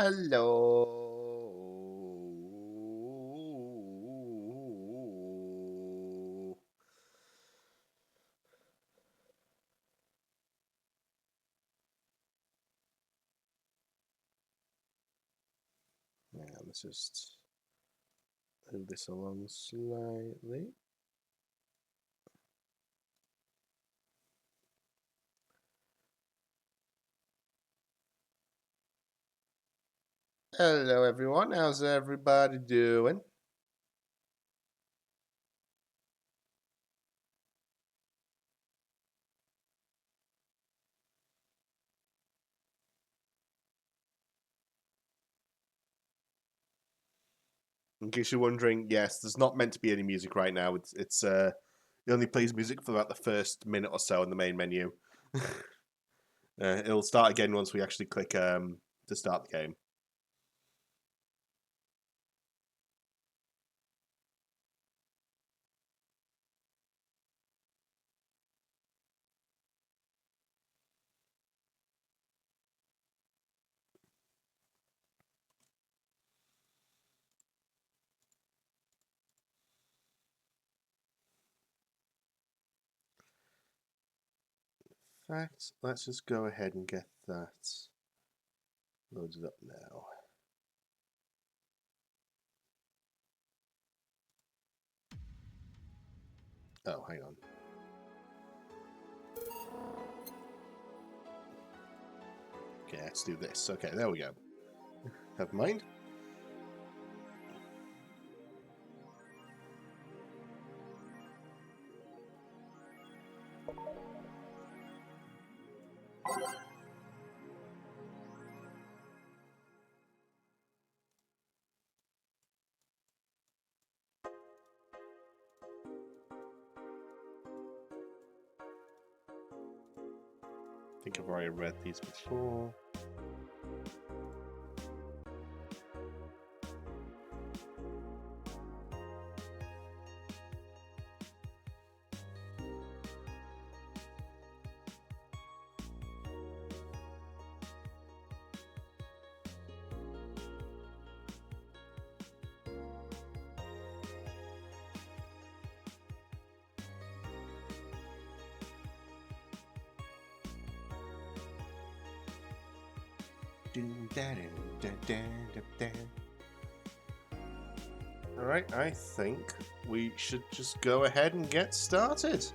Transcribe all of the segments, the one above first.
Hello. Yeah, let's just move this along slightly. Hello, everyone. How's everybody doing? In case you're wondering, yes, there's not meant to be any music right now. It only plays music for about the first minute or so in the main menu. It'll start again once we actually click to start the game. In fact, let's just go ahead and get that loaded up now. Oh, hang on. Okay, let's do this. Okay, there we go. Never mind. I think I've already read these before. Alright, I think we should just go ahead and get started.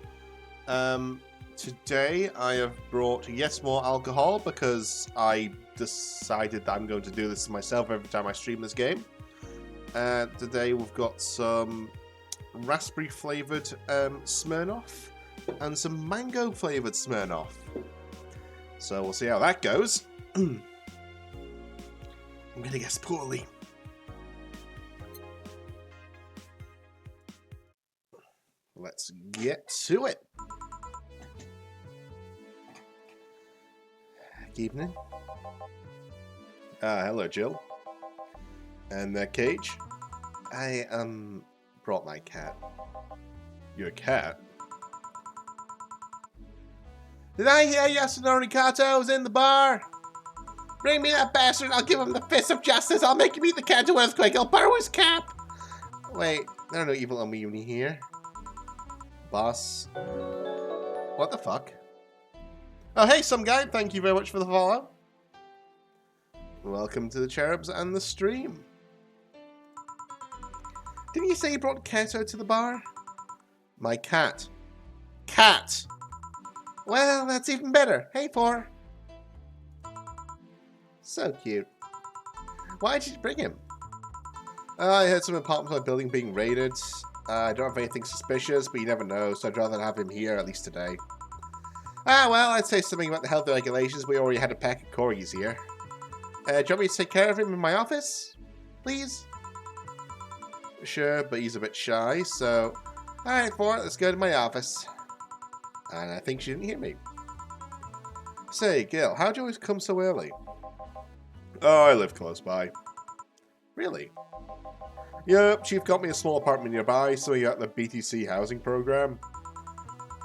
Today I have brought more alcohol because I decided that I'm going to do this myself every time I stream this game. Today we've got some raspberry flavoured Smirnoff and some mango flavoured Smirnoff. So we'll see how that goes. I'm gonna guess poorly. Let's get to it. Good evening. Hello, Jill. And Cage. I brought my cat. Your cat? Did I hear Yasunori Kato's in the bar? Bring me that bastard, I'll give him the fist of justice. I'll make him eat the Kanto earthquake. I'll borrow his cap. Wait, there are no evil Omiyuni here. Boss. What the fuck? Oh, hey, some guy. Thank you very much for the follow. Welcome to the Cherubs and the stream. Didn't you say you brought Kato to the bar? My cat. Cat! Well, that's even better. Hey, Four. So cute. Why did you bring him? I heard some apartments of my building being raided. I don't have anything suspicious, but you never know, so I'd rather have him here, at least today. Ah, well, I'd say something about the health regulations. We already had a pack of corgis here. Do you want me to take care of him in my office? Please? Sure, but he's a bit shy, so... Alright, Four, let's go to my office. And I think she didn't hear me. Say, Gil, how'd you always come so early? Oh, I live close by. Really? Yep, Chief got me a small apartment nearby, so we got the BTC housing program.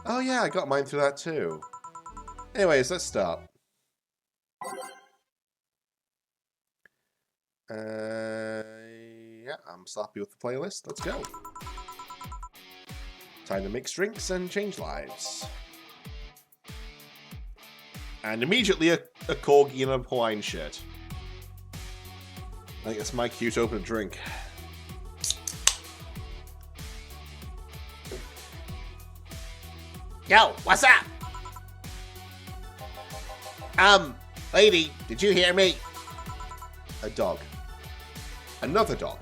Oh yeah, I got mine through that too. Anyways, let's start. Yeah, I'm sloppy with the playlist. Let's go. Time to mix drinks and change lives. And immediately a corgi in a Hawaiian shirt. I think that's my cue to open a drink. Yo, what's up? Lady, did you hear me? A dog. Another dog.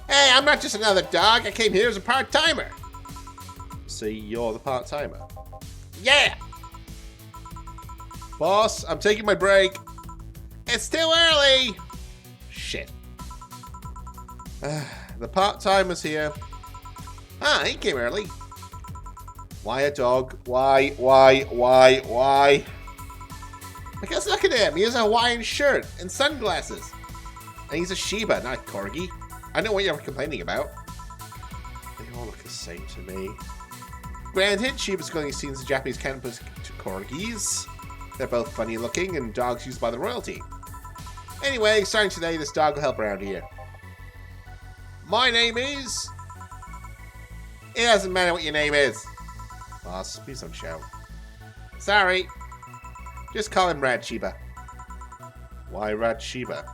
Hey, I'm not just another dog. I came here as a part-timer. So you're the part-timer? Yeah. Boss, I'm taking my break. It's too early. Shit. The part-timer's here. Ah, he came early. Why a dog? Why? Because look at him. He has a Hawaiian shirt and sunglasses. And he's a Shiba, not a corgi. I know what you're complaining about. They all look the same to me. Granted, Shibas going scenes of Japanese counterparts to corgis. They're both funny looking and dogs used by the royalty. Anyway, starting today, this dog will help around here. My name is... It doesn't matter what your name is. Boss, please don't shout. Sorry. Just call him Rad Shiba. Why Rad Shiba?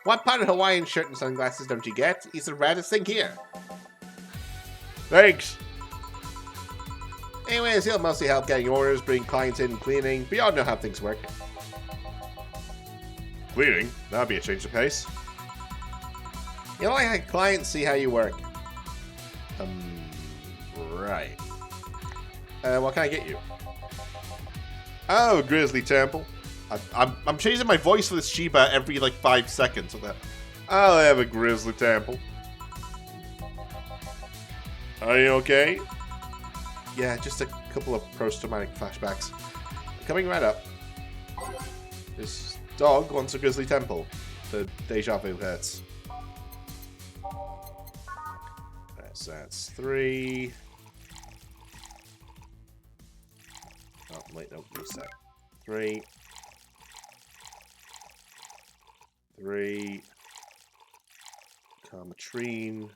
What part of Hawaiian shirt and sunglasses don't you get? He's the raddest thing here. Thanks. Anyways, he'll mostly help getting orders, bring clients in, and cleaning. But y'all know how things work. Cleaning? That'd be a change of pace. You know, like a client, see how you work. Right. What can I get you? Oh, Grizzly Temple. I'm changing my voice for this Shiba every, like, 5 seconds. So that I'll have a Grizzly Temple. Are you okay? Yeah, just a couple of post-traumatic flashbacks. Coming right up. This dog wants a Grizzly Temple. The deja vu hurts. Right, so that's 3. Oh, wait, no, reset. 3. 3. Calmatrine.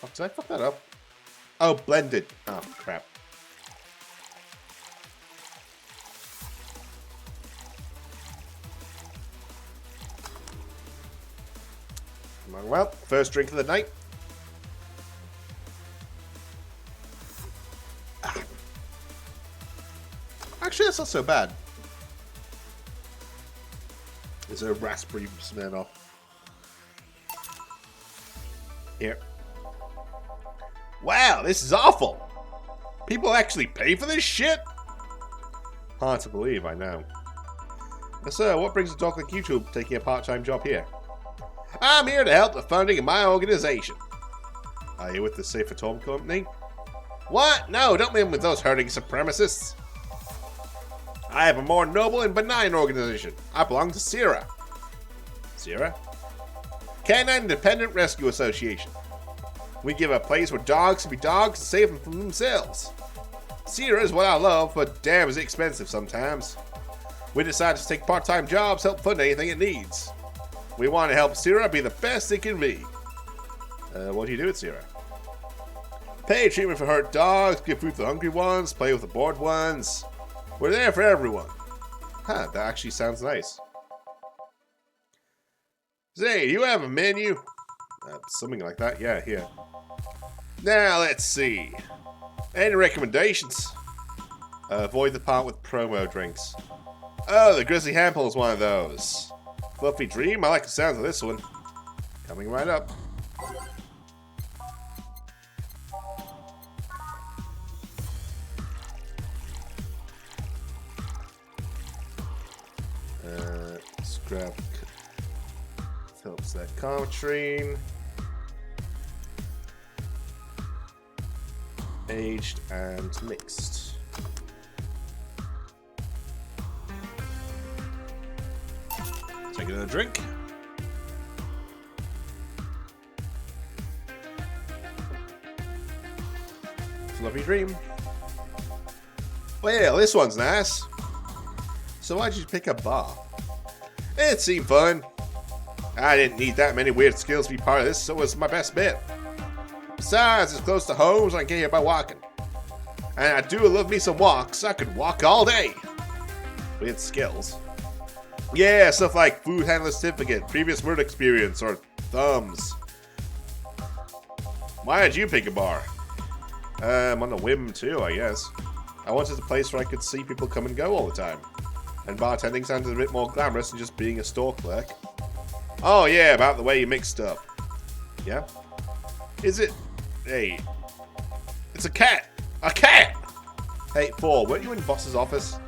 Oh, did I fuck that up? Oh, blended. Oh, crap. Well, first drink of the night. Actually, that's not so bad. There's a raspberry Smirnoff. Here. Wow, this is awful. People actually pay for this shit? Hard to believe, I know. Sir, what brings a dog like you to taking a part-time job here? I'm here to help the funding of my organization. Are you with the Safe at Home Company? What? No, don't mean with those herding supremacists. I have a more noble and benign organization. I belong to SIRA. SIRA? Canine Independent Rescue Association. We give a place where dogs can be dogs and save them from themselves. SIRA is what I love, but damn is it expensive sometimes. We decided to take part-time jobs to help fund anything it needs. We want to help SIRA be the best it can be. What do you do with SIRA? Pay treatment for hurt dogs, give food to the hungry ones, play with the bored ones. We're there for everyone. Huh, that actually sounds nice. Say, do you have a menu? Something like that, yeah, here. Now, let's see. Any recommendations? Avoid the part with promo drinks. Oh, the Grizzly Hample is one of those. Fluffy Dream, I like the sounds of this one. Coming right up. Let's grab Phillips that Calmatrine. Aged and mixed. Take another drink. Fluffy Dream. Well, this one's nice. So why'd you pick a bar? It seemed fun. I didn't need that many weird skills to be part of this, so it was my best bit. Besides, it's close to home, so I can get here by walking. And I do love me some walks. I could walk all day. Weird skills. Yeah, stuff like food handler certificate, previous murder experience, or thumbs. Why did you pick a bar? I'm on a whim too, I guess. I wanted a place where I could see people come and go all the time. And bartending sounded a bit more glamorous than just being a store clerk. Oh yeah, about the way you mix stuff. Yeah? Is it... Hey. It's a cat! A cat! Hey, Paul, weren't you in boss's office?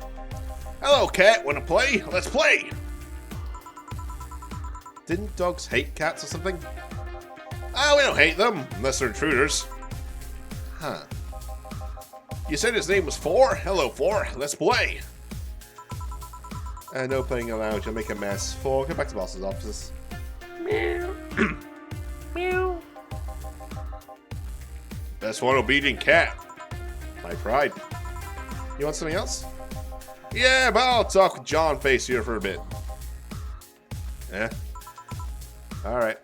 Hello, cat. Wanna play? Let's play! Didn't dogs hate cats or something? Oh, we don't hate them, unless they're intruders. Huh. You said his name was Four? Hello, Four. Let's play. No playing allowed. You'll make a mess. Four, go back to boss's office. Meow. Meow. Best one obedient cat. My pride. You want something else? Yeah, but I'll talk with John Face here for a bit. Eh? Alright.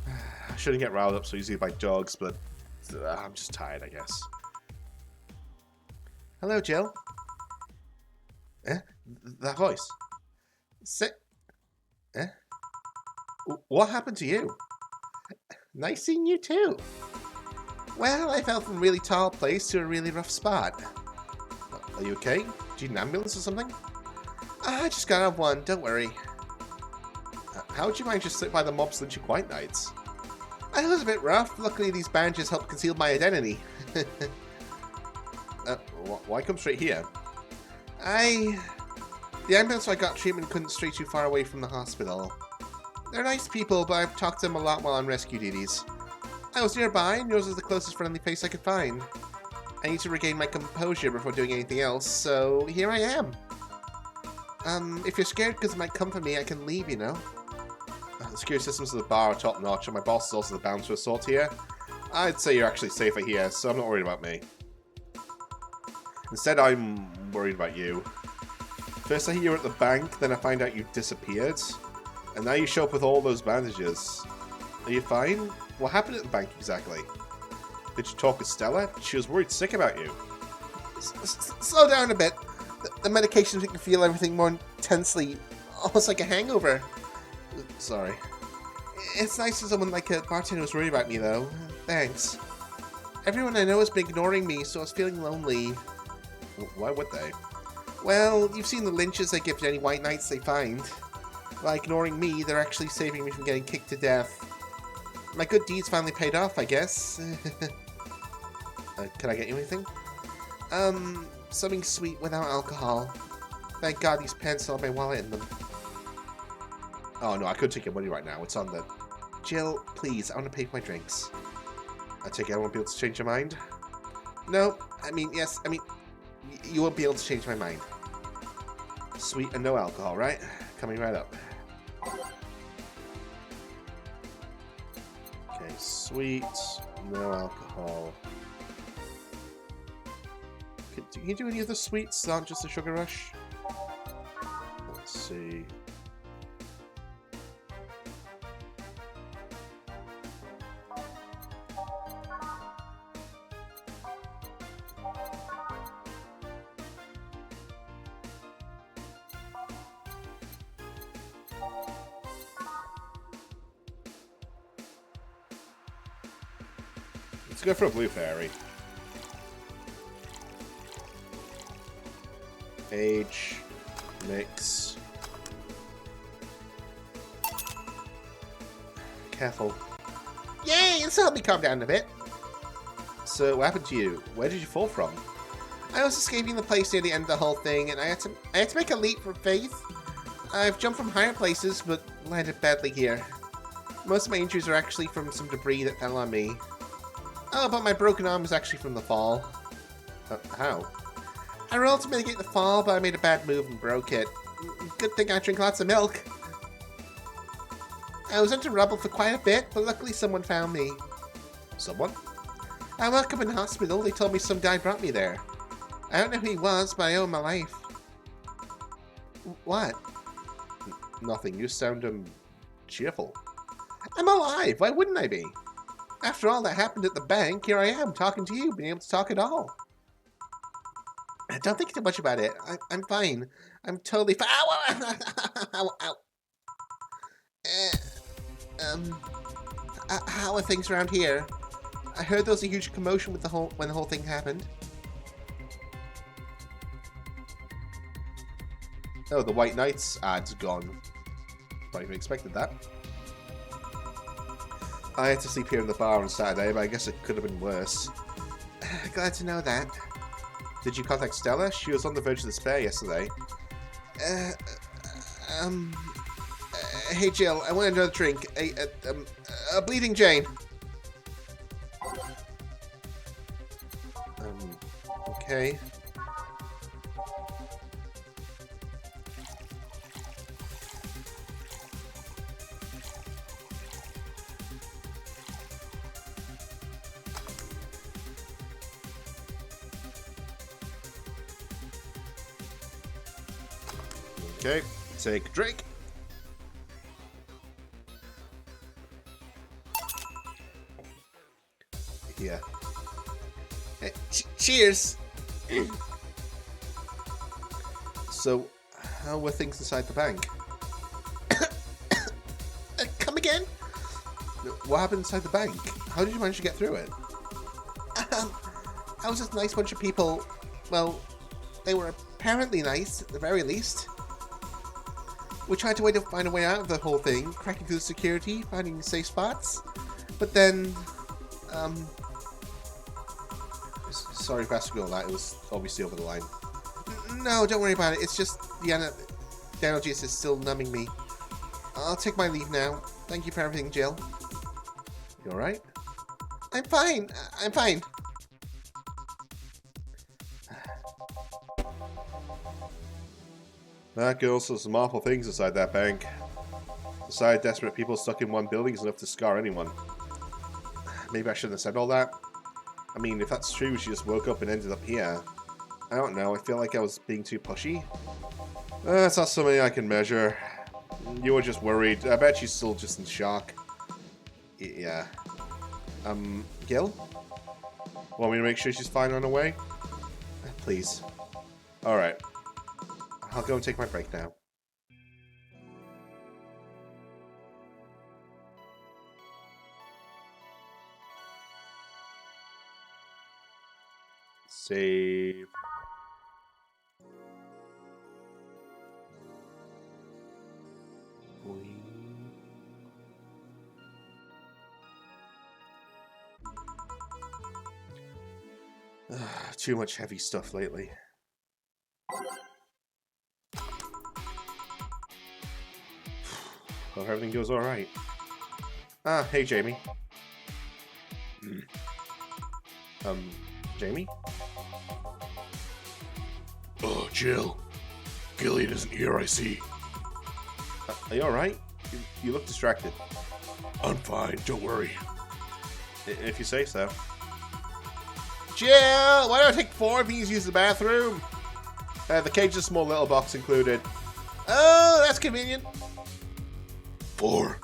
I shouldn't get riled up so easily by dogs, but I'm just tired, I guess. Hello, Jill. Eh? That voice. Sit. Eh? What happened to you? Nice seeing you too. Well, I fell from a really tall place to a really rough spot. Are you okay? Do you need an ambulance or something? I just got out of one, don't worry. How would you mind just sit by the mobs lynching white knights? I was a bit rough. Luckily, these bandages helped conceal my identity. Why come straight here? The ambulance I got treatment couldn't stray too far away from the hospital. They're nice people, but I've talked to them a lot while on rescue duties. I was nearby, and yours was the closest friendly place I could find. I need to regain my composure before doing anything else, so here I am. If you're scared because it might come for me, I can leave, you know. The security systems of the bar are top-notch, and my boss is also the bouncer assault here. I'd say you're actually safer here, so I'm not worried about me. Instead, I'm worried about you. First I hear you were at the bank, then I find out you disappeared. And now you show up with all those bandages. Are you fine? What happened at the bank exactly? Did you talk with Stella? She was worried sick about you. Slow down a bit. The medications make me feel everything more intensely, almost like a hangover. Sorry. It's nice to someone like a bartender who's worried about me, though. Thanks. Everyone I know has been ignoring me, so I was feeling lonely. Why would they? Well, you've seen the lynches they give to any white knights they find. By ignoring me, they're actually saving me from getting kicked to death. My good deeds finally paid off, I guess. Can I get you anything? Something sweet without alcohol. Thank God these pants still have my wallet in them. Oh no, I couldn't take your money right now. It's on the... Jill, please, I want to pay for my drinks. I take it I won't be able to change your mind? No, yes, you won't be able to change my mind. Sweet and no alcohol, right? Coming right up. Okay, sweet, no alcohol. Can you do any other sweets that aren't just a sugar rush? Let's see. Let's go for a blue fairy. Age, mix. Careful. Yay! This will help me calm down a bit. So, what happened to you? Where did you fall from? I was escaping the place near the end of the whole thing, and I had to make a leap for faith. I've jumped from higher places, but landed badly here. Most of my injuries are actually from some debris that fell on me. Oh, but my broken arm was actually from the fall. How? I rolled to mitigate the fall, but I made a bad move and broke it. Good thing I drink lots of milk. I was under rubble for quite a bit, but luckily someone found me. Someone? I woke up in the hospital. They told me some guy brought me there. I don't know who he was, but I owe him my life. What? Nothing. You sound, cheerful. I'm alive. Why wouldn't I be? After all that happened at the bank, here I am, talking to you, being able to talk at all. Don't think too much about it. I'm fine. I'm totally fine. Ow, ow, ow, ow. How are things around here? I heard there was a huge commotion with when the whole thing happened. Oh, the White Knights ad's gone. Not even expected that. I had to sleep here in the bar on Saturday, but I guess it could have been worse. Glad to know that. Did you contact Stella? She was on the verge of despair yesterday. Hey Jill, I want another drink. A Bleeding Jane. Okay. Okay, take a drink. Yeah. Hey, cheers! So, how were things inside the bank? Come again? What happened inside the bank? How did you manage to get through it? I was just a nice bunch of people. Well, they were apparently nice, at the very least. We tried to find a way out of the whole thing, cracking through the security, finding safe spots. But then, sorry for asking all that, it was obviously over the line. No, don't worry about it, it's just the analgesic is still numbing me. I'll take my leave now. Thank you for everything, Jill. You alright? I'm fine, I'm fine. That girl saw some awful things inside that bank. The sight of desperate people stuck in one building is enough to scar anyone. Maybe I shouldn't have said all that. I mean, if that's true, she just woke up and ended up here. I don't know, I feel like I was being too pushy. That's not something I can measure. You were just worried. I bet she's still just in shock. Yeah. Gil? Want me to make sure she's fine on her way? Please. Alright. I'll go and take my break now. Save. Too much heavy stuff lately. Hope everything goes alright. Ah, hey Jamie. Jamie? Oh, Jill. Gillian isn't here, I see. Are you alright? You look distracted. I'm fine, don't worry. If you say so. Jill, why don't I take 4 of these to use the bathroom? The cage is a small little box included. Oh, that's convenient. 4.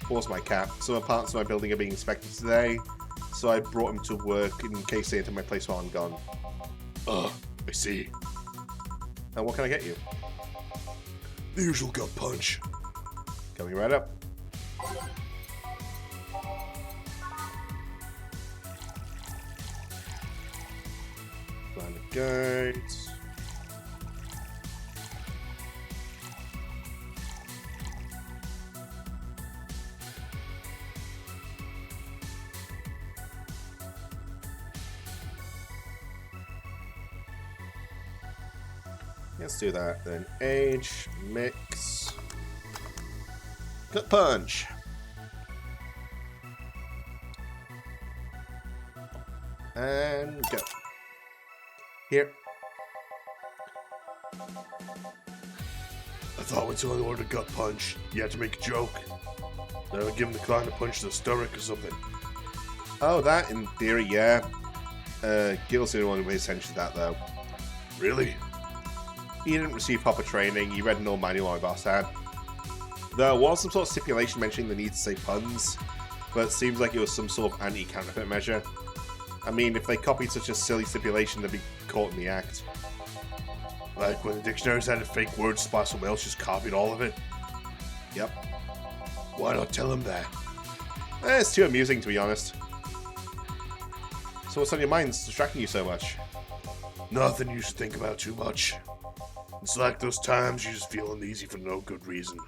4's my cap. Some parts of my building are being inspected today, so I brought him to work in case they enter my place while I'm gone. I see. And what can I get you? The usual gut punch. Coming right up. Find the guides. Let's do that then. Age, mix, gut punch. And go. Here. I thought when someone ordered a gut punch, you had to make a joke. Then I would give him the kind of punch to the stomach or something. Oh, that, in theory, yeah. Gil's the only one who pays attention to that, though. Really? He didn't receive proper training, he read an old manual my boss had. There was some sort of stipulation mentioning the need to say puns, but it seems like it was some sort of anti-counterfeit measure. I mean, if they copied such a silly stipulation, they'd be caught in the act. Like when the dictionaries added fake words, while someone else just copied all of it? Yep. Why not tell him that? It's too amusing, to be honest. So what's on your mind that's distracting you so much? Nothing you should think about too much. It's like those times you just feel uneasy for no good reason.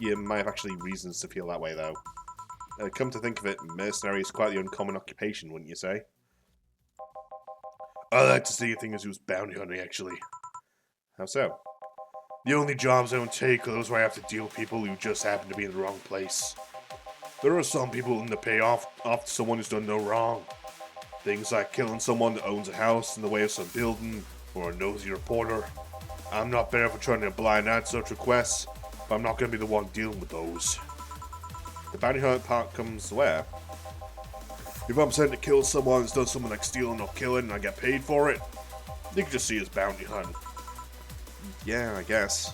You might have actually reasons to feel that way, though. Come to think of it, mercenary is quite the uncommon occupation, wouldn't you say? I like to see things as bounty hunting, actually. How so? The only jobs I don't take are those where I have to deal with people who just happen to be in the wrong place. There are some people willing to pay off to someone who's done no wrong. Things like killing someone that owns a house in the way of some building, or a nosy reporter. I'm not better for trying to blind out such requests, but I'm not going to be the one dealing with those. The bounty hunt part comes where? If I'm sent to kill someone that's done something like stealing or killing and I get paid for it, you can just see it as bounty hunt. Yeah, I guess.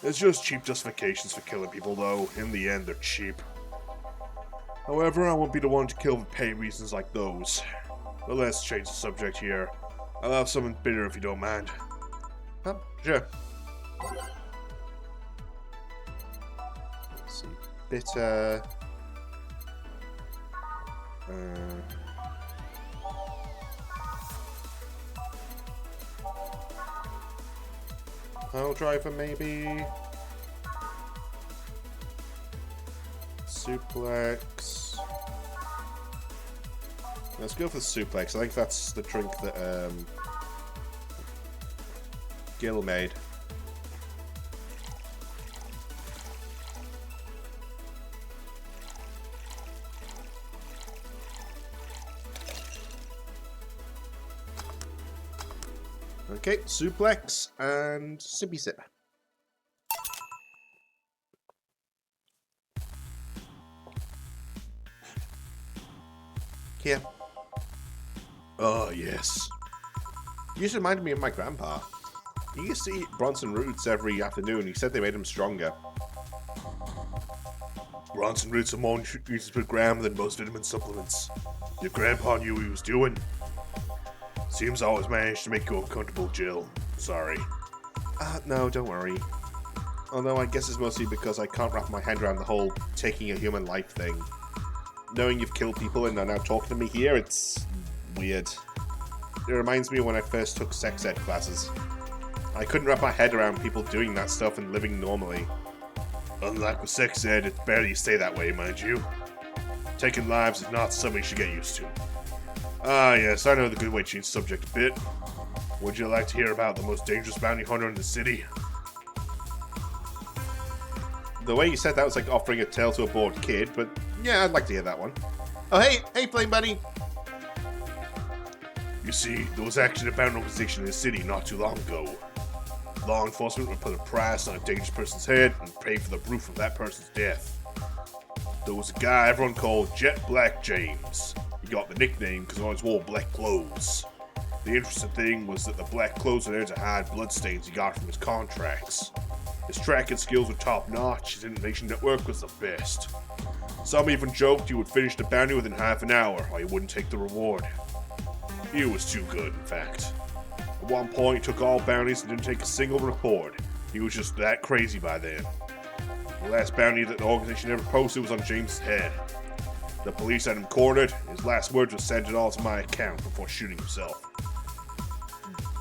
It's just cheap justifications for killing people, though. In the end, they're cheap. However, I won't be the one to kill for pay reasons like those. But let's change the subject here. I'll have something bitter if you don't mind. Oh, sure. Let's see. Bitter. Pile driver, maybe? Suplex. Let's go for the suplex. I think that's the drink that Gil made. Okay, suplex and sippy sip. Here. Oh, yes. You just reminded me of my grandpa. He used to eat Bronson roots every afternoon. He said they made him stronger. Bronson roots are more nutrients per gram than most vitamin supplements. Your grandpa knew what he was doing. Seems I always managed to make you uncomfortable, Jill. Sorry. No, don't worry. Although I guess it's mostly because I can't wrap my head around the whole taking a human life thing. Knowing you've killed people and are now talking to me here, it's weird. It reminds me of when I first took sex ed classes. I couldn't wrap my head around people doing that stuff and living normally. Unlike with sex ed, it's better you stay that way, mind you. Taking lives is not something you should get used to. Ah, yes, I know the good way to change the subject a bit. Would you like to hear about the most dangerous bounty hunter in the city? The way you said that was like offering a tale to a bored kid, but yeah, I'd like to hear that one. Oh, hey, Flame Buddy! You see, there was actually a bounty organization in the city not too long ago. Law enforcement would put a price on a dangerous person's head and pay for the proof of that person's death. There was a guy everyone called Jet Black James. He got the nickname because he always wore black clothes. The interesting thing was that the black clothes were there to hide bloodstains he got from his contracts. His tracking skills were top-notch, his information network was the best. Some even joked he would finish the bounty within half an hour, or he wouldn't take the reward. He was too good, in fact. At one point, he took all bounties and didn't take a single report. He was just that crazy by then. The last bounty that the organization ever posted was on James' head. The police had him cornered. His last words were send it all to my account before shooting himself.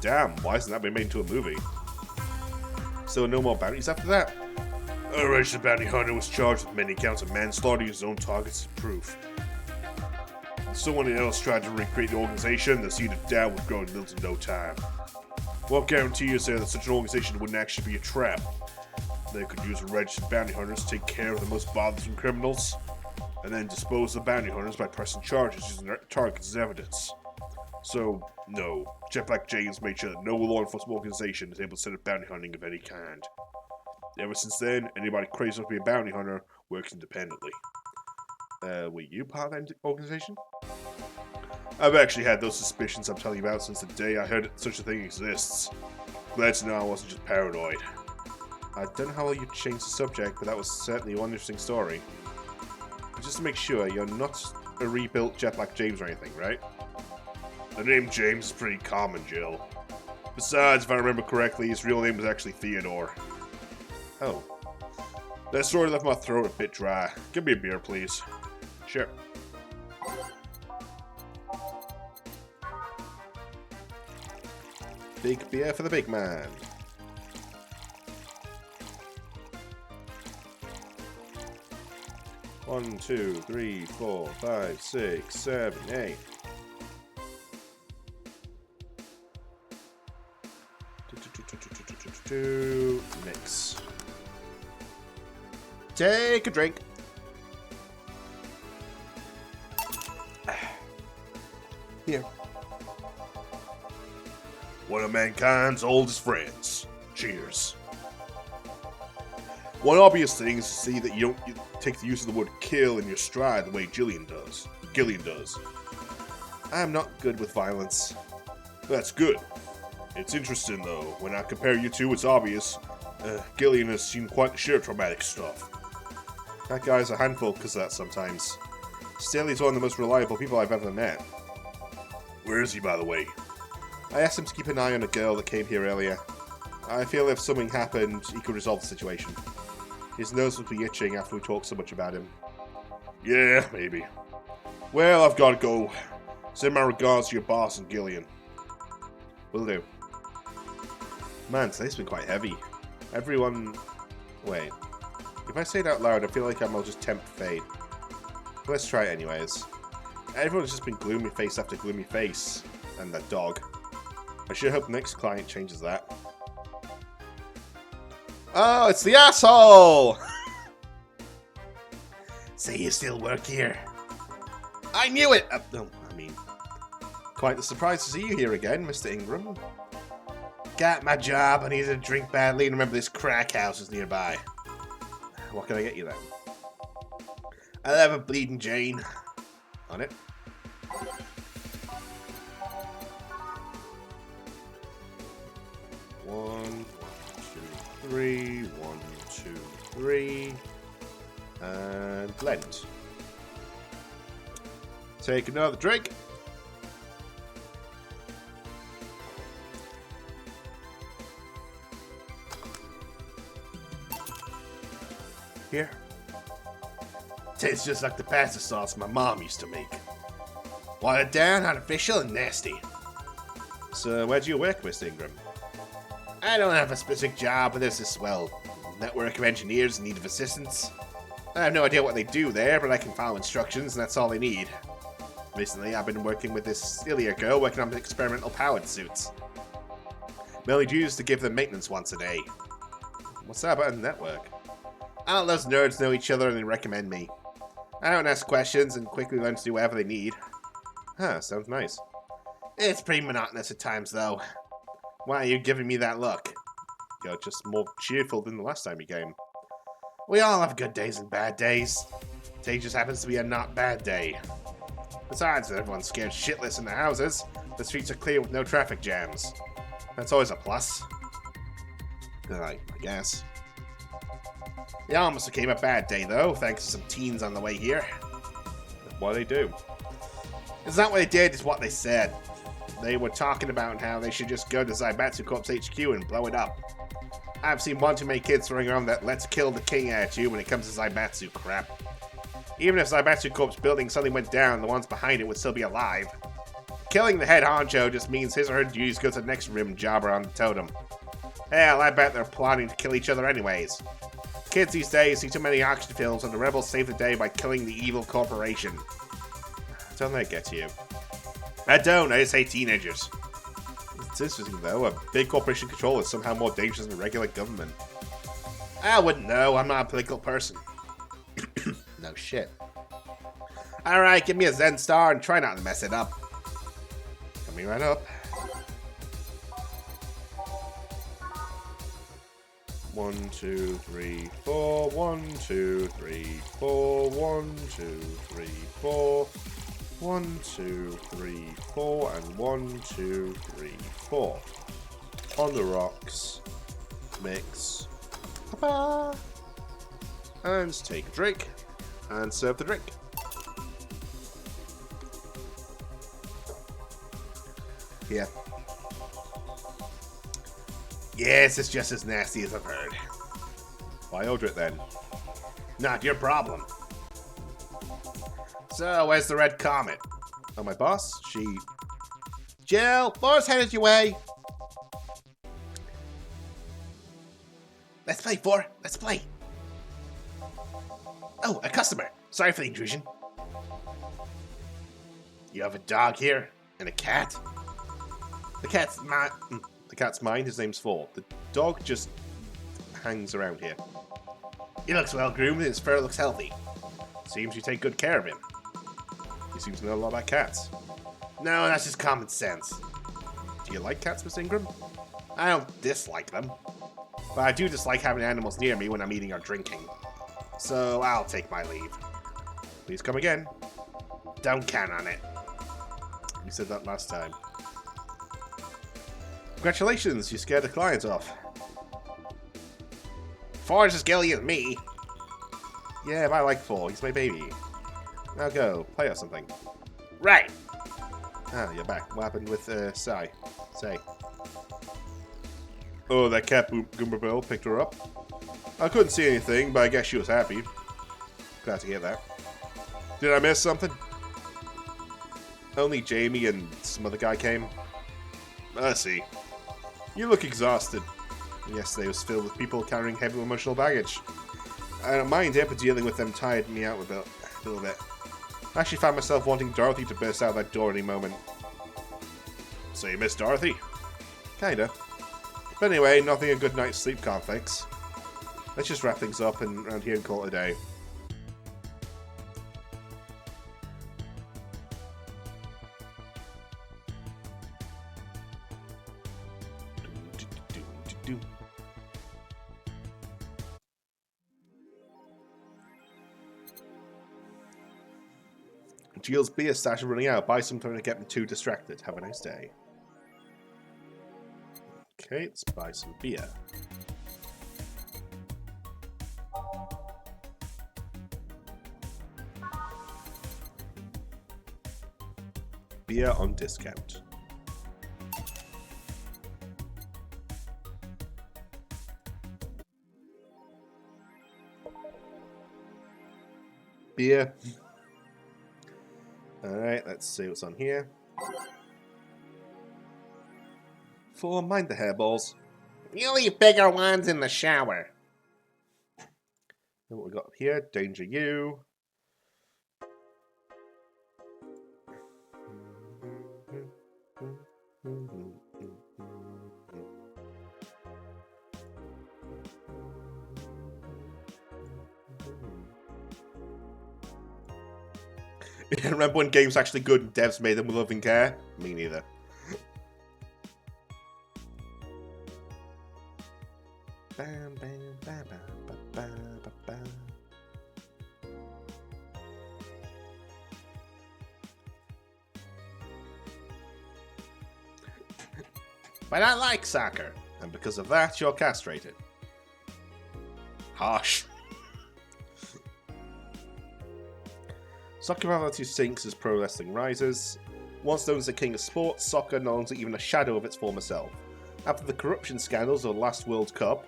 Damn, why hasn't that been made into a movie? So no more bounties after that? A registered bounty hunter was charged with many counts of manslaughter using his own targets as proof. If someone else tried to recreate the organization, the seed of doubt would grow in little to no time. What guarantee is there that such an organization wouldn't actually be a trap? They could use registered bounty hunters to take care of the most bothersome criminals, and then dispose of the bounty hunters by pressing charges using their targets as evidence. So, no, Jet Black James made sure that no law enforcement organization is able to set up bounty hunting of any kind. Ever since then, anybody crazy enough to be a bounty hunter works independently. Were you part of that organization? I've actually had those suspicions I'm telling you about since the day I heard such a thing exists. Glad to know I wasn't just paranoid. I don't know how well you changed the subject, but that was certainly one interesting story. But just to make sure, you're not a rebuilt Jet Black James or anything, right? The name James is pretty common, Jill. Besides, if I remember correctly, his real name was actually Theodore. Oh. That story left my throat a bit dry. Give me a beer, please. Sure. Big beer for the big man. One, 2, 3, 4, 5, 6, 7, 8. Mix. Take a drink. Here. One of mankind's oldest friends. Cheers. One obvious thing is to see that you don't take the use of the word kill in your stride the way Gillian does. I'm not good with violence. That's good. It's interesting, though. When I compare you two, it's obvious. Gillian has seen quite the share of traumatic stuff. That guy's a handful because of that sometimes. Still, he's one of the most reliable people I've ever met. Where is he, by the way? I asked him to keep an eye on a girl that came here earlier. I feel if something happened, he could resolve the situation. His nose would be itching after we talked so much about him. Yeah, maybe. Well, I've got to go. Send my regards to your boss and Gillian. Will do. Man, today's been quite heavy. Everyone... Wait. If I say it out loud, I feel like I'll just tempt fate. Let's try it anyways. Everyone's just been gloomy face after gloomy face. And that dog. I sure hope the next client changes that. Oh, it's the asshole! So you still work here? I knew it! Quite the surprise to see you here again, Mr. Ingram. Got my job, I needed a drink badly, and remember this crack house is nearby. What can I get you then? I'll have a bleeding Jane. On it. One, 2, 3, 1, 2, 3. And blend. Take another drink. Here. Tastes just like the pasta sauce my mom used to make. Watered down, artificial, and nasty. So, where do you work, Mr. Ingram? I don't have a specific job, but there's this, network of engineers in need of assistance. I have no idea what they do there, but I can follow instructions, and that's all they need. Recently, I've been working with this Ilya girl working on experimental powered suits. My only duty is to give them maintenance once a day. What's that about a network? All those nerds know each other and they recommend me. I don't ask questions and quickly learn to do whatever they need. Huh, sounds nice. It's pretty monotonous at times, though. Why are you giving me that look? You're just more cheerful than the last time you came. We all have good days and bad days. Today just happens to be a not bad day. Besides, everyone's scared shitless in their houses. The streets are clear with no traffic jams. That's always a plus. I guess. It almost became a bad day, though, thanks to some teens on the way here. What do they do? It's not what they did, it's what they said. They were talking about how they should just go to Zaibatsu Corp's HQ and blow it up. I've seen one too many kids throwing around that let's kill the king attitude when it comes to Zaibatsu crap. Even if Zaibatsu Corp's building suddenly went down, the ones behind it would still be alive. Killing the head honcho just means his or her duties go to the next rim jobber on the totem. Hell, I bet they're plotting to kill each other anyways. Kids these days see too many action films and the rebels save the day by killing the evil corporation. Don't let it get to you. I don't, I just hate teenagers. It's interesting though, a big corporation control is somehow more dangerous than regular government. I wouldn't know, I'm not a political person. No shit. Alright, give me a Zen star and try not to mess it up. Coming right up. 1, 2, 3, 4. 1, 2, 3, 4. 1, 2, 3, 4. 1, 2, 3, 4. And 1, 2, 3, 4. On the rocks. Mix. Ta-ba! And take a drink. And serve the drink. Yeah. Yes, it's just as nasty as I've heard. Why order it then? Not your problem. So, where's the red comet? Oh, my boss? She... Jill, Laura's headed your way. Let's play, Four. Let's play. Oh, a customer. Sorry for the intrusion. You have a dog here and a cat? The cat's mine. His name's Four. The dog just hangs around here. He looks well groomed and his fur looks healthy. Seems you take good care of him. He seems to know a lot about cats. No, that's just common sense. Do you like cats, Miss Ingram? I don't dislike them. But I do dislike having animals near me when I'm eating or drinking. So I'll take my leave. Please come again. Don't count on it. You said that last time. Congratulations, you scared the client off. Four's as gilly as me. Yeah, but I like Four. He's my baby. Now go. Play or something. Right. Ah, you're back. What happened with, Sai? Oh, that cat Goomerbill picked her up. I couldn't see anything, but I guess she was happy. Glad to hear that. Did I miss something? Only Jamie and some other guy came. I see. You look exhausted. Yesterday was filled with people carrying heavy emotional baggage. I don't mind it, but dealing with them tired me out a little bit. I actually found myself wanting Dorothy to burst out that door any moment. So you miss Dorothy? Kinda. But anyway, nothing a good night's sleep can't fix. Let's just wrap things up around here and call it a day. Jill's beer stash is running out. Buy something to get them too distracted. Have a nice day. Okay, let's buy some beer. Beer on discount. Beer. Alright, let's see what's on here. For mind the hairballs. You leave bigger ones in the shower. And what we got up here? Danger You. Remember when games were actually good and devs made them with loving care? Me neither. Bam, bam, bam, bam, bam, bam, bam. But I like soccer. And because of that, you're castrated. Harsh. Soccer popularity sinks as pro wrestling rises. Once known as the king of sports, soccer no longer even a shadow of its former self. After the corruption scandals of the last World Cup,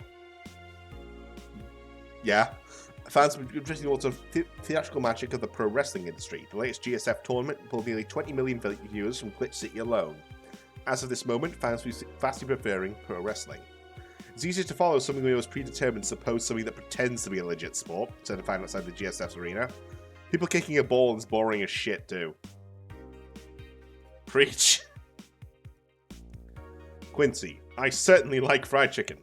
fans have been drifting towards the theatrical magic of the pro wrestling industry. The latest GSF tournament pulled nearly 20 million viewers from Glitch City alone. As of this moment, fans will be vastly preferring pro wrestling. It's easier to follow something we was predetermined to oppose something that pretends to be a legit sport, instead of finding outside the GSF's arena. People kicking a ball is boring as shit, too. Preach. Quincy. I certainly like fried chicken.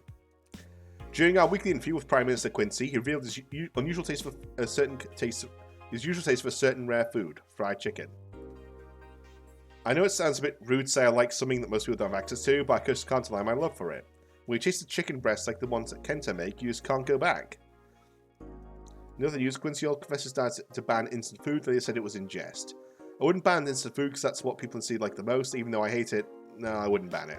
During our weekly interview with Prime Minister Quincy, he revealed his unusual taste for a certain rare food, fried chicken. I know it sounds a bit rude to say I like something that most people don't have access to, but I just can't deny my love for it. When you taste the chicken breasts like the ones that Kenta make, you just can't go back. In other news, Quincy Old confesses to ban instant food. They said it was in jest. I wouldn't ban instant food because that's what people in C like the most, even though I hate it. No, I wouldn't ban it.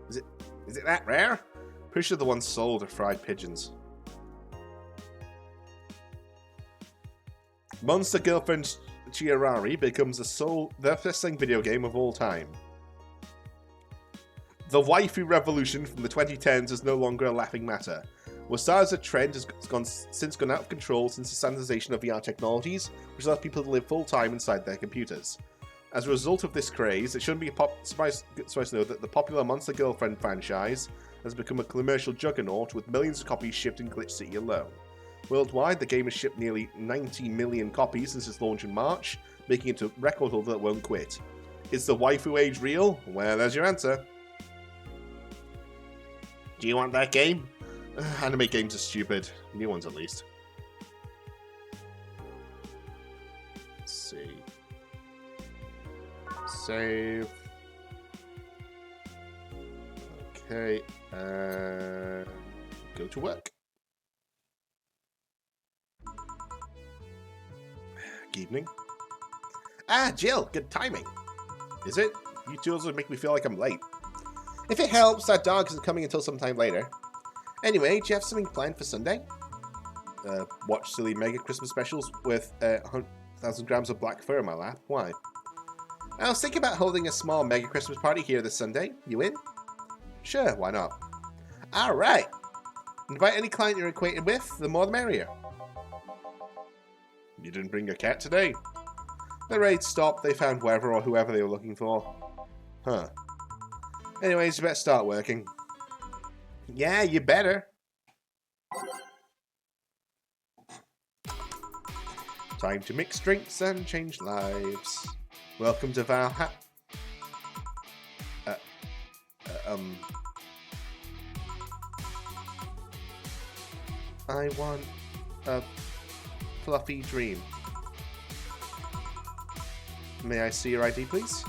Is it that rare? Pretty sure the ones sold are fried pigeons. Monster Girlfriend Chiarari becomes the best-selling video game of all time. The waifu revolution from the 2010s is no longer a laughing matter. What started as a trend has since gone out of control since the standardization of VR technologies, which allows people to live full-time inside their computers. As a result of this craze, it shouldn't be surprised to know that the popular Monster Girlfriend franchise has become a commercial juggernaut with millions of copies shipped in Glitch City alone. Worldwide, the game has shipped nearly 90 million copies since its launch in March, making it a record holder that won't quit. Is the waifu age real? Well, there's your answer. Do you want that game? Anime games are stupid. New ones, at least. Let's see. Save. Okay. Go to work. Good evening. Ah, Jill, good timing. Is it? You two also make me feel like I'm late. If it helps, that dog isn't coming until sometime later. Anyway, do you have something planned for Sunday? Watch silly mega Christmas specials with 1,000 grams of black fur in my lap. Why? I was thinking about holding a small mega Christmas party here this Sunday. You in? Sure, why not? Alright! Invite any client you're acquainted with, the more the merrier. You didn't bring your cat today? The raid stopped, they found Weather or whoever they were looking for. Huh. Anyways, you better start working. Yeah, you better. Time to mix drinks and change lives. Welcome to Valhalla. I want a fluffy dream. May I see your ID, please?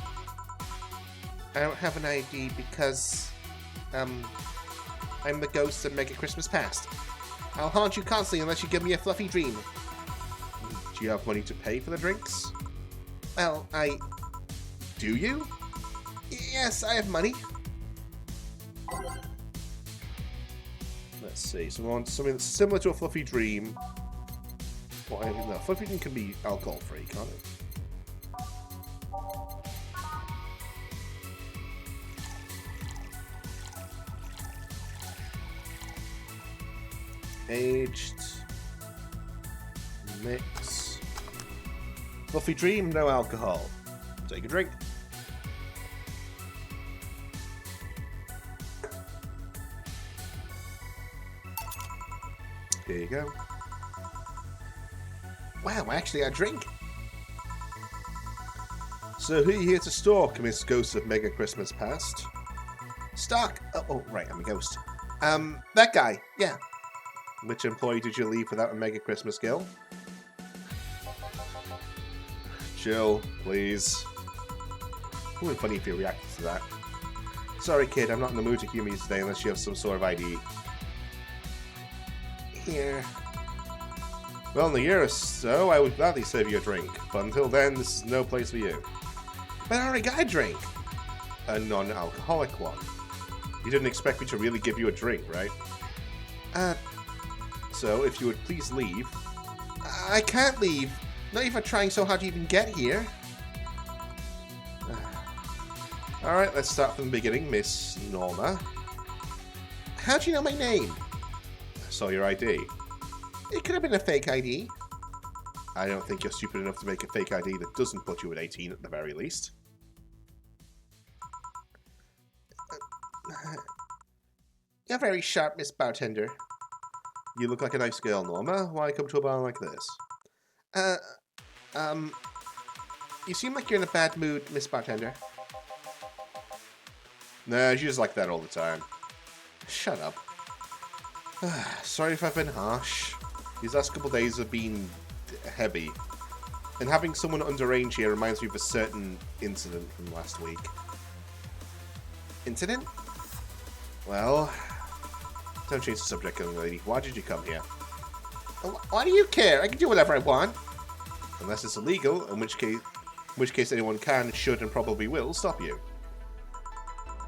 I don't have an ID because, I'm the ghost of Mega Christmas Past. I'll haunt you constantly unless you give me a fluffy dream. Do you have money to pay for the drinks? Well, Do you? Yes, I have money. Let's see. So we want something that's similar to a fluffy dream. Well, no, fluffy dream can be alcohol-free, can't it? Aged. Mix. Fluffy dream, no alcohol. Take a drink. Here you go. Wow, actually I drink. So who are you here to stalk, Miss Ghost of Mega Christmas Past? Stalk? Oh, right, I'm a ghost. That guy, yeah. Which employee did you leave without a Mega Christmas gill? Jill, please. It would be funny if you reacted to that. Sorry, kid, I'm not in the mood to humor you today unless you have some sort of ID. Here. Well, in a year or so, I would gladly serve you a drink, but until then, this is no place for you. But I already got a drink! A non-alcoholic one. You didn't expect me to really give you a drink, right? So, if you would please leave. I can't leave! Not even trying so hard to even get here. Alright, let's start from the beginning, Miss Norma. How do you know my name? I saw your ID. It could have been a fake ID. I don't think you're stupid enough to make a fake ID that doesn't put you at 18 at the very least. You're very sharp, Miss Bartender. You look like a nice girl, Norma. Why come to a bar like this? You seem like you're in a bad mood, Miss Bartender. Nah, she's just like that all the time. Shut up. Sorry if I've been harsh. These last couple of days have been heavy. And having someone underage here reminds me of a certain incident from last week. Incident? Well, don't change the subject, young lady. Why did you come here? Why do you care? I can do whatever I want. Unless it's illegal, in which case anyone can, should, and probably will stop you.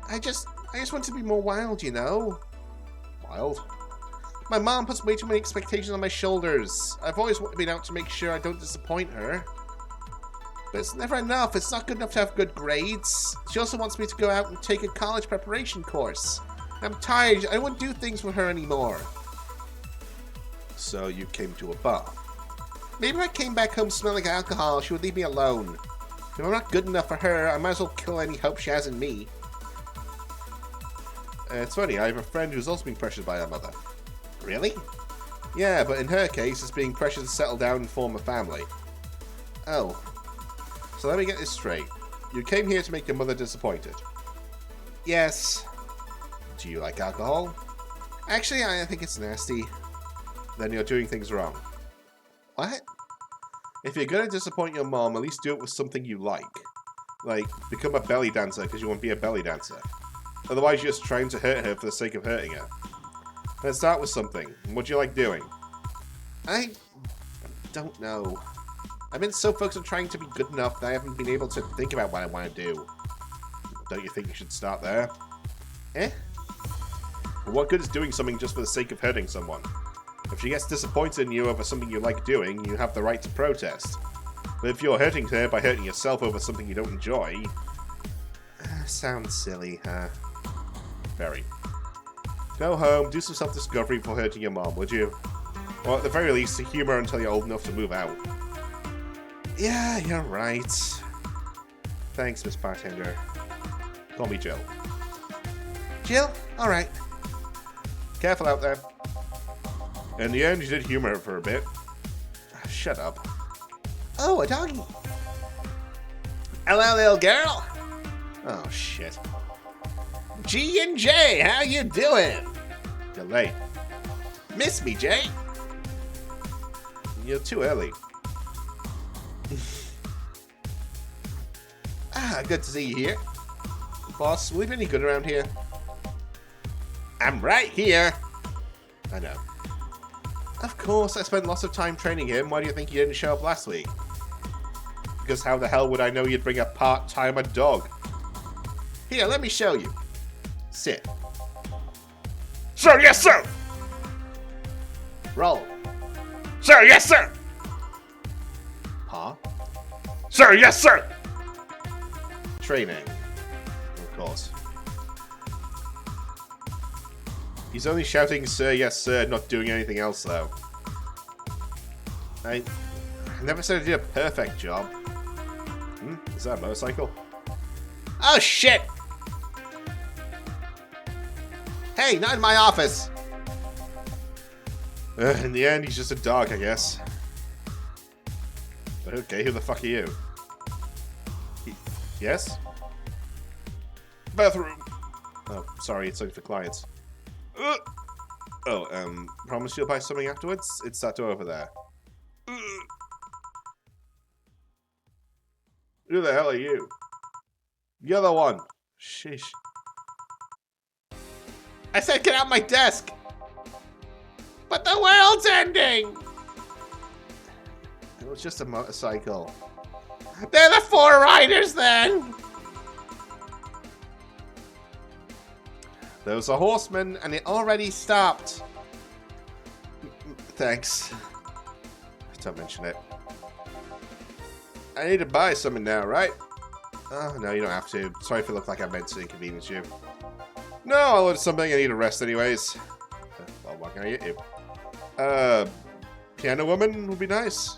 I just want to be more wild, you know? Wild? My mom puts way too many expectations on my shoulders. I've always been out to make sure I don't disappoint her. But it's never enough. It's not good enough to have good grades. She also wants me to go out and take a college preparation course. I'm tired. I won't do things with her anymore. So you came to a bar. Maybe if I came back home smelling like alcohol, she would leave me alone. If I'm not good enough for her, I might as well kill any hope she has in me. It's funny, I have a friend who's also being pressured by her mother. Really? Yeah, but in her case, it's being pressured to settle down and form a family. Oh. So let me get this straight. You came here to make your mother disappointed. Yes. Do you like alcohol? Actually, I think it's nasty. Then you're doing things wrong. What? If you're gonna disappoint your mom, at least do it with something you like. Like, become a belly dancer because you want to be a belly dancer. Otherwise, you're just trying to hurt her for the sake of hurting her. Let's start with something. What do you like doing? I don't know. I've been so focused on trying to be good enough that I haven't been able to think about what I want to do. Don't you think you should start there? Eh? Well, what good is doing something just for the sake of hurting someone? If she gets disappointed in you over something you like doing, you have the right to protest. But if you're hurting her by hurting yourself over something you don't enjoy... sounds silly, huh? Very. Go home, do some self-discovery before hurting your mom, would you? Or at the very least, humor until you're old enough to move out. Yeah, you're right. Thanks, Miss Bartender. Call me Jill. Jill? Alright. Careful out there. In the end, you did humor her for a bit. Shut up. Oh, a doggy. Hello, little girl. Oh, shit. G&J, how you doing? You're late. Miss me, Jay? You're too early. Good to see you here. Boss, will you be any good around here? I'm right here. I know. Of course, I spent lots of time training him. Why do you think you didn't show up last week? Because how the hell would I know you'd bring a part-timer dog? Here, let me show you. Sit. Sir, yes, sir! Roll. Sir, yes, sir! Paw. Sir, yes, sir! Training. Of course. He's only shouting, sir, yes, sir, not doing anything else, though. I never said I did a perfect job. Is that a motorcycle? Oh, shit! Hey, not in my office! In the end, he's just a dog, I guess. Okay, who the fuck are you? Yes? Bathroom. Oh, sorry, it's only for clients. Promise you'll buy something afterwards? It's that door over there. Who the hell are you? You're the one. Sheesh. I said get out my desk! But the world's ending! It was just a motorcycle. They're the four riders then! There was a horseman and it already stopped. Thanks. Don't mention it. I need to buy something now, right? Oh, no, you don't have to. Sorry if it looked like I meant to inconvenience you. No, I'll order something. I need a rest anyways. Well, what can I get you? Piano woman would be nice.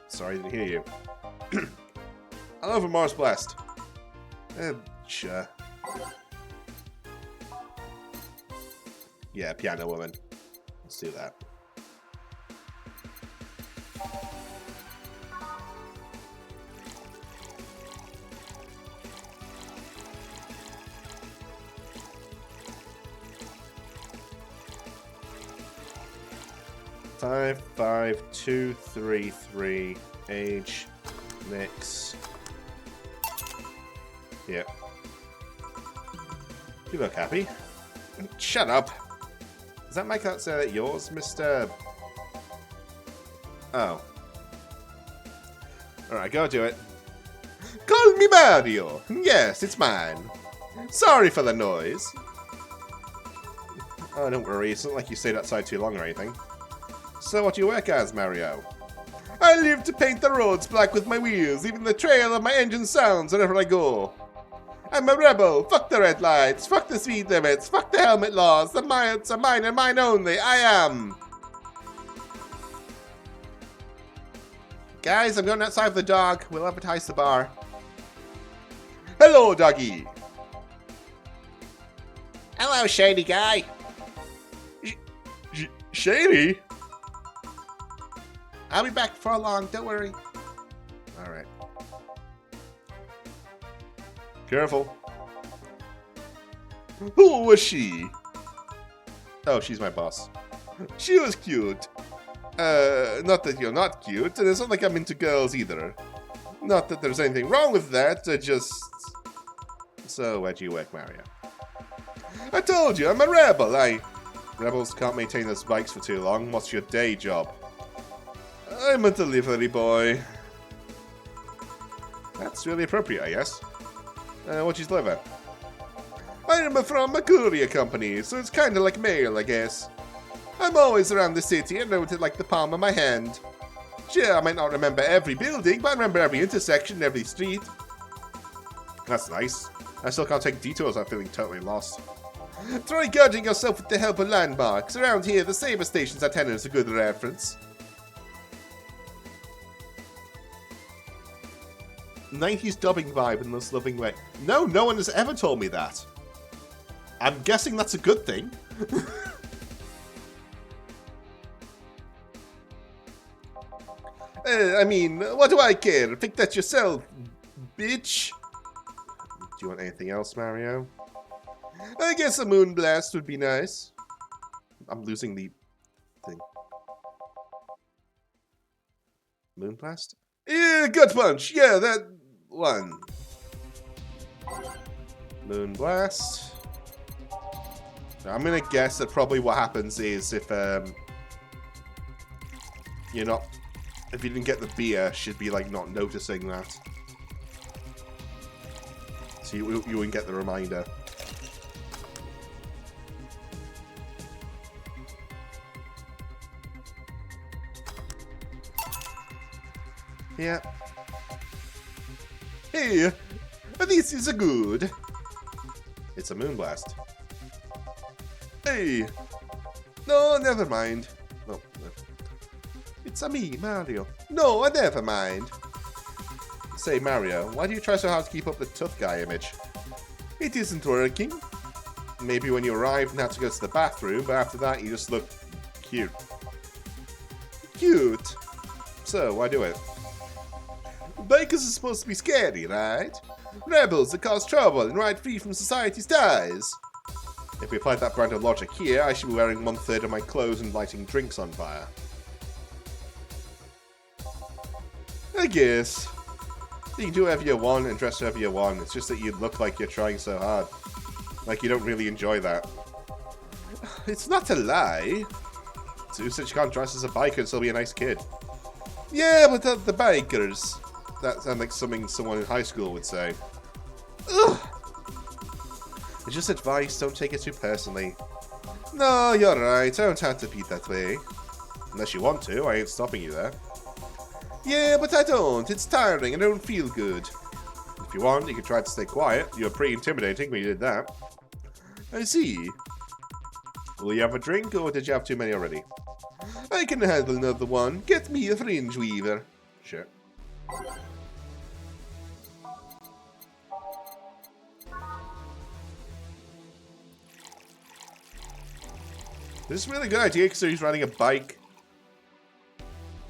Sorry, I didn't hear you. I'll over Mars Blast. Sure. Yeah, piano woman. Let's do that. Five, 5, 2, 3, 3. Age, mix. Yep. You look happy. Shut up. Does that make that say that yours, Mr. Oh. Alright, go do it. Call me Mario! Yes, it's mine. Sorry for the noise. Oh, don't worry, it's not like you stayed outside too long or anything. So what do you work as, Mario? I live to paint the roads black with my wheels, leaving the trail of my engine sounds wherever I go. I'm a rebel. Fuck the red lights. Fuck the speed limits. Fuck the helmet laws. The miles are mine and mine only. I am. Guys, I'm going outside with the dog. We'll advertise the bar. Hello, doggy. Hello, shady guy. Shady? I'll be back before long. Don't worry. Alright. Careful. Who was she? Oh, she's my boss. She was cute. Not that you're not cute, and it's not like I'm into girls either. Not that there's anything wrong with that, just... So, where do you work, Mario? I told you, I'm a rebel, Rebels can't maintain those bikes for too long. What's your day job? I'm a delivery boy. That's really appropriate, I guess. What do you deliver? I'm from a courier company, so it's kind of like mail, I guess. I'm always around the city and know it like the palm of my hand. Sure, I might not remember every building, but I remember every intersection and every street. That's nice. I still can't take detours without feeling totally lost. Try guiding yourself with the help of landmarks. Around here, the saber station's antenna is a good reference. 90s dubbing vibe in the most loving way. No, no one has ever told me that. I'm guessing that's a good thing. I mean, what do I care? Think that yourself, bitch. Do you want anything else, Mario? I guess a moon blast would be nice. I'm losing the thing. Moon blast? Yeah, gut punch. Yeah, that one. Moon blast. Now, I'm gonna guess that probably what happens is if you're not, if you didn't get the beer, she'd be like not noticing that. So you wouldn't get the reminder. Yeah. Hey, this is a good. It's a moonblast. Hey. No, never mind. Oh, no. It's a me, Mario. No, never mind. Say, Mario, why do you try so hard to keep up the tough guy image? It isn't working. Maybe when you arrive and have to go to the bathroom, but after that you just look cute. Cute. So, why do it? Bikers are supposed to be scary, right? Rebels that cause trouble and ride free from society's ties. If we applied that brand of logic here, I should be wearing 1/3 of my clothes and lighting drinks on fire. I guess. You can do whatever you want and dress however you want. It's just that you look like you're trying so hard. Like you don't really enjoy that. It's not a lie. So who said you can't dress as a biker and still be a nice kid? Yeah, but the bikers. That sounds like something someone in high school would say. Ugh. It's just advice, don't take it too personally. No, you're right, I don't have to be that way. Unless you want to, I ain't stopping you there. Yeah, but I don't. It's tiring and I don't feel good. If you want, you can try to stay quiet. You were pretty intimidating when you did that. I see. Will you have a drink, or did you have too many already? I can handle another one. Get me a fringe weaver. Sure. This is a really good idea, because he's riding a bike.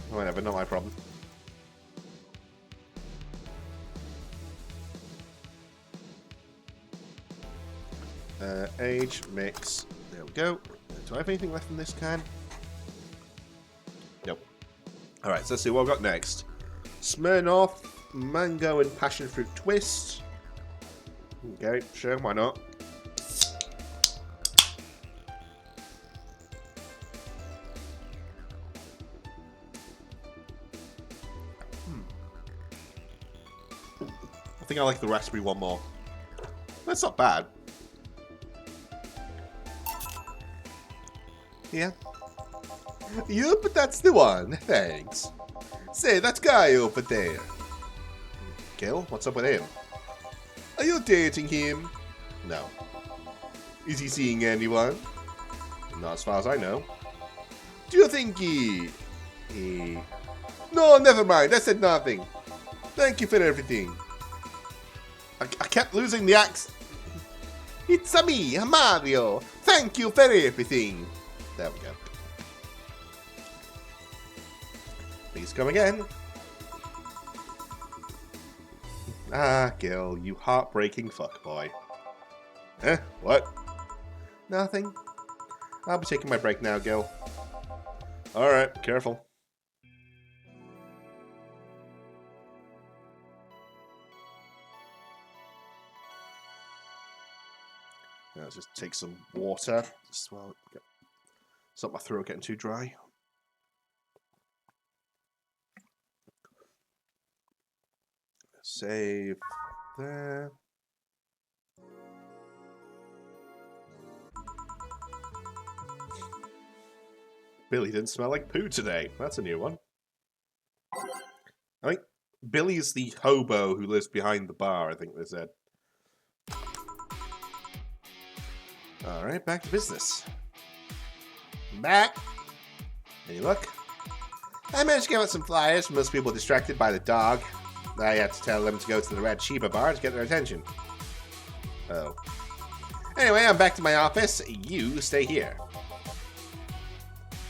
Whatever, not my problem. Age, mix. There we go. Do I have anything left in this can? Nope. Alright, so let's see what I've got next. Smirnoff, mango and passion fruit twist. Okay, sure, why not? think I like the raspberry one more. That's not bad. Yeah. Yup, that's the one. Thanks. Say, that guy over there. Gil, what's up with him? Are you dating him? No. Is he seeing anyone? Not as far as I know. Do you think he... No, never mind. I said nothing. Thank you for everything. I kept losing the accent. It's a me, Mario. Thank you for everything. There we go. Please come again. Ah, Gil, you heartbreaking fuckboy. Eh? What? Nothing. I'll be taking my break now, Gil. Alright, careful. Now let's just take some water. Just well, stop my throat getting too dry. Save there. Billy didn't smell like poo today. That's a new one. I think Billy's the hobo who lives behind the bar, I think they said. Alright, back to business. Back. Any luck? I managed to get out some flyers from most people distracted by the dog. I had to tell them to go to the Red Sheba bar to get their attention. Oh. Anyway, I'm back to my office. You stay here.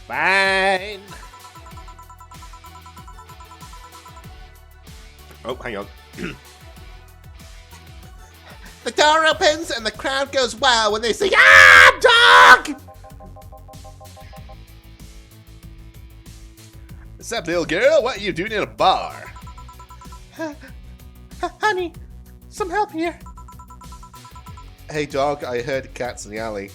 Fine. Oh, hang on. The door opens and the crowd goes wild when they say, "Ah, dog!" What's up, little girl? What are you doing in a bar? Honey, some help here. Hey, dog, I heard cats in the alley.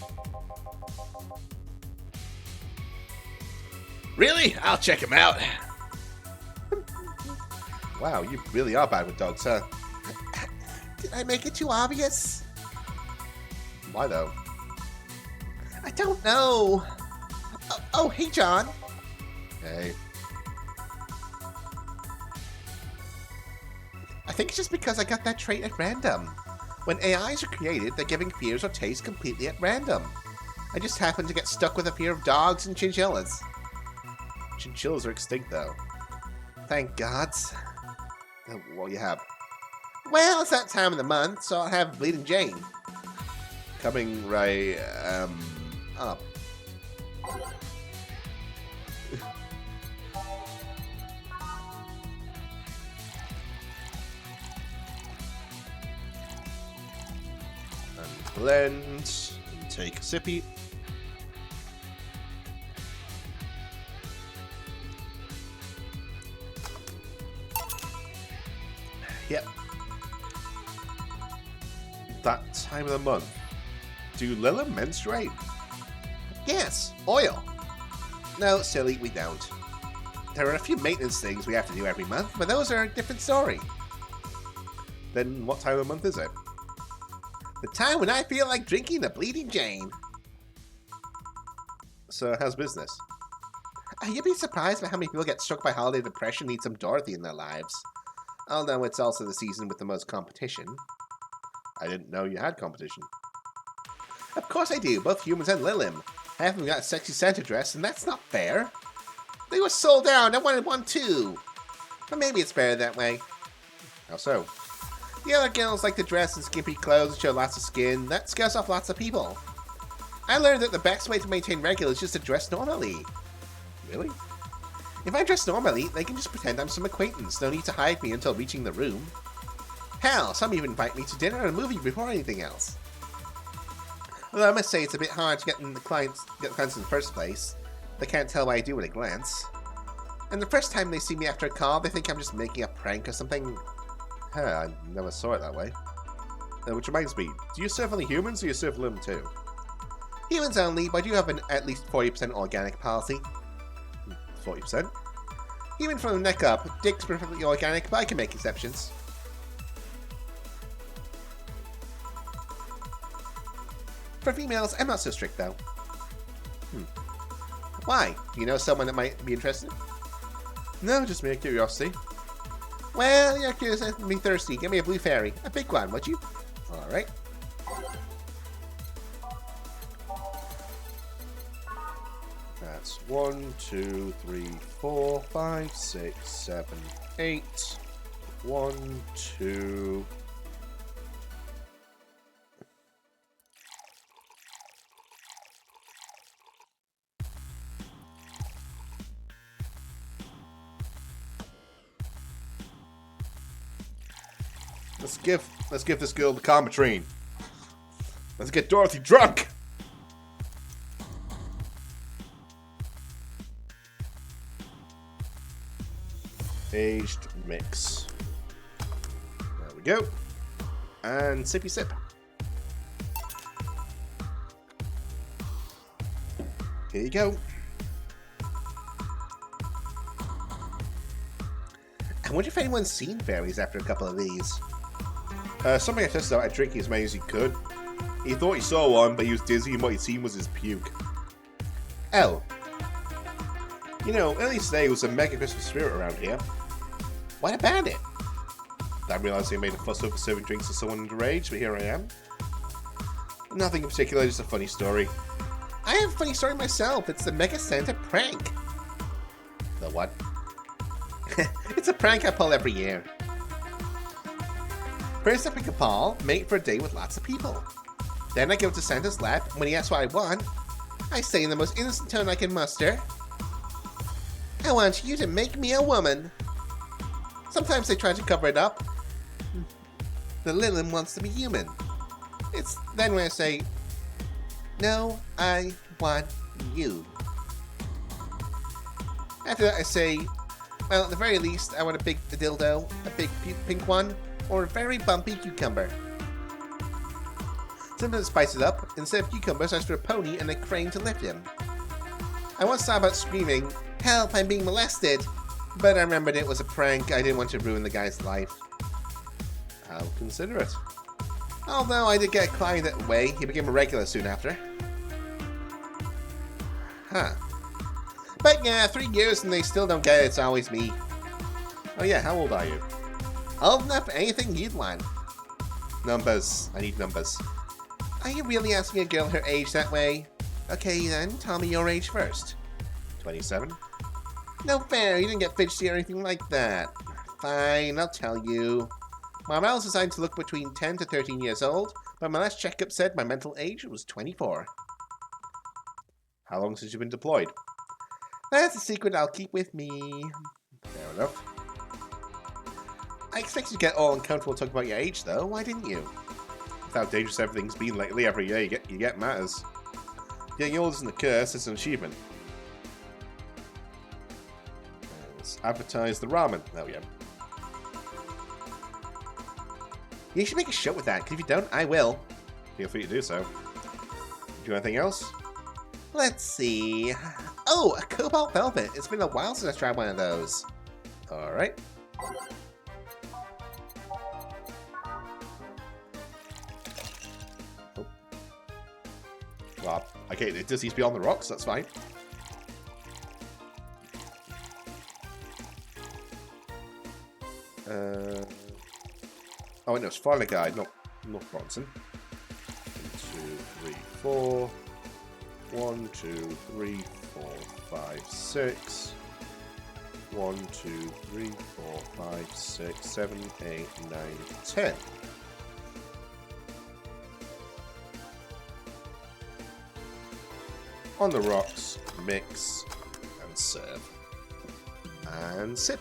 Really? I'll check him out. Wow, you really are bad with dogs, huh? Did I make it too obvious? Why, though? I don't know. Oh, hey, John. Hey. I think it's just because I got that trait at random. When AIs are created, they're giving fears or tastes completely at random. I just happened to get stuck with a fear of dogs and chinchillas. Chinchillas are extinct, though. Thank God. Oh, what do you have? Well, it's that time of the month, so I'll have Bleeding Jane. Coming right, up. And blend, and take a sippy. Yep. That time of the month. Do Lilla menstruate? Yes, oil. No, silly, we don't. There are a few maintenance things we have to do every month, but those are a different story. Then what time of the month is it? The time when I feel like drinking a Bleeding Jane. So, how's business? You'd be surprised by how many people get struck by holiday depression and need some Dorothy in their lives. Although it's also the season with the most competition. I didn't know you had competition. Of course I do, both humans and Lilim. Half of them got a sexy Santa dress, and that's not fair. They were sold out, I wanted one too. But maybe it's better that way. How so? The other girls like to dress in skimpy clothes and show lots of skin. That scares off lots of people. I learned that the best way to maintain regular is just to dress normally. Really? If I dress normally, they can just pretend I'm some acquaintance. No need to hide me until reaching the room. Hell, some even invite me to dinner and a movie before anything else. Although I must say it's a bit hard to get the clients in the first place. They can't tell what I do at a glance. And the first time they see me after a call, they think I'm just making a prank or something. Huh, I never saw it that way. Which reminds me, do you serve only humans or you serve Lim too? Humans only, but I do have an at least 40% organic policy. 40%? Even from the neck up, Dick's perfectly organic, but I can make exceptions. For females, I'm not so strict, though. Why? Do you know someone that might be interested? No, just mere curiosity. Well, you're curious and be thirsty. Give me a blue fairy. A big one, would you? Alright. That's 1, 2, 3, 4, 5, 6, 7, 8. 1, 2. Let's give this girl the Comatrine. Let's get Dorothy drunk. Aged mix. There we go. And sippy sip. Here you go. I wonder if anyone's seen fairies after a couple of these. Something I tested out at drinking as many as he could. He thought he saw one, but he was dizzy and what he'd seen was his puke. Oh. You know, earlier today was a mega Christmas spirit around here. What about it? I realised they made a fuss over serving drinks to someone underage, but here I am. Nothing in particular, just a funny story. I have a funny story myself. It's the Mega Santa prank. The what? It's a prank I pull every year. First I pick a ball, mate for a day with lots of people. Then I go to Santa's lap, and when he asks what I want, I say in the most innocent tone I can muster, I want you to make me a woman. Sometimes they try to cover it up. The Lilin wants to be human. It's then when I say, no, I want you. After that I say, well, at the very least, I want a big dildo, a big pink one, or a very bumpy cucumber. Sometimes I spice it up. Instead of cucumbers, I ask for a pony and a crane to lift him. I once thought about screaming, help, I'm being molested, but I remembered it was a prank. I didn't want to ruin the guy's life. I'll consider it. Although I did get a client that way, he became a regular soon after. Huh. But yeah, 3 years and they still don't get it, it's always me. Oh yeah, how old are you? Old enough for anything you'd want. Numbers. I need numbers. Are you really asking a girl her age that way? Okay then, tell me your age first. 27. No fair, you didn't get fidgety or anything like that. Fine, I'll tell you. My model's designed to look between 10 to 13 years old, but my last checkup said my mental age was 24. How long since you've been deployed? That's a secret I'll keep with me. Fair enough. I expect you to get all uncomfortable talking about your age, though. Why didn't you? With how dangerous everything's been lately, every year you get matters. Getting old isn't a curse, it's an achievement. Let's advertise the ramen. There we go. You should make a show with that, because if you don't, I will. Feel free to do so. Do anything else? Let's see. Oh, a cobalt velvet. It's been a while since I tried one of those. Alright. Oh. Well, okay, it does need to be on the rocks, that's fine. Oh, wait, no, it's Fire Guide, not Bronson. 1, 2, 3, 4. 1, 2, 3, 4, 5, 6. 1, 2, 3, 4, 5, 6, 7, 8, 9, 10. On the rocks, mix, and serve. And sip.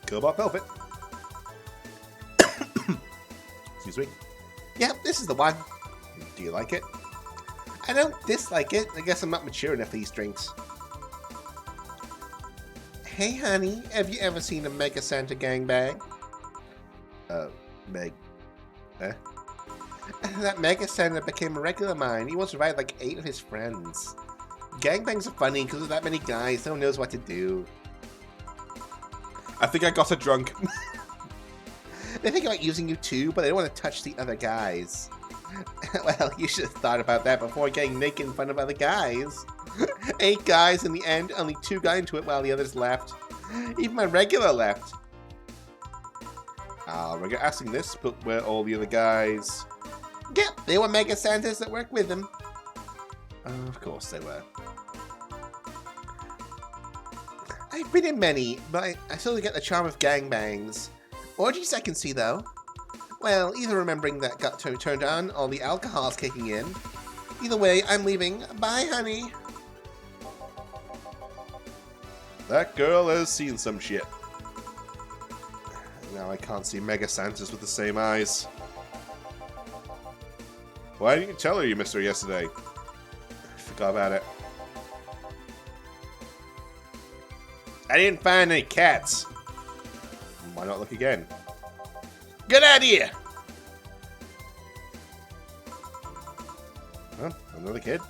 Cobalt Velvet. Excuse me. Yeah, this is the one. Do you like it? I don't dislike it. I guess I'm not mature enough for these drinks. Hey, honey, have you ever seen a Mega Santa gangbang? Meg. Eh? That Mega Santa became a regular of mine. He once invited like 8 of his friends. Gangbangs are funny because of that many guys. No one knows what to do. I think I got her drunk. They think about using you too, but they don't want to touch the other guys. Well, you should have thought about that before getting naked in front of other guys. 8 guys in the end, only 2 got into it while the others left. Even my regular left. We're asking this, but where all the other guys? Yep, they were Mega Santas that worked with him. Of course they were. I've been in many, but I still get the charm of gangbangs. Orgies I can see, though. Well, either remembering that got turned on, or the alcohol's kicking in. Either way, I'm leaving. Bye, honey. That girl has seen some shit. Now I can't see Mega Santas with the same eyes. Why didn't you tell her you missed her yesterday? I forgot about it. I didn't find any cats. Why not look again? Good idea! Huh? Another kid?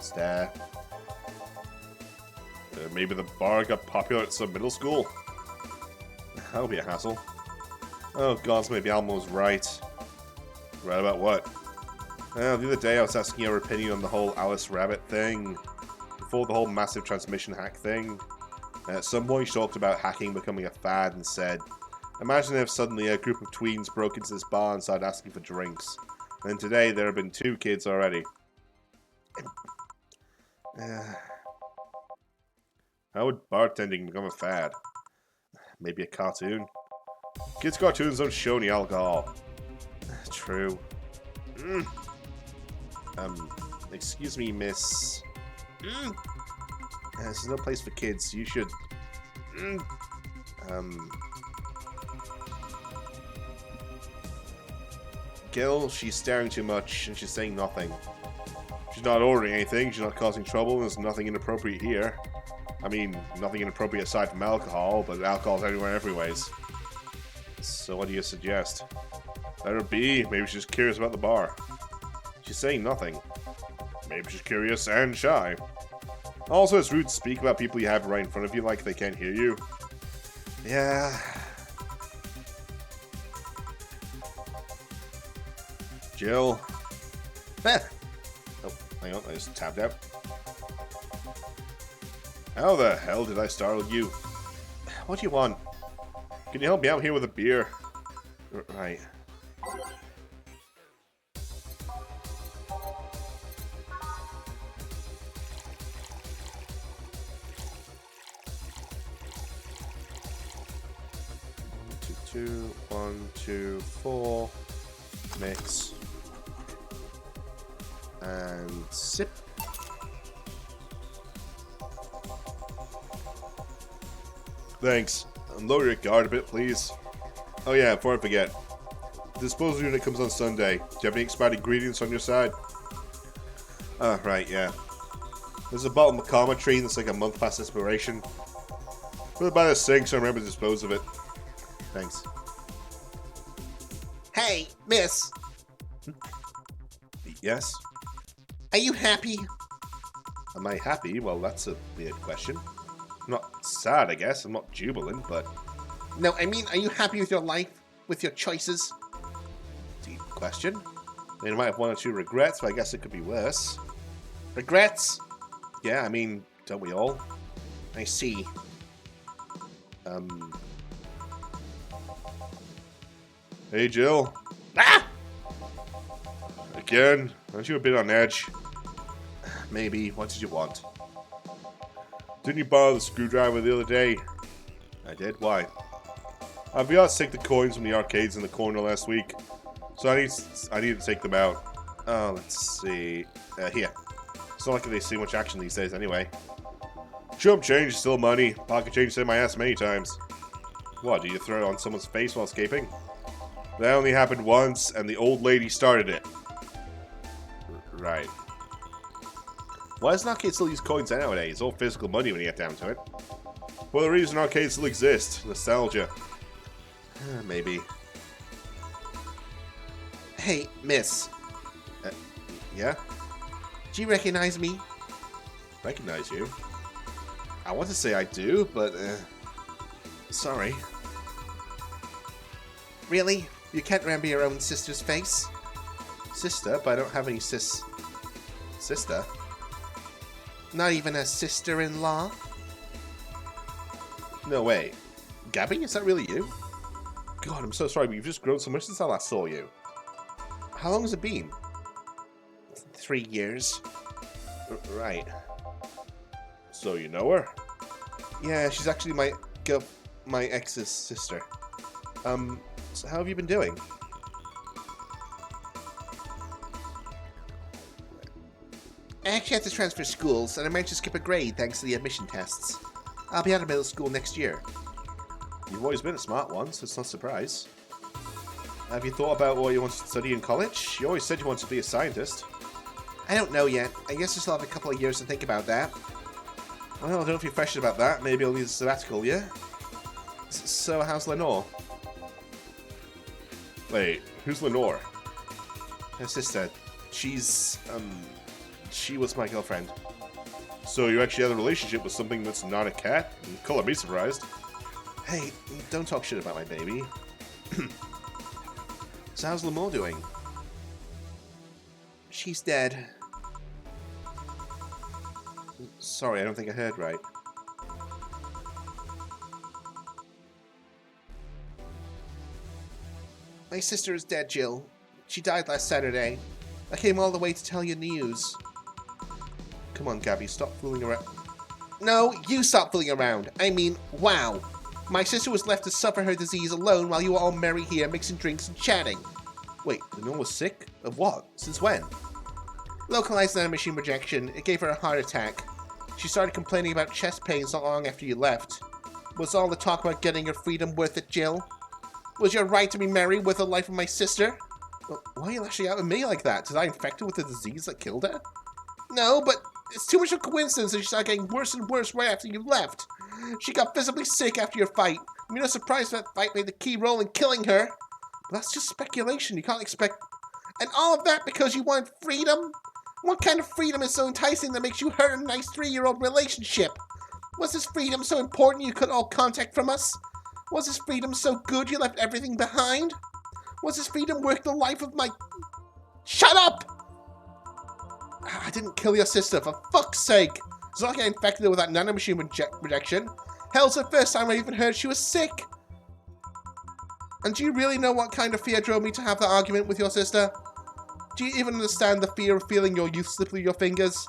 Stare. Maybe the bar got popular at some middle school? That would be a hassle. Oh gods, maybe Almo's right. Right about what? The other day I was asking your opinion on the whole Alice Rabbit thing. Before the whole massive transmission hack thing. At some point she talked about hacking becoming a fad and said, imagine if suddenly a group of tweens broke into this bar and started asking for drinks. And today there have been 2 kids already. How would bartending become a fad? Maybe a cartoon? Kids' cartoons don't show any alcohol. True. Excuse me, miss. This is no place for kids. You should... Gil, she's staring too much, and she's saying nothing. She's not ordering anything, she's not causing trouble, and there's nothing inappropriate here. I mean, nothing inappropriate aside from alcohol, but alcohol's everywhere anyways. So what do you suggest? Let her be. Maybe she's just curious about the bar. She's saying nothing. Maybe she's curious and shy. Also, it's rude to speak about people you have right in front of you like they can't hear you. Yeah. Jill. Oh, hang on, I just tapped out. How the hell did I startle you? What do you want? Can you help me out here with a beer? Right. Two, 1, 2, 4. Mix. And sip. Thanks. Lower your guard a bit, please. Oh yeah, before I forget. The disposal unit comes on Sunday. Do you have any expired ingredients on your side? Oh, right, yeah. There's a bottle of Macama tree that's like a month past expiration. Put it by the sink so I remember to dispose of it. Thanks. Hey, miss! Yes? Are you happy? Am I happy? Well, that's a weird question. I'm not sad, I guess. I'm not jubilant, but... No, I mean, are you happy with your life? With your choices? Deep question. I mean, I might have 1 or 2 regrets, but I guess it could be worse. Regrets? Yeah, I mean, don't we all? I see. Hey, Jill. Ah! Again? Aren't you a bit on edge? Maybe. What did you want? Didn't you borrow the screwdriver the other day? I did. Why? I forgot to take the coins from the arcades in the corner last week, so I need to take them out. Oh, let's see. Here. It's not like they see much action these days, anyway. Chump change is still money. Pocket change saved my ass many times. What? Did you throw it on someone's face while escaping? That only happened once, and the old lady started it. Right. Why does an arcade still use coins nowadays? It's all physical money when you get down to it. Well, the reason arcades still exist. Nostalgia. Maybe. Hey, miss. Yeah? Do you recognize me? Recognize you? I want to say I do, but... Sorry. Really? You can't remember your own sister's face? Sister? But I don't have any sister? Not even a sister-in-law? No way. Gabby, is that really you? God, I'm so sorry, but you've just grown so much since I last saw you. How long has it been? 3 years. Right. So you know her? Yeah, she's actually my ex's sister. So how have you been doing? I actually had to transfer schools, and I managed to skip a grade thanks to the admission tests. I'll be out of middle school next year. You've always been a smart one, so it's not a surprise. Have you thought about what you want to study in college? You always said you wanted to be a scientist. I don't know yet. I guess I still have a couple of years to think about that. Well, I don't know if you're fresh about that. Maybe I'll need a sabbatical, yeah? So, how's Lenore? Wait, who's Lenore? Her sister. She's, she was my girlfriend. So you actually had a relationship with something that's not a cat? Color me surprised. Hey, don't talk shit about my baby. So how's Lenore doing? She's dead. Sorry, I don't think I heard right. My sister is dead, Jill. She died last Saturday. I came all the way to tell you news. Come on, Gabby, stop fooling around. No, you stop fooling around. I mean, wow. My sister was left to suffer her disease alone while you were all merry here mixing drinks and chatting. Wait, Lenore was sick? Of what? Since when? Localized nanomachine rejection. It gave her a heart attack. She started complaining about chest pains not long after you left. Was all the talk about getting your freedom worth it, Jill? Was your right to be merry worth the life of my sister? Well, why are you lashing out at me like that? Did I infect her with the disease that killed her? No, but it's too much of a coincidence that she started getting worse and worse right after you left. She got visibly sick after your fight. We're not surprised that fight played the key role in killing her. But that's just speculation. You can't expect... And all of that because you wanted freedom? What kind of freedom is so enticing that makes you hurt a nice 3-year-old relationship? Was this freedom so important you cut all contact from us? Was this freedom so good you left everything behind? Was this freedom worth the life of my... Shut up! I didn't kill your sister, for fuck's sake! It's not like I infected her with that nanomachine rejection. Hell's the first time I even heard she was sick. And do you really know what kind of fear drove me to have that argument with your sister? Do you even understand the fear of feeling your youth slip through your fingers?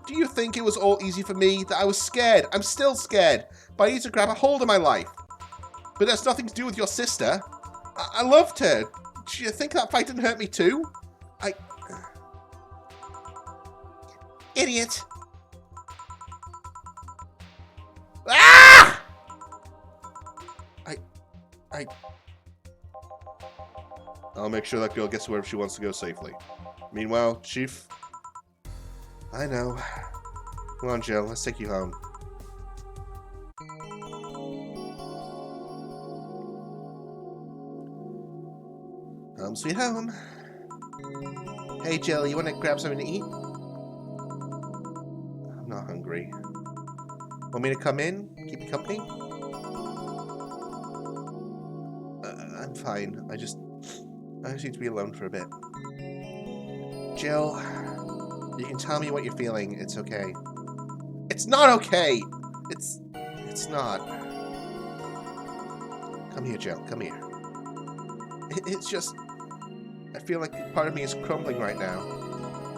Do you think it was all easy for me? That I was scared? I'm still scared. But I need to grab a hold of my life. But that's nothing to do with your sister. I loved her. Do you think that fight didn't hurt me too? Idiot. Ah! I'll make sure that girl gets wherever she wants to go safely. Meanwhile, Chief... I know. Come on, Jill. Let's take you home. Home sweet home. Hey, Jill, you want to grab something to eat? I'm not hungry. Want me to come in? Keep you company? I'm fine. I just need to be alone for a bit. Jill, you can tell me what you're feeling. It's okay. It's not okay! It's not. Come here, Jill. Come here. It's just... I feel like part of me is crumbling right now.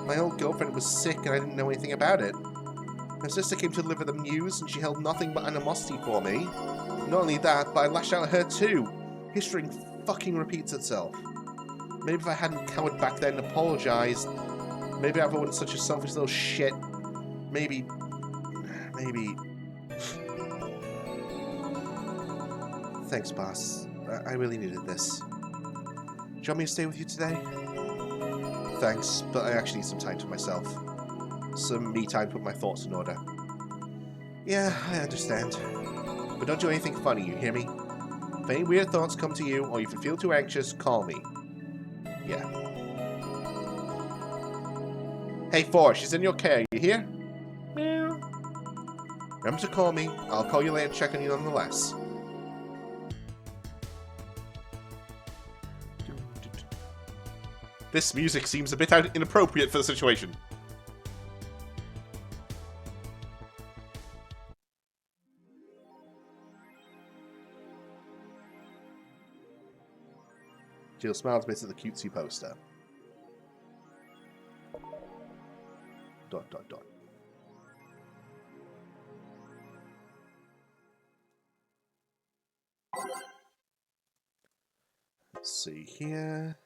My old girlfriend was sick and I didn't know anything about it. My sister came to deliver the news and she held nothing but animosity for me. Not only that, but I lashed out at her too. History fucking repeats itself. Maybe if I hadn't cowered back then and apologized, maybe I wasn't such a selfish little shit. Maybe... Thanks, boss. I really needed this. Do you want me to stay with you today? Thanks, but I actually need some time to myself. Some me time to put my thoughts in order. Yeah, I understand. But don't do anything funny, you hear me? If any weird thoughts come to you, or if you feel too anxious, call me. Yeah. Hey, 4, she's in your care, you hear? Meow. Remember to call me. I'll call you later and check on you nonetheless. This music seems a bit inappropriate for the situation. Jill smiles a bit at the cutesy poster. ... Let's see here.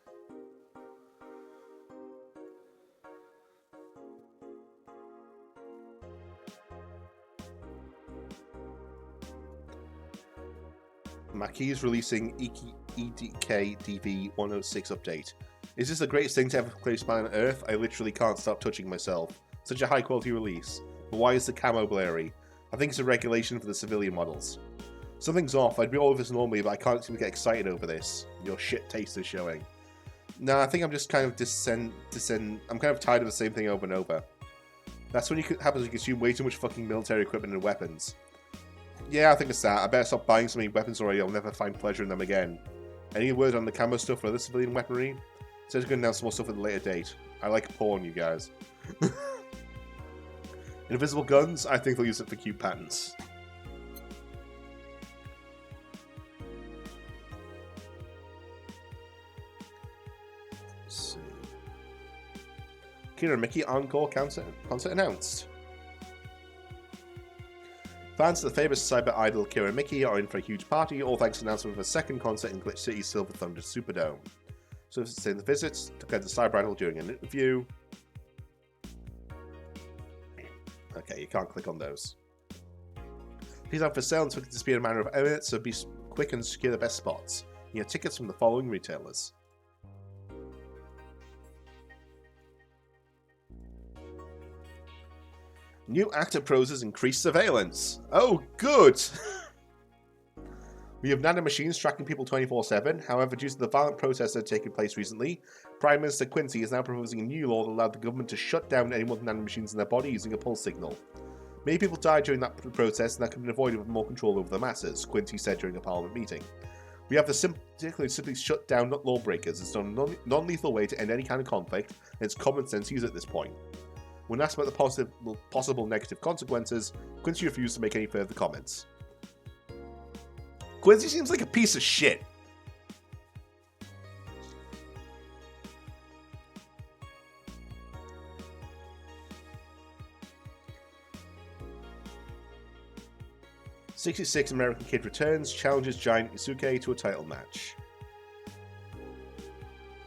Mackie is releasing EDK DV 106 update. Is this the greatest thing to ever place man on Earth? I literally can't stop touching myself. Such a high quality release. But why is the camo blurry? I think it's a regulation for the civilian models. Something's off. I'd be all of this normally, but I can't seem to get excited over this. Your shit taste is showing. No, I think I'm just kind of I'm kind of tired of the same thing over and over. That's when happens when you consume way too much fucking military equipment and weapons. Yeah, I think it's that. I better stop buying so many weapons already. I'll never find pleasure in them again. Any word on the camo stuff for other civilian weaponry? Says you're going to announce more stuff at a later date. I like porn, you guys. Invisible guns? I think they'll use it for cute patterns. Let's see. Kira and Mickey Encore concert announced. Fans of the famous cyber idol Kira and Mickey are in for a huge party, all thanks to the announcement of a second concert in Glitch City's Silver Thunder Superdome. So to sustain the visits, declared the cyber idol during an interview. Okay, you can't click on those. These are for sale and expected to be in a matter of minutes, so be quick and secure the best spots. You get tickets from the following retailers. New actor poses increased surveillance. Oh, good! We have nanomachines tracking people 24/7. However, due to the violent protests that have taken place recently, Prime Minister Quincy is now proposing a new law that allowed the government to shut down anyone with nanomachines in their body using a pulse signal. Many people died during that protest, and that could have been avoided with more control over the masses, Quincy said during a parliament meeting. We have to simply shut down lawbreakers. It's a non-lethal way to end any kind of conflict, and it's common sense use at this point. When asked about the possible negative consequences, Quincy refused to make any further comments. Quincy seems like a piece of shit. '66 American Kid returns, challenges Giant Isuke to a title match.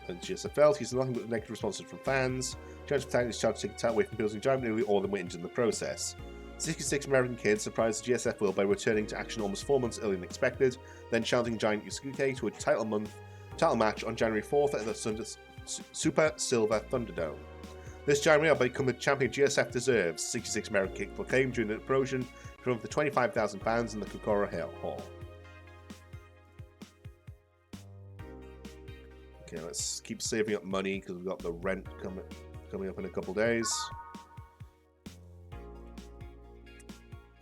And GSFL, he's nothing but negative responses from fans. Giants Battalion is charged to take the title away from Bills and Giant, nearly all of them were injured in the process. 66 American Kids surprised the GSF will by returning to action almost 4 months earlier than expected, then challenging Giant Isuke to a title match on January 4th at the Super Silver Thunderdome. This January, I'll become the champion GSF deserves, 66 American Kids proclaimed during the promotion in front of the 25,000 fans in the Kokoro Hall. Okay, let's keep saving up money because we've got the rent coming up in a couple days.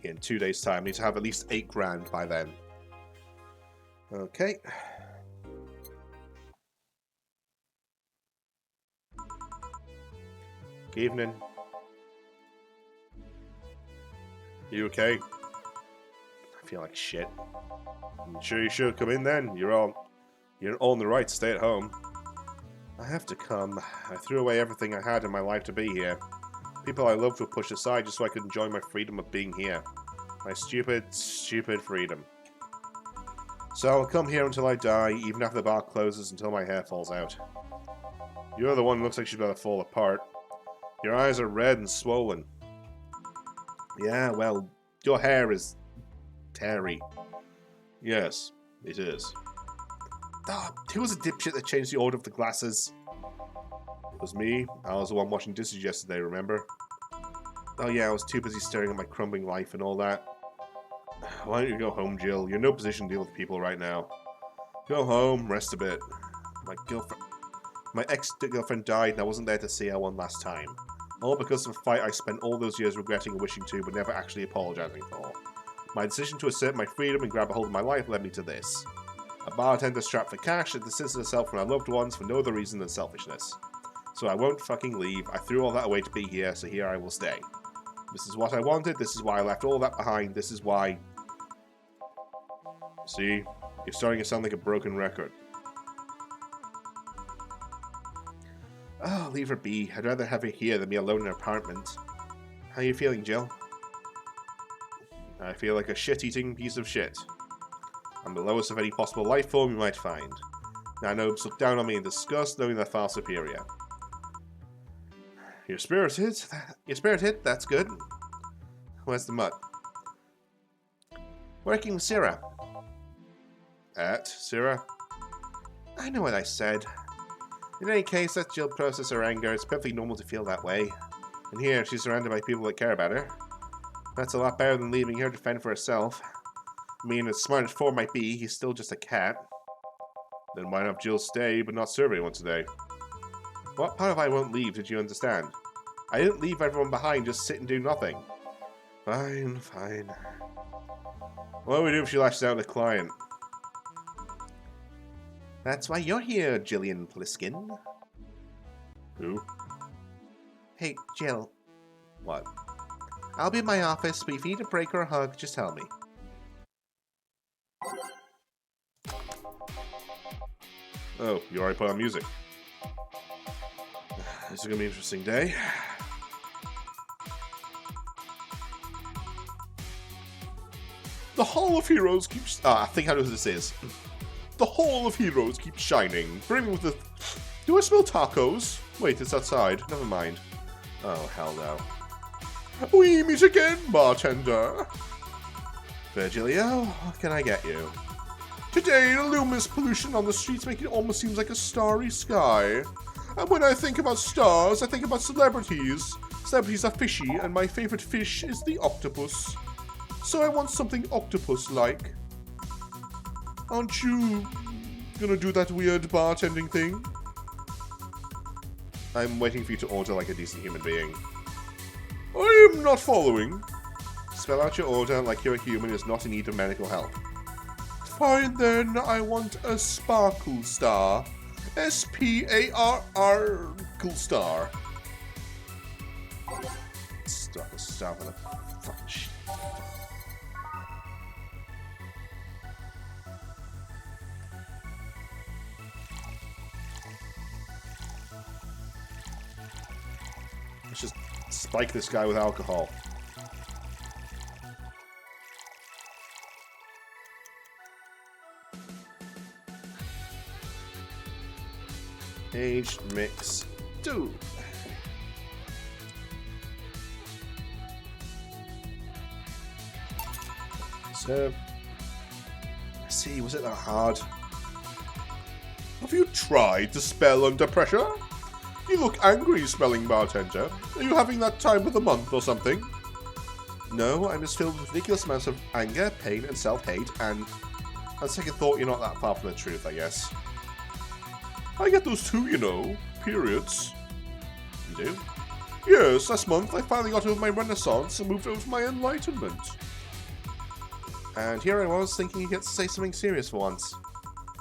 In 2 days' time, we need to have at least 8 grand by then. Okay. Good evening. You okay? I feel like shit. I'm sure you should come in then. You're all in the right to stay at home. I have to come. I threw away everything I had in my life to be here. People I loved were pushed aside just so I could enjoy my freedom of being here. My stupid, stupid freedom. So I'll come here until I die, even after the bar closes, until my hair falls out. You're the one who looks like she's about to fall apart. Your eyes are red and swollen. Yeah, well, your hair is hairy. Yes, it is. Who was a dipshit that changed the order of the glasses? It was me. I was the one washing dishes yesterday, remember? Oh yeah, I was too busy staring at my crumbling life and all that. Why don't you go home, Jill? You're in no position to deal with people right now. Go home, rest a bit. My ex-girlfriend died and I wasn't there to see her one last time. All because of a fight I spent all those years regretting and wishing to, but never actually apologizing for. My decision to assert my freedom and grab a hold of my life led me to this. A bartender strapped for cash that distances herself from her loved ones for no other reason than selfishness. So I won't fucking leave. I threw all that away to be here, so here I will stay. This is what I wanted. This is why I left all that behind. This is why... See? You're starting to sound like a broken record. Oh, leave her be. I'd rather have her here than be alone in her apartment. How are you feeling, Jill? I feel like a shit-eating piece of shit. I'm the lowest of any possible life form you might find. Now Nobes look down on me in disgust, knowing they're far superior. You're spirited. You're spirited, that's good. Where's the mud? Working with Sarah. Sarah? I know what I said. In any case, let Jill process her anger. It's perfectly normal to feel that way. And here, she's surrounded by people that care about her. That's a lot better than leaving her to fend for herself. I mean, as smart as 4 might be, he's still just a cat. Then why not Jill stay, but not serve anyone today? What part of I won't leave did you understand? I didn't leave everyone behind, just sit and do nothing. Fine, fine. What do we do if she lashes out at the client? That's why you're here, Jillian Pliskin. Who? Hey, Jill. What? I'll be in my office, but if you need a break or a hug, just tell me. Oh, you already put on music. This is gonna be an interesting day. The Hall of Heroes keeps... I think I know who this is. The Hall of Heroes keeps shining. Brimming with the... Do I smell tacos? Wait, it's outside. Never mind. Oh, hell no. We meet again, bartender. Virgilio, what can I get you? Today, the luminous pollution on the streets make it almost seem like a starry sky. And when I think about stars, I think about celebrities. Celebrities are fishy, and my favorite fish is the octopus. So I want something octopus-like. Aren't you gonna do that weird bartending thing? I'm waiting for you to order like a decent human being. I am not following. Spell out your order like you're a human who's not in need of medical help. Fine then, I want a sparkle star. S-P-A-R-R star. Star with a fucking shit. Let's just spike this guy with alcohol. Aged mix 2. So, let's see, was it that hard? Have you tried to spell under pressure? You look angry, smelling bartender. Are you having that time of the month or something? No, I'm just filled with ridiculous amounts of anger, pain, and self-hate, and on second thought, you're not that far from the truth, I guess. I get those too, you know. Periods. You do? Yes, last month I finally got over my renaissance and moved over to my enlightenment. And here I was thinking you get to say something serious for once.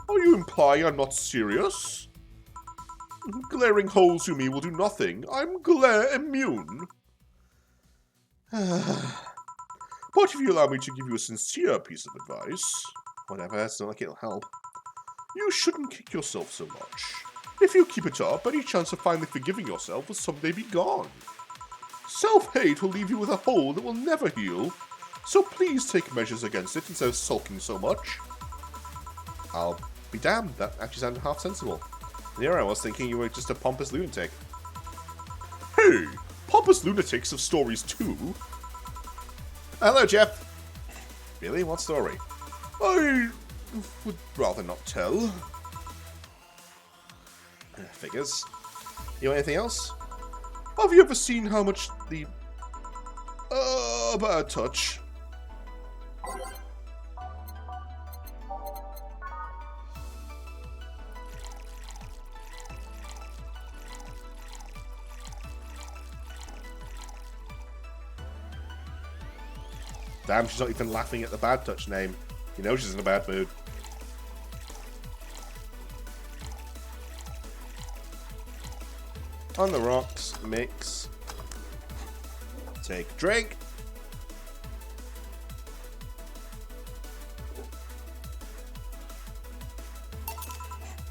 Oh, you imply I'm not serious? Glaring holes through me will do nothing. I'm glare immune. But if you allow me to give you a sincere piece of advice... Whatever, it's not like it'll help. You shouldn't kick yourself so much. If you keep it up, any chance of finally forgiving yourself will someday be gone. Self-hate will leave you with a hole that will never heal, so please take measures against it instead of sulking so much. I'll be damned, that actually sounded half sensible. And here I was thinking you were just a pompous lunatic. Hey, pompous lunatics have stories too. Hello, Jeff. Really? What story? I would rather not tell. Figures. You want anything else? Have you ever seen how much the... bad touch? Damn, she's not even laughing at the bad touch name. You know she's in a bad mood. On the rocks, mix. Take a drink.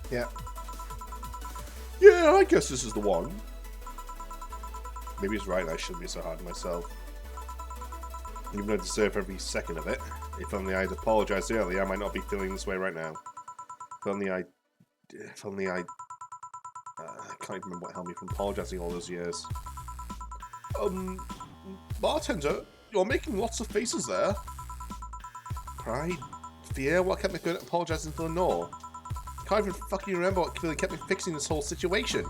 Yeah. Yeah, I guess this is the one. Maybe he's right, I shouldn't be so hard on myself. Even though I deserve every second of it. If only I'd apologized earlier, I might not be feeling this way right now. If only I can't even remember what held me from apologizing all those years. Bartender, you're making lots of faces there. Pride? Fear? What kept me going apologizing for Lenore? Can't even fucking remember what really kept me fixing this whole situation.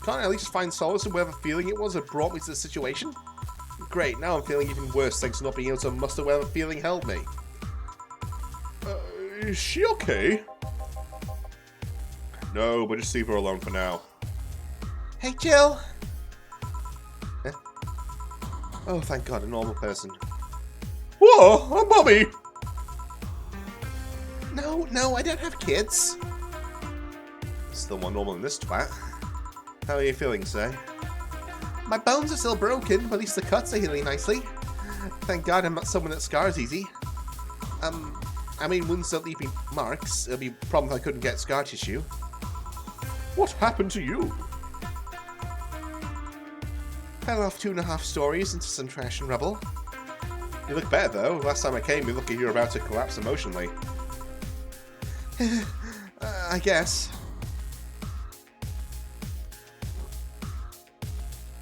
Can't I at least find solace in whatever feeling it was that brought me to this situation? Great, now I'm feeling even worse thanks to not being able to muster whatever feeling held me. Is she okay? No, but just leave her alone for now. Hey, Jill! Eh? Oh, thank God, a normal person. Whoa, I'm Bobby! No, I don't have kids. Still more normal than this twat. How are you feeling, sir? My bones are still broken, but at least the cuts are healing nicely. Thank God I'm not someone that scars easy. I mean, wounds don't leave me marks. It'll be a problem if I couldn't get scar tissue. What happened to you? Fell off 2.5 stories into some trash and rubble. You look better, though. Last time I came, you looked like you were about to collapse emotionally. I guess.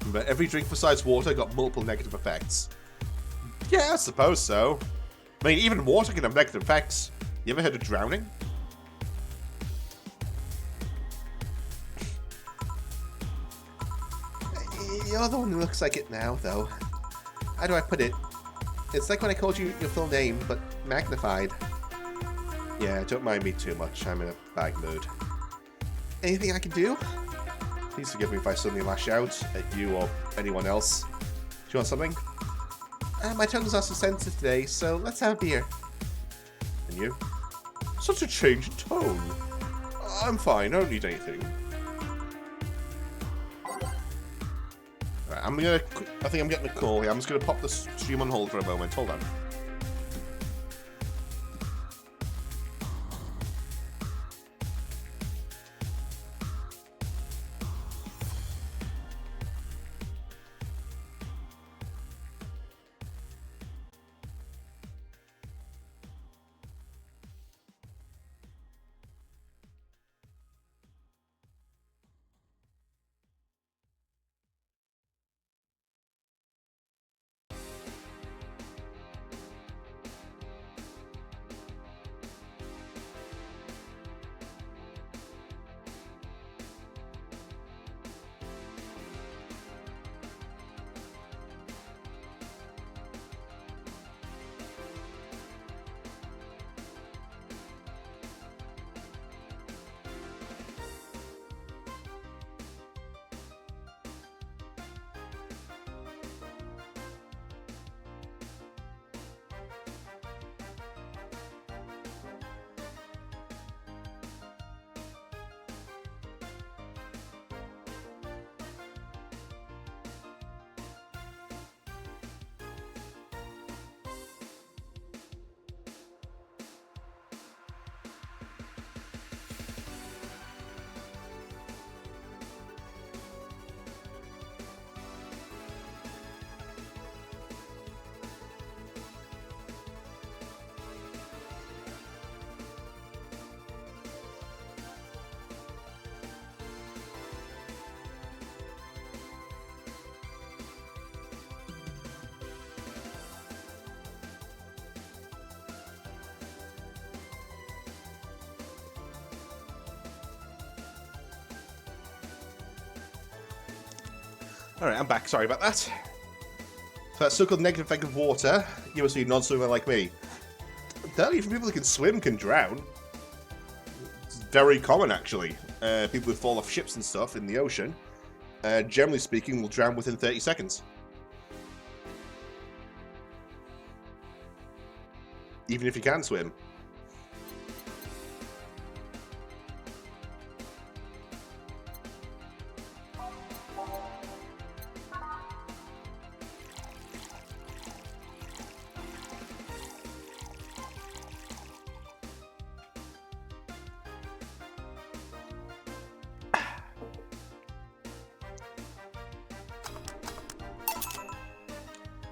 But every drink besides water got multiple negative effects. Yeah, I suppose so. I mean, even water can have negative effects. You ever heard of drowning? You're the one who looks like it now, though. How do I put it? It's like when I called you your full name, but magnified. Yeah, don't mind me too much. I'm in a bad mood. Anything I can do? Please forgive me if I suddenly lash out at you or anyone else. Do you want something? My tongue's not so sensitive today, so let's have a beer. And you? Such a change in tone. I'm fine, I don't need anything. Right, I think I'm getting a call here. I'm just gonna pop the stream on hold for a moment. Hold on. Alright, I'm back. Sorry about that. So that so-called negative effect of water, you must be a non-swimmer like me. Don't even people who can swim can drown. It's very common, actually. People who fall off ships and stuff in the ocean, generally speaking, will drown within 30 seconds. Even if you can swim.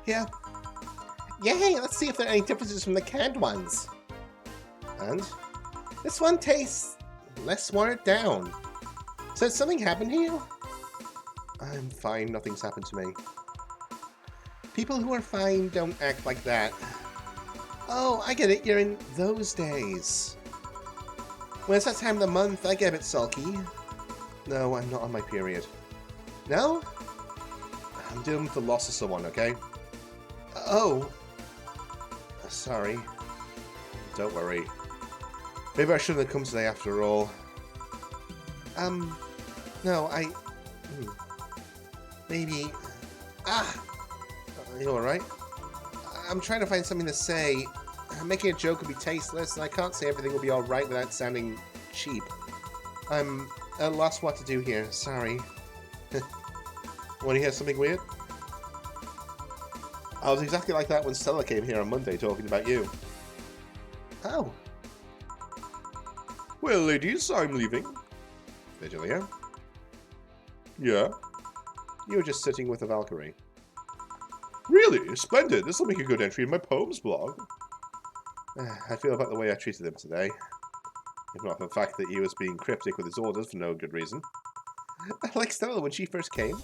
Yeah. Yay, let's see if there are any differences from the canned ones. And this one tastes less watered down. So did something happen to you? I'm fine, nothing's happened to me. People who are fine don't act like that. Oh, I get it, you're in those days. When it's that time of the month, I get a bit sulky. No, I'm not on my period. No? I'm dealing with the loss of someone, okay? Oh. Sorry. Don't worry. Maybe I shouldn't have come today after all. No, maybe... Ah! You alright? I'm trying to find something to say. Making a joke would be tasteless, and I can't say everything will be alright without sounding cheap. I'm at a loss what to do here. Sorry. Want to hear something weird? I was exactly like that when Stella came here on Monday talking about you. Oh. Well, ladies, I'm leaving. Vigilia? Yeah? You were just sitting with a Valkyrie. Really? Splendid. This will make a good entry in my poems blog. I feel about the way I treated him today. If not for the fact that he was being cryptic with his orders for no good reason. Like Stella when she first came.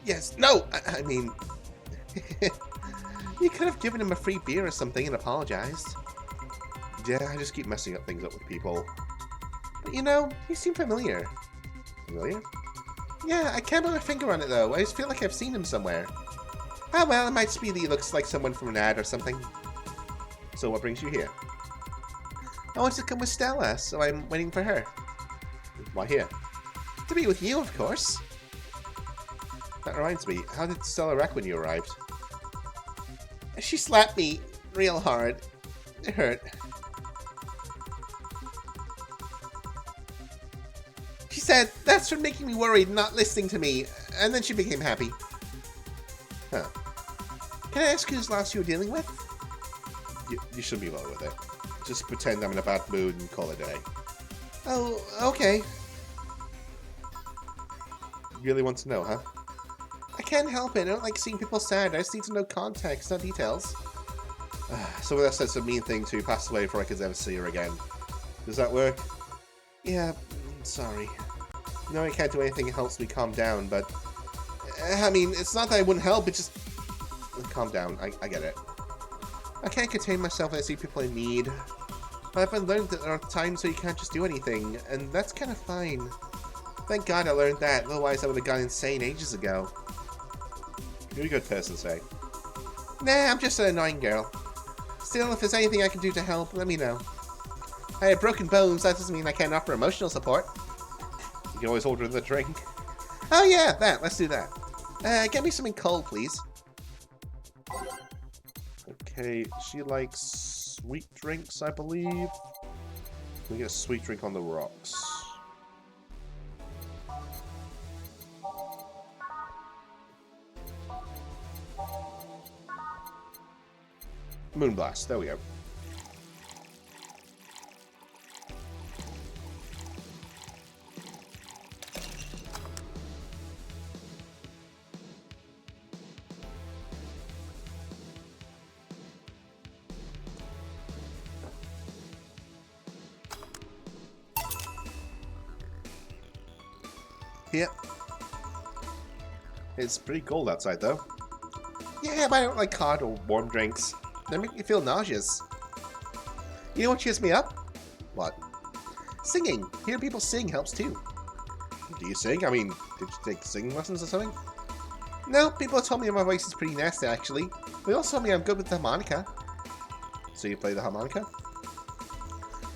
Yes, no! I mean... You could have given him a free beer or something and apologized. Yeah, I just keep messing up things up with people. But you know, he seemed familiar. Familiar? Yeah, I can't put my finger on it though. I just feel like I've seen him somewhere. Ah well, it might just be that he looks like someone from an ad or something. So what brings you here? I wanted to come with Stella, so I'm waiting for her. Why here? To be with you, of course. That reminds me, how did Stella react when you arrived? She slapped me real hard. It hurt. She said, that's for making me worried, not listening to me. And then she became happy. Huh. Can I ask whose loss you were dealing with? You should be well with it. Just pretend I'm in a bad mood and call it a day. Oh, okay. You really want to know, huh? I can't help it. I don't like seeing people sad. I just need to know context, not details. Someone else said some mean thing to pass away before I could ever see her again. Does that work? Yeah, sorry. No, I can't do anything that helps me calm down, but... I mean, it's not that I wouldn't help, it's just... Calm down, I get it. I can't contain myself when I see people in need. But I've learned that there are times where you can't just do anything, and that's kind of fine. Thank God I learned that, otherwise I would have gone insane ages ago. You're a good person, say. Nah, I'm just an annoying girl. Still, if there's anything I can do to help, let me know. I have broken bones, that doesn't mean I can't offer emotional support. You can always order the drink. Oh yeah, that, let's do that. Get me something cold, please. Okay, she likes sweet drinks, I believe. We get a sweet drink on the rocks. Moonblast, there we go. Yep. It's pretty cold outside, though. Yeah, but I don't like hot or warm drinks. They make me feel nauseous. You know what cheers me up? What? Singing. Hearing people sing helps too. Do you sing? I mean, did you take singing lessons or something? No, people have told me my voice is pretty nasty, actually. They also told me I'm good with the harmonica. So you play the harmonica?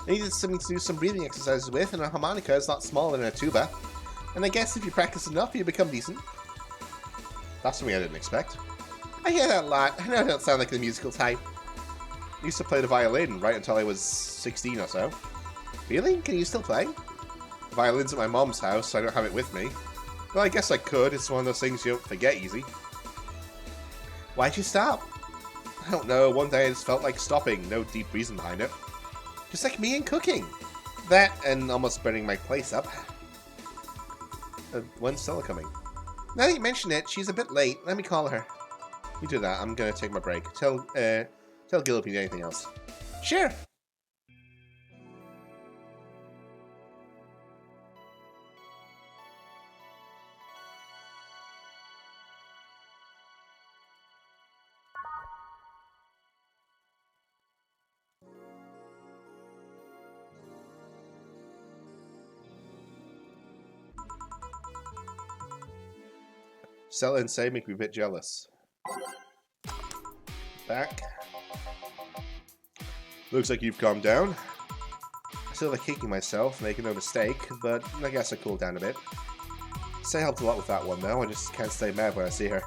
I needed something to do some breathing exercises with, and a harmonica is a lot smaller than a tuba. And I guess if you practice enough, you become decent. That's something I didn't expect. I hear that a lot. I know I don't sound like the musical type. I used to play the violin right until I was 16 or so. Really? Can you still play? The violin's at my mom's house, so I don't have it with me. Well, I guess I could. It's one of those things you don't forget easy. Why'd you stop? I don't know. One day I just felt like stopping. No deep reason behind it. Just like me and cooking. That and almost burning my place up. When's Stella coming? Now that you mention it, she's a bit late. Let me call her. You do that. I'm gonna take my break. Tell Gil if you need anything else. Sure. Stella and Say make me a bit jealous. Back. Looks like you've calmed down. I still like kicking myself, making no mistake, but I guess I cooled down a bit. Say helped a lot with that one though, I just can't stay mad when I see her.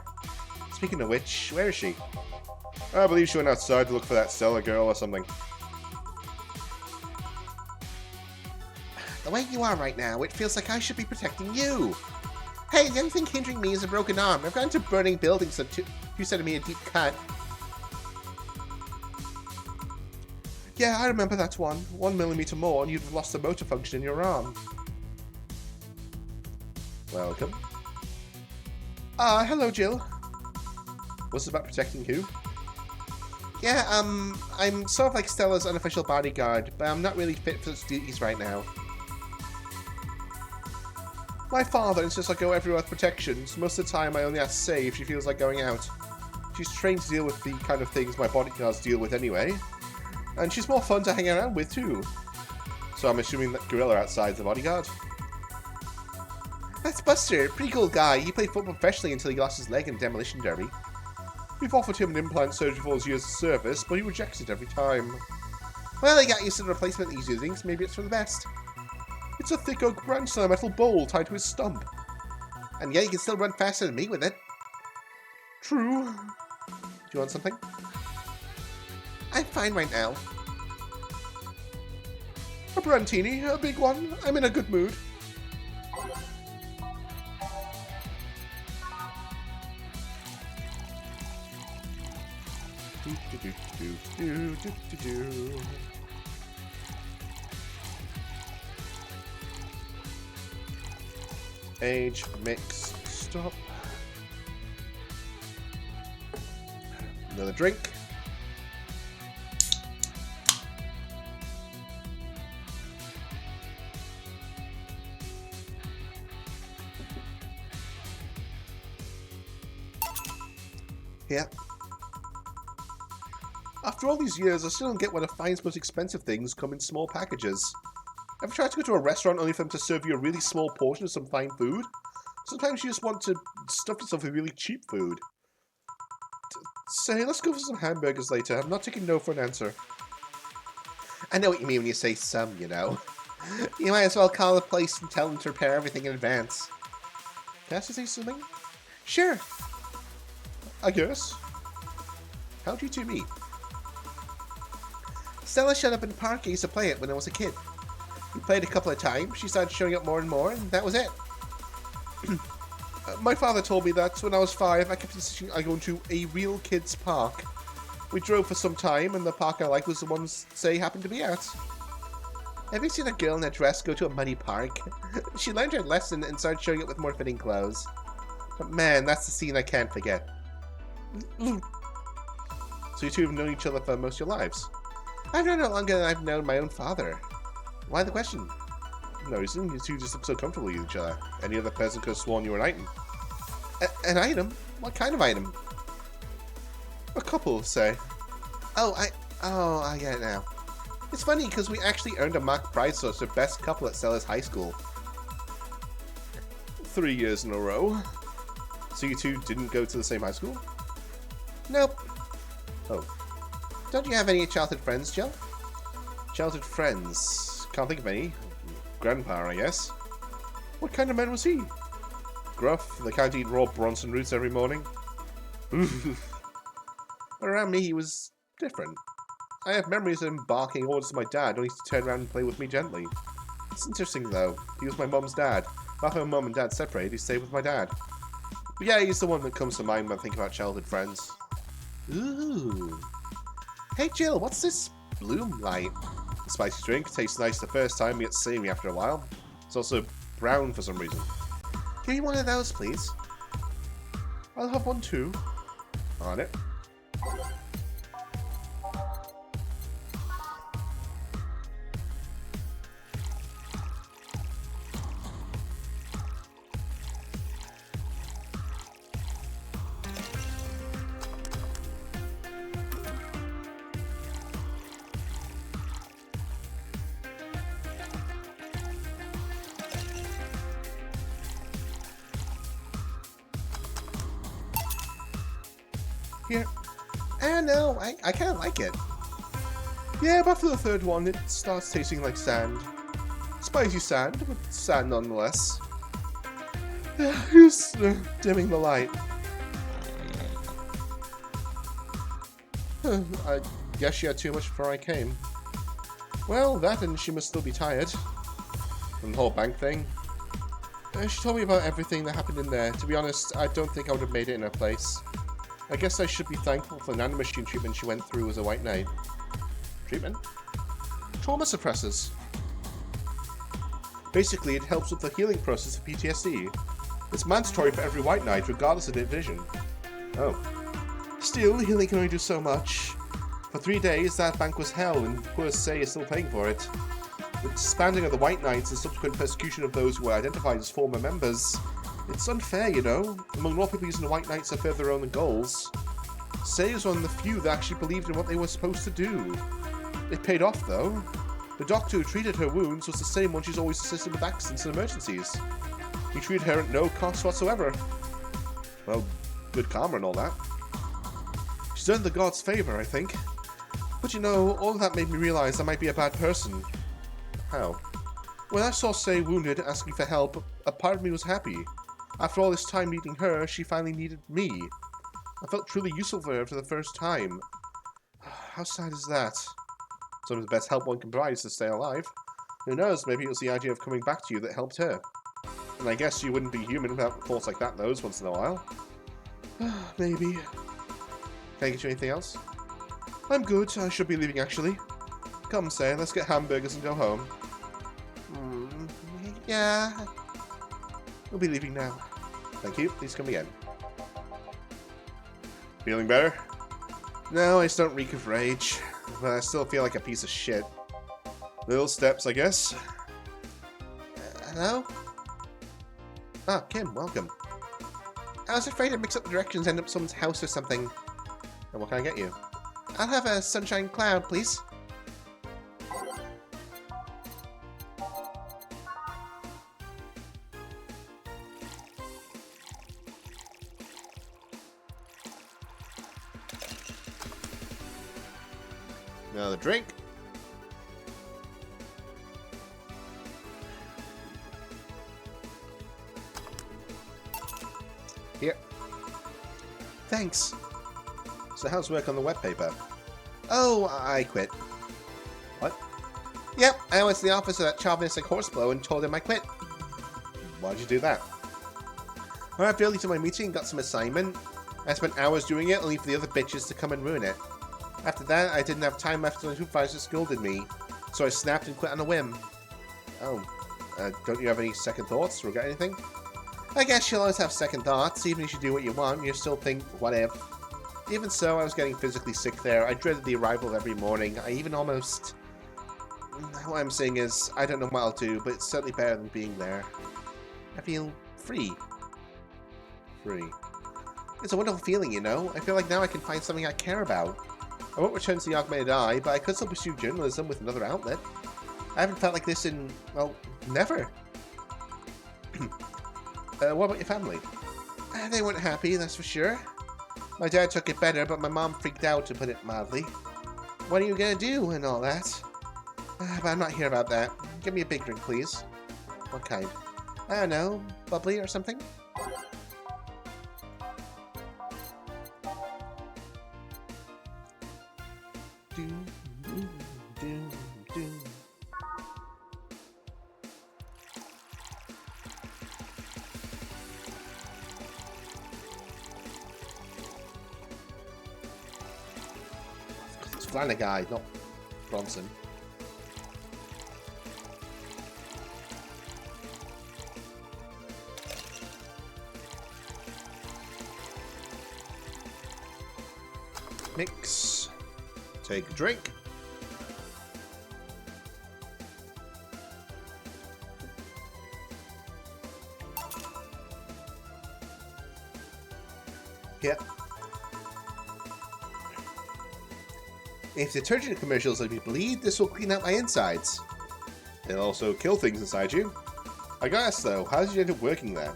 Speaking of which, where is she? I believe she went outside to look for that Stella girl or something. The way you are right now, it feels like I should be protecting you. Hey, the only thing hindering me is a broken arm. I've gone into burning buildings, so you said to me a deep cut. Yeah, I remember that one. 1 millimeter more and you'd have lost the motor function in your arm. Welcome. Hello, Jill. What's it about protecting who? Yeah, I'm sort of like Stella's unofficial bodyguard, but I'm not really fit for those duties right now. My father insists I go everywhere with protections. Most of the time I only ask Say if she feels like going out. She's trained to deal with the kind of things my bodyguards deal with anyway. And she's more fun to hang around with too. So I'm assuming that gorilla outside's the bodyguard? That's Buster, pretty cool guy. He played football professionally until he lost his leg in a demolition derby. We've offered him an implant surgery for his years of service, but he rejects it every time. Well, they got used to the replacement he's using, so maybe it's for the best. It's a thick oak branch and a metal bowl tied to his stump. And yeah, you can still run faster than me with it. True. Do you want something? I'm fine right now. A brandini, a big one. I'm in a good mood. Age, mix, stop. Another drink. Yeah. After all these years, I still don't get why the finest, most expensive things come in small packages. Ever tried to go to a restaurant only for them to serve you a really small portion of some fine food? Sometimes you just want to stuff yourself with really cheap food. Say, let's go for some hamburgers later. I'm not taking no for an answer. I know what you mean when you say some, you know. You might as well call the place and tell them to prepare everything in advance. Can I ask you to say something? Sure. I guess. How'd you two meet? Stella showed up in the park I used to play it when I was a kid. We played a couple of times, she started showing up more and more, and that was it. My father told me that when I was 5, I kept insisting I go into a real kids' park. We drove for some time, and the park I liked was the one Say happened to be at. Have you seen a girl in a dress go to a muddy park? She learned her lesson and started showing up with more fitting clothes. But man, that's the scene I can't forget. So you two have known each other for most of your lives? I've known her longer than I've known my own father. Why the question? No reason. You two just look so comfortable with each other. Any other person could have sworn you were an item. An item? What kind of item? A couple, Say. Oh, I get it now. It's funny because we actually earned a mock prize for the best couple at Stella's high school. 3 years in a row. So you two didn't go to the same high school? Nope. Oh. Don't you have any childhood friends, Jill? Childhood friends? Can't think of any. Grandpa, I guess. What kind of man was he? Gruff, the kind to eat raw Bronson roots every morning? But around me, he was different. I have memories of him barking orders to my dad, only to turn around and play with me gently. It's interesting, though. He was my mum's dad. After my mum and dad separated, he stayed with my dad. But yeah, he's the one that comes to mind when I think about childhood friends. Ooh. Hey, Jill, what's this bloom light? The spicy drink tastes nice the first time, but gets samey after a while. It's also brown for some reason. Give me one of those, please. I'll have one too. On it. Here. I don't know. I kind of like it. Yeah, but after the third one, it starts tasting like sand. Spicy sand, but sand nonetheless. Who's dimming the light? I guess she had too much before I came. Well, that and she must still be tired. From the whole bank thing. She told me about everything that happened in there. To be honest, I don't think I would have made it in her place. I guess I should be thankful for the nanomachine treatment she went through as a white knight. Treatment? Trauma suppressors. Basically, it helps with the healing process of PTSD. It's mandatory for every white knight, regardless of division. Oh. Still, healing can only do so much. For 3 days, that bank was hell, and poor Say is still paying for it. The disbanding of the White Knights and subsequent persecution of those who were identified as former members. It's unfair, you know. Among more people using the White Knights to further their own goals. Say was one of the few that actually believed in what they were supposed to do. It paid off, though. The doctor who treated her wounds was the same one she's always assisted with accidents and emergencies. He treated her at no cost whatsoever. Well, good karma and all that. She's earned the gods' favour, I think. But you know, all of that made me realise I might be a bad person. How? When I saw Say wounded, asking for help, a part of me was happy. After all this time needing her, she finally needed me. I felt truly useful for her for the first time. How sad is that? Some of the best help one can provide is to stay alive. Who knows, maybe it was the idea of coming back to you that helped her. And I guess you wouldn't be human without thoughts like that, those once in a while. Maybe. Can I get you anything else? I'm good. I should be leaving, actually. Come, Say, let's get hamburgers and go home. Yeah. We'll be leaving now. Thank you. Please come again. Feeling better? No, I just don't reek of rage. But I still feel like a piece of shit. Little steps, I guess. Hello? Ah, Kim, welcome. I was afraid I'd mix up the directions and end up someone's house or something. And what can I get you? I'll have a sunshine cloud, please. Another drink. Here. Thanks. So how's work on the web paper? Oh, I quit. What? Yep, I went to the office of that chauvinistic horseblow and told him I quit. Why'd you do that? I arrived early to my meeting and got some assignment. I spent hours doing it, only for the other bitches to come and ruin it. After that, I didn't have time after the supervisor scolded me, so I snapped and quit on a whim. Oh, don't you have any second thoughts? Regret anything? I guess you'll always have second thoughts, even if you do what you want, you still think, what if? Even so, I was getting physically sick there. I dreaded the arrival of every morning. I even almost... What I'm saying is, I don't know what I'll do, but it's certainly better than being there. I feel free. Free. It's a wonderful feeling, you know? I feel like now I can find something I care about. I won't return to the Augmented Eye, but I could still pursue journalism with another outlet. I haven't felt like this in, well, never. What about your family? They weren't happy, that's for sure. My dad took it better, but my mom freaked out, to put it mildly. What are you gonna do and all that? But I'm not here about that. Give me a big drink, please. What kind? I don't know, bubbly or something? It's Flanagan, not Bronson. Mix. Take a drink. Yep. If detergent commercials let me bleed, this will clean out my insides. It'll also kill things inside you. I gotta ask though, how did you end up working there?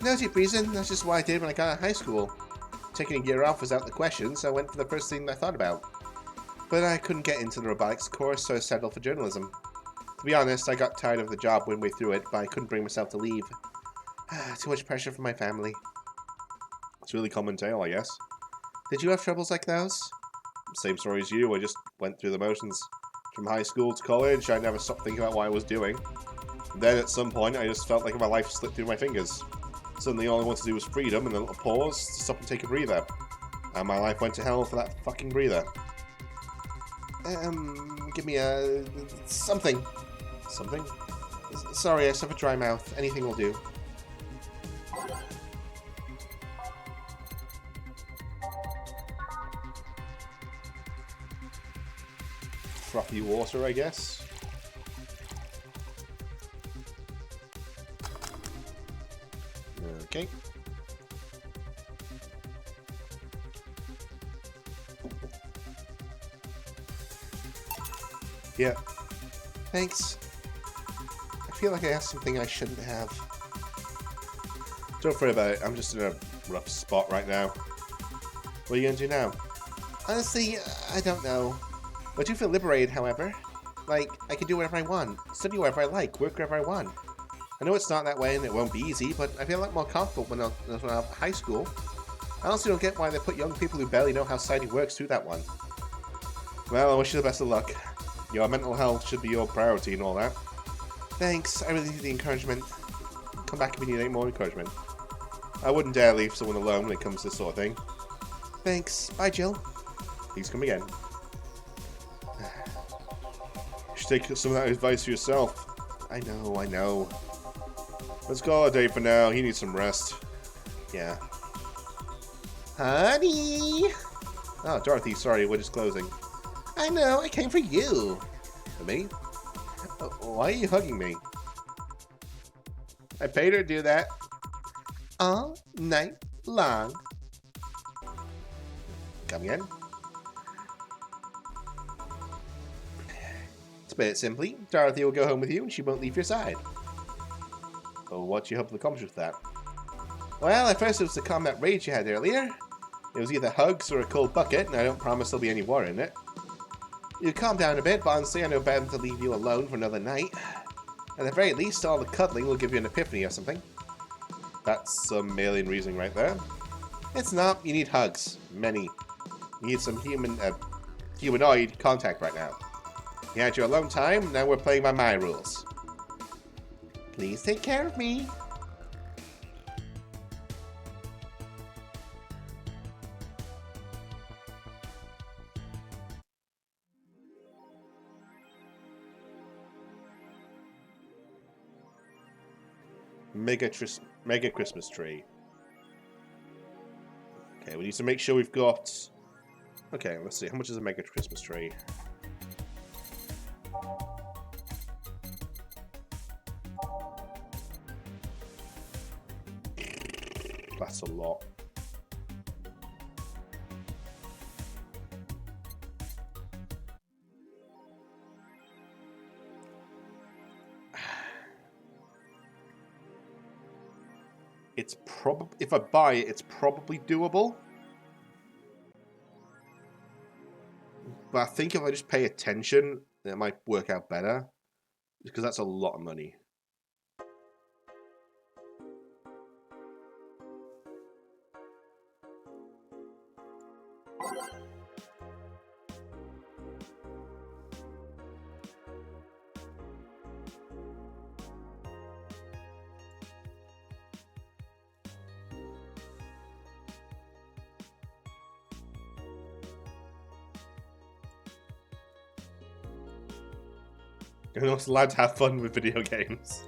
No deep reason, that's just what I did when I got out of high school. Taking a year off was out of the question, so I went for the first thing I thought about. But I couldn't get into the robotics course, so I settled for journalism. To be honest, I got tired of the job midway through it, but I couldn't bring myself to leave. Too much pressure from my family. It's a really common tale, I guess. Did you have troubles like those? Same story as you, I just went through the motions. From high school to college, I never stopped thinking about what I was doing. And then at some point, I just felt like my life slipped through my fingers. Suddenly all I wanted to do was freedom and a little pause to stop and take a breather. And my life went to hell for that fucking breather. Give me a... something. Something? Sorry, I just have a dry mouth. Anything will do. Frothy water, I guess. Okay. Yeah. Thanks. I feel like I asked something I shouldn't have. Don't worry about it. I'm just in a rough spot right now. What are you going to do now? Honestly, I don't know. I do feel liberated, however. Like, I can do whatever I want, study wherever I like, work wherever I want. I know it's not that way and it won't be easy, but I feel a lot more comfortable when I was in high school. I also don't get why they put young people who barely know how society works through that one. Well, I wish you the best of luck. Your mental health should be your priority and all that. Thanks, I really need the encouragement. Come back if you need any more encouragement. I wouldn't dare leave someone alone when it comes to this sort of thing. Thanks. Bye, Jill. Please come again. You should take some of that advice for yourself. I know. Let's call it a day for now. He needs some rest. Yeah. Honey! Oh, Dorothy, sorry, we're just closing. I know, I came for you. For me? Why are you hugging me? I paid her to do that. All night long. Come again? To put it simply, Dorothy will go home with you and she won't leave your side. Well, what do you hope to accomplish with that? Well, at first it was to calm that rage you had earlier. It was either hugs or a cold bucket, and I don't promise there'll be any water in it. You calm down a bit, but honestly I know better than to leave you alone for another night. At the very least, all the cuddling will give you an epiphany or something. That's some alien reasoning right there. It's not. You need hugs. Many. You need some humanoid contact right now. You had your alone time, now we're playing by my rules. Please take care of me. Mega Christmas tree. Okay, we need to make sure we've got... Okay, let's see. How much is a Mega Christmas tree? That's a lot. It's probably, if I buy it, it's probably doable. But I think if I just pay attention, it might work out better. Because that's a lot of money. You're not allowed to have fun with video games.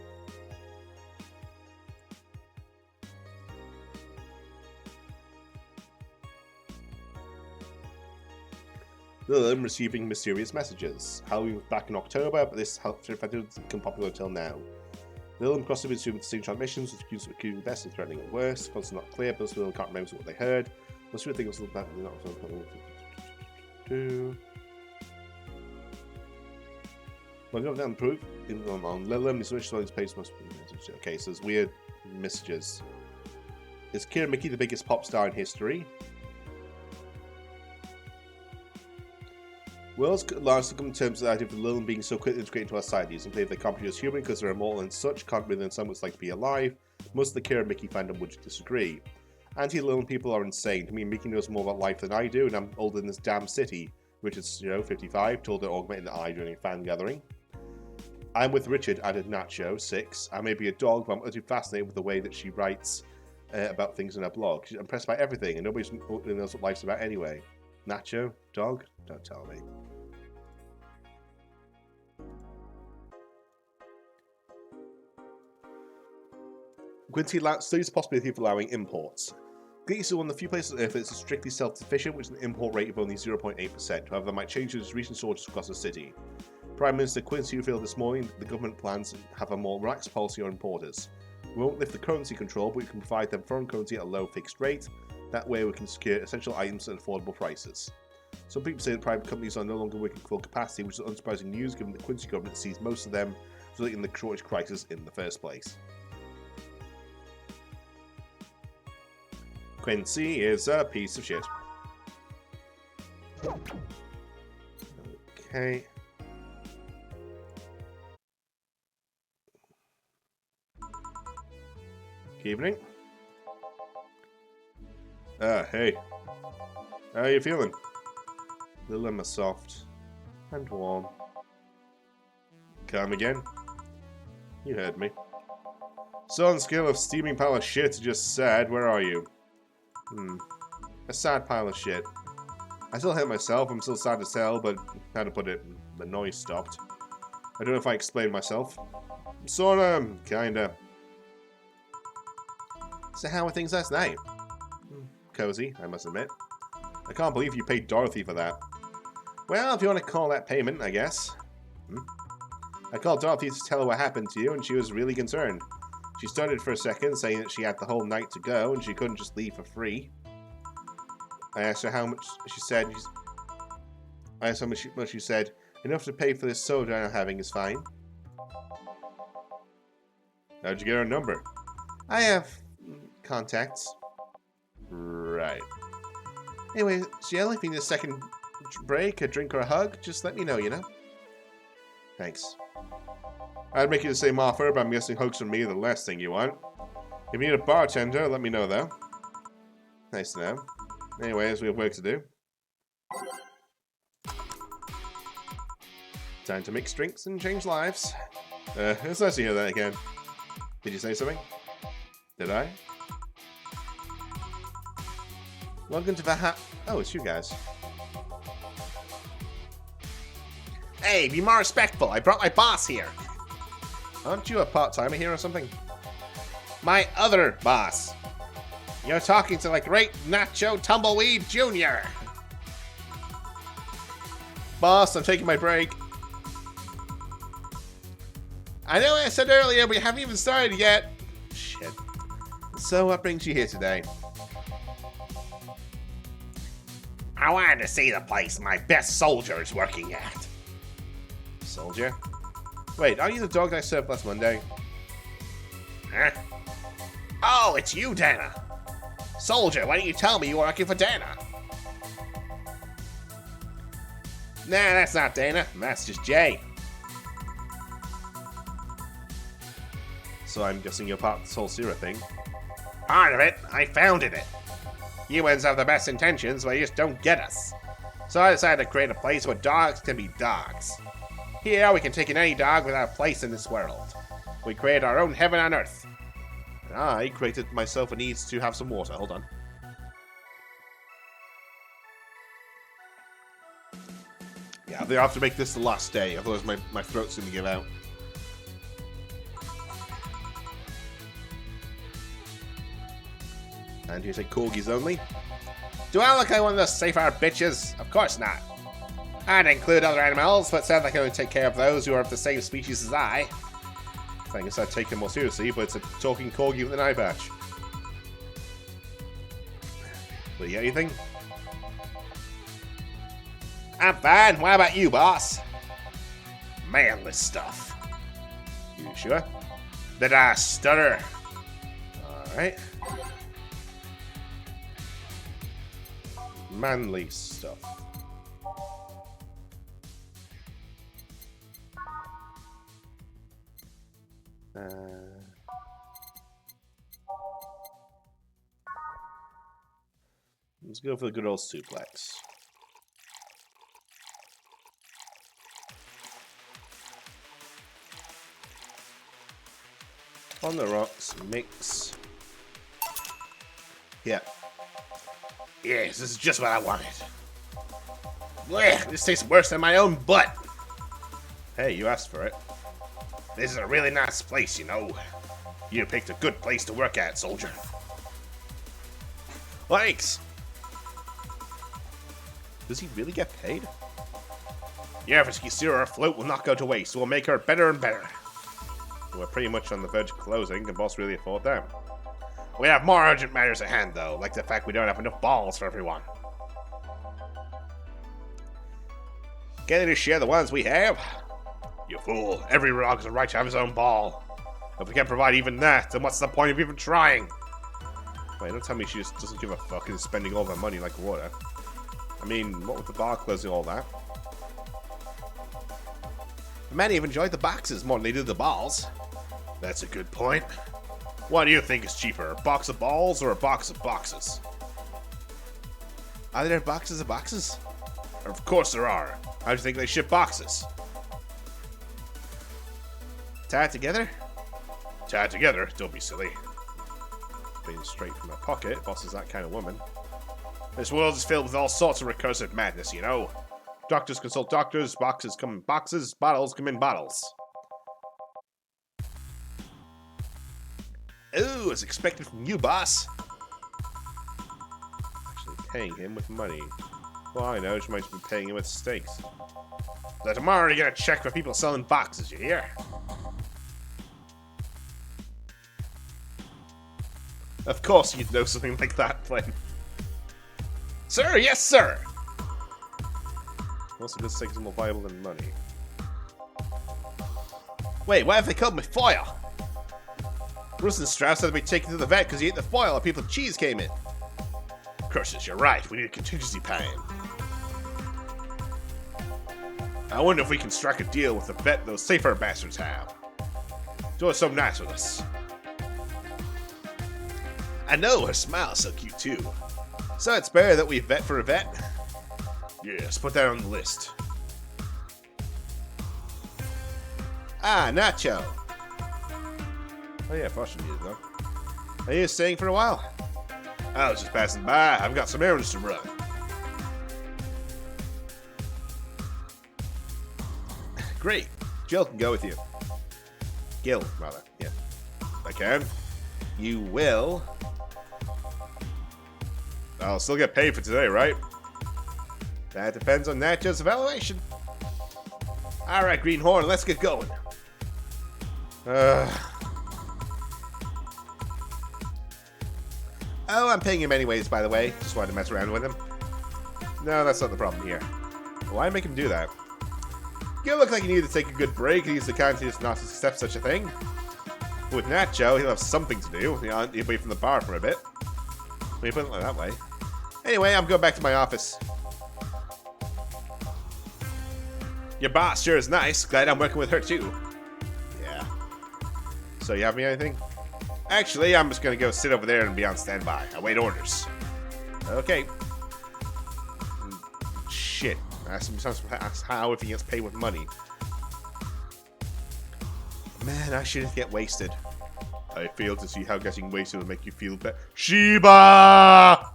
Lilum receiving mysterious messages. Halloween was back in October, but this effect didn't become popular until now. Lilum crossed over to the transmissions, with accused of accusing best and threatening at worst. It's not clear, but Lilum can't remember what they heard. Most people think it was back in October. Well, you don't proof on Lilum. These rich stories page must be. Okay, so there's weird messages. Is Kira Mickey the biggest pop star in history? World's largest come in terms of the idea of Lilum being so quickly integrated into our society. Some believe they can't produce human because they're immortal and such, can't really understand what it's like to be alive. Most of the Kira Mickey fandom would disagree. Anti-Lilum people are insane. I mean, Mickey knows more about life than I do, and I'm older than this damn city. Richard's, 55, told her augmenting the eye during a fan gathering. I'm with Richard, added Nacho, 6. I may be a dog, but I'm utterly fascinated with the way that she writes about things in her blog. She's impressed by everything, and nobody knows what life's about anyway. Nacho? Dog? Don't tell me. Quincy studies the possibility of allowing imports. Greece is one of the few places on Earth that is strictly self-sufficient, which is an import rate of only 0.8%. However, that might change with recent shortages across the city. Prime Minister Quincy revealed this morning that the government plans to have a more relaxed policy on importers. We won't lift the currency control, but we can provide them foreign currency at a low fixed rate. That way we can secure essential items at affordable prices. Some people say that private companies are no longer working at full capacity, which is unsurprising news given that the Quincy government sees most of them resulting in the shortage crisis in the first place. Quincy is a piece of shit. Okay. Good evening. Hey. How are you feeling? Lilum is soft and warm. Come again? You heard me. So on the scale of steaming pile of shit to just sad, where are you? A sad pile of shit. I still hate myself, I'm still sad as hell, but how to put it, the noise stopped. I don't know if I explained myself. Sorta, kinda. So how were things last night? Cozy, I must admit. I can't believe you paid Dorothy for that. Well, if you want to call that payment, I guess. I called Dorothy to tell her what happened to you, and she was really concerned. She started for a second, saying that she had the whole night to go, and she couldn't just leave for free. I asked her how much she said. I asked how much she said. Enough to pay for this soda I'm having is fine. How'd you get her number? I have contacts. Right. Anyway, Jill, if you need a second break, a drink, or a hug, just let me know, Thanks. I'd make you the same offer, but I'm guessing hugs from me are the last thing you want. If you need a bartender, let me know, though. Nice to know. Anyways, we have work to do. Time to mix drinks and change lives. It's nice to hear that again. Did you say something? Did I? Welcome to the Oh, it's you guys. Hey, be more respectful. I brought my boss here. Aren't you a part-timer here or something? My other boss. You're talking to the great Nacho Tumbleweed Jr. Boss, I'm taking my break. I know I said earlier, we haven't even started yet. Shit. So what brings you here today? I wanted to see the place my best soldier is working at. Soldier? Wait, aren't you the dog I served last Monday? Huh? Oh, it's you, Dana. Soldier, why don't you tell me you were working for Dana? Nah, that's not Dana. That's just Jay. So I'm guessing you're part of this whole Sierra thing. Part of it, I founded it. Humans have the best intentions, but they just don't get us. So I decided to create a place where dogs can be dogs. Here, we can take in any dog without a place in this world. We create our own heaven on earth. And I created myself a need to have some water. Hold on. Yeah, they have to make this the last day, otherwise my throat's gonna give out. And you say corgis only? Do I look like one of those safe harbor bitches? Of course not. I'd include other animals, but sounds like I only take care of those who are of the same species as I. I guess I'd take him more seriously, but it's a talking corgi with an eye patch. Will you get anything? I'm fine. What about you, boss? Manless stuff. You sure? Did I stutter? Alright. Manly stuff. Let's go for the good old suplex. On the rocks, mix. Yeah. Yes, this is just what I wanted. Blech, this tastes worse than my own butt. Hey, you asked for it. This is a really nice place, you know. You picked a good place to work at, soldier. Thanks! Does he really get paid? Your efforts to keep Zero afloat will not go to waste. We'll make her better and better. We're pretty much on the verge of closing. Can boss really afford that? We have more urgent matters at hand, though, like the fact we don't have enough balls for everyone. Can you share the ones we have? You fool. Every rogue has a right to have his own ball. If we can't provide even that, then what's the point of even trying? Wait, don't tell me she just doesn't give a fuck and is spending all her money like water. I mean, what with the bar closing all that? The men even enjoyed the boxes more than they did the balls. That's a good point. What do you think is cheaper, a box of balls or a box of boxes? Are there boxes of boxes? Of course there are. How do you think they ship boxes? Tied together? Tied together? Don't be silly. Being straight from my pocket, boss is that kind of woman. This world is filled with all sorts of recursive madness, you know. Doctors consult doctors, boxes come in boxes, bottles come in bottles. Ooh, as expected from you, boss. Actually paying him with money. Well, I know, she might be paying him with steaks. So tomorrow you get a check for people selling boxes, you hear? Of course you'd know something like that, Flynn. Sir, yes, sir. Also, good steak is more valuable than money. Wait, why have they killed my foil? Bruce and Strauss had to be taken to the vet because he ate the foil and people cheese came in. Curses, you're right. We need a contingency plan. I wonder if we can strike a deal with the vet those safer bastards have. Do it so nice with us. I know, her smile's so cute too. So it's better that we vet for a vet? Yes, put that on the list. Ah, Nacho. Oh yeah, Foster needed though. Are you staying for a while? I was just passing by. I've got some errands to run. Great. Jill can go with you. Gil, rather. Yeah. I can. You will. I'll still get paid for today, right? That depends on Nacho's evaluation. Alright, Greenhorn, let's get going. Oh, I'm paying him anyways, by the way. Just wanted to mess around with him. No, that's not the problem here. Why make him do that? You look like you need to take a good break. He's the kind who does not accept such a thing. With Nacho, he'll have something to do. He'll be away from the bar for a bit. Let me put it that way. Anyway, I'm going back to my office. Your boss sure is nice. Glad I'm working with her too. Yeah. So you have me anything? Actually, I'm just going to go sit over there and be on standby. I wait orders. Okay. Shit. Ask how if he gets paid with money. Man, I shouldn't get wasted. I fail to see how getting wasted will make you feel better. Sheba!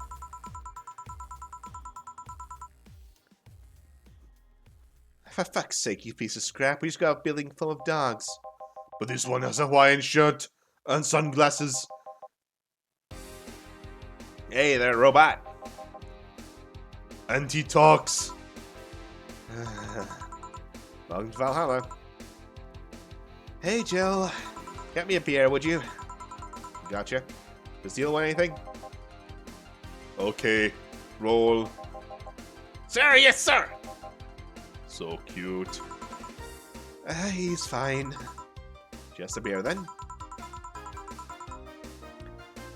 For fuck's sake, you piece of scrap. We just got a building full of dogs. But this one has a Hawaiian shirt and sunglasses. Hey there, robot. And he talks. Welcome to Valhalla. Hey, Jill. Get me a beer, would you? Gotcha. Does Deal want anything? Okay, roll. Sir, yes, sir. So cute. He's fine. Just a beer, then.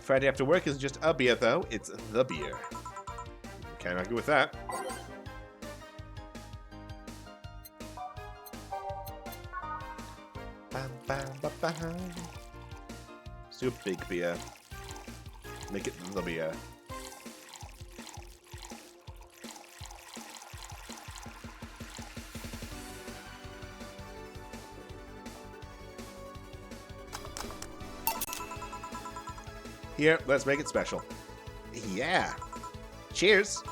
Friday after work isn't just a beer, though. It's the beer. Can't argue with that. Bam, bam, bam, bam. Let's do a big beer. Make it the beer. Here, let's make it special. Yeah. Cheers.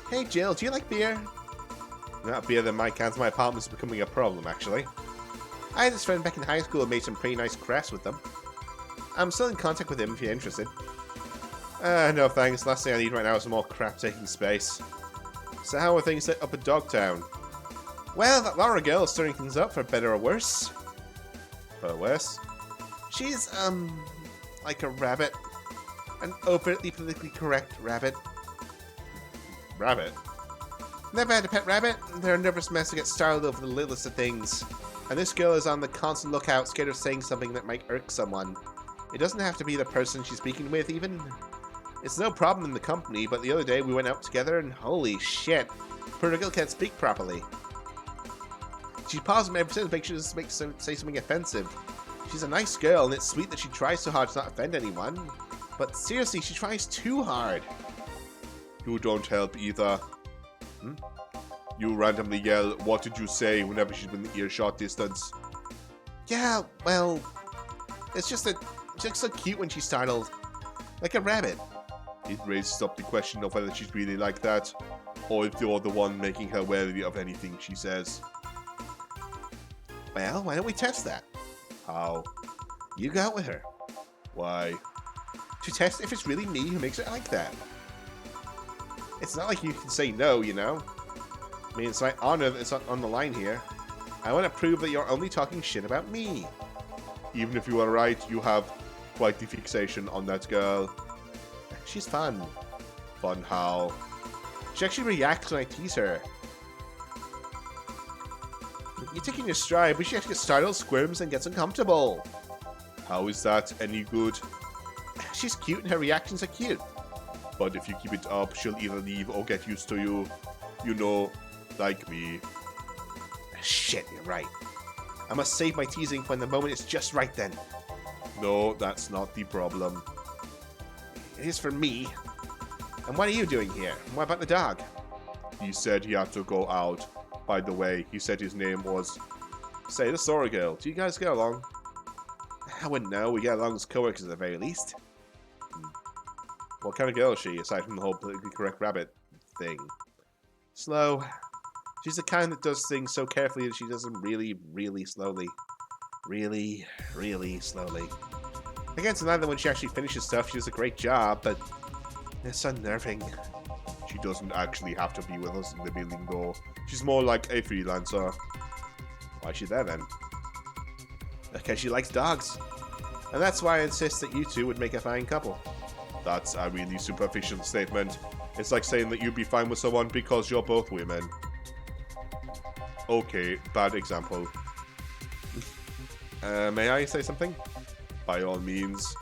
Hey, Jill, do you like beer? Not beer that might cancel my apartment is becoming a problem, actually. I had this friend back in high school who made some pretty nice crafts with them. I'm still in contact with him if you're interested. No thanks. Last thing I need right now is some more crap taking space. So how are things set up at Dogtown? Well, that Laura girl is stirring things up for better or worse. For worse? She's, like a rabbit. An overtly politically correct rabbit. Rabbit? Never had a pet rabbit. They're a nervous mess to get startled over the littlest of things. And this girl is on the constant lookout, scared of saying something that might irk someone. It doesn't have to be the person she's speaking with, even. It's no problem in the company, but the other day we went out together and holy shit, poor girl can't speak properly. She paused every sentence to make sure she doesn't say something offensive. She's a nice girl, and it's sweet that she tries so hard to not offend anyone. But seriously, she tries too hard. You don't help either. You randomly yell, "What did you say?" whenever she's within earshot distance. Yeah, well, it's just that she looks so cute when she's startled. Like a rabbit. It raises up the question of whether she's really like that, or if you're the one making her wary of anything she says. Well, why don't we test that? How? You go out with her. Why? To test if it's really me who makes it like that. It's not like you can say no, you know? I mean, it's my honor that's on the line here. I want to prove that you're only talking shit about me. Even if you are right, you have quite the fixation on that girl. She's fun. Fun how? She actually reacts when I tease her. You're taking your stride, but she actually gets startled, squirms, and gets uncomfortable. How is that any good? She's cute and her reactions are cute. But if you keep it up, she'll either leave or get used to you. You know, like me. Shit, you're right. I must save my teasing when the moment is just right then. No, that's not the problem. It is for me. And what are you doing here? And what about the dog? He said he had to go out. By the way, he said his name was... Say, the Sora girl. Do you guys get along? I wouldn't know. We get along as co-workers at the very least. What kind of girl is she, aside from the whole politically correct rabbit thing? Slow. She's the kind that does things so carefully that she does them really, really slowly. Really, really slowly. I can't deny that when she actually finishes stuff, she does a great job, but it's unnerving. She doesn't actually have to be with us in the building, though. She's more like a freelancer. Why is she there, then? Because she likes dogs. And that's why I insist that you two would make a fine couple. That's a really superficial statement. It's like saying that you'd be fine with someone because you're both women. Okay, bad example. May I say something? By all means.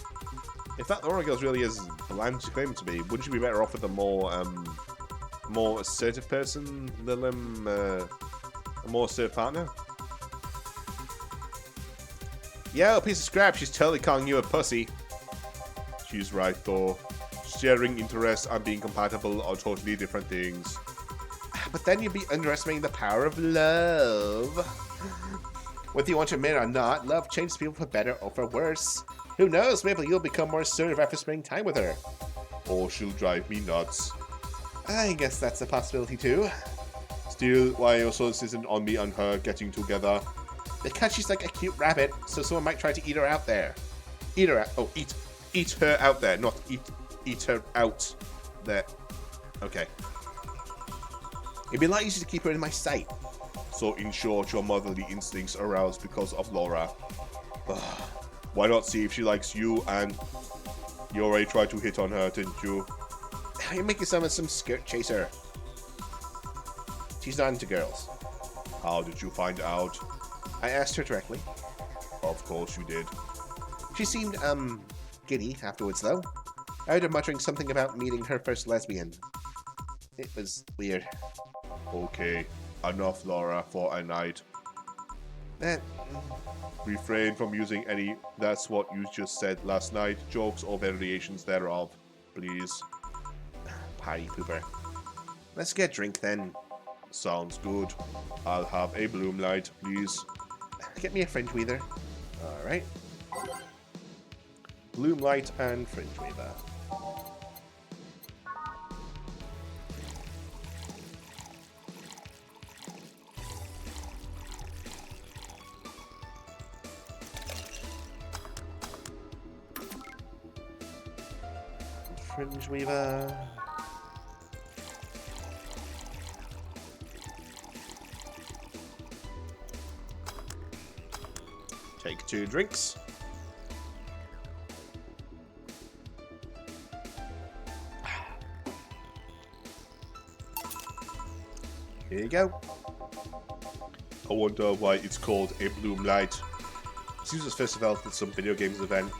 If that Laura girl's really as bland as you claim to be, wouldn't you be better off with a more assertive person than a more assertive partner? Yo, piece of scrap, she's totally calling you a pussy. She's right, though. Sharing interests and being compatible are totally different things. But then you'd be underestimating the power of love. Whether you want to admit it or not, love changes people for better or for worse. Who knows, maybe you'll become more assertive after spending time with her. Or she'll drive me nuts. I guess that's a possibility too. Still, why are you so insistent on me and her getting together? Because she's like a cute rabbit, so someone might try to eat her out there. Eat her out. Oh, eat her out there, not eat her out there. Okay. It'd be a lot easier to keep her in my sight. So in short, your motherly instincts are aroused because of Laura. Why not see if she likes you? And you already tried to hit on her, didn't you? You're making some skirt chaser. She's not into girls. How did you find out? I asked her directly. Of course you did. She seemed, giddy afterwards, though. I heard her muttering something about meeting her first lesbian. It was weird. Okay, enough, Laura, for a night. That... Refrain from using any "that's what you just said last night" jokes or variations thereof, please. Party pooper. Let's get a drink, then. Sounds good. I'll have a bloom light, please. Get me a fringe weaver. Alright. Bloom light and fringe weaver. Fringe weaver. Take 2 drinks. Here you go. I wonder why it's called a bloom light. This was first developed at some video games event.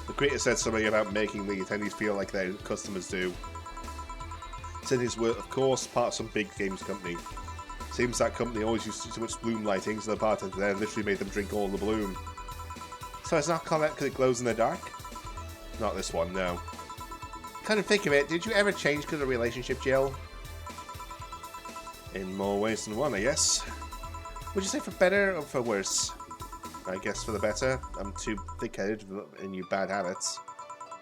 The creator said something about making the attendees feel like their customers do. Attendees were, of course, part of some big games company. Seems that company always used too much bloom lighting, so the bartender there literally made them drink all the bloom. So it's not called that because it glows in the dark? Not this one, no. Kind of think of it, did you ever change because of a relationship, Jill? In more ways than one, I guess. Would you say for better or for worse? I guess for the better. I'm too thick-headed in new bad habits.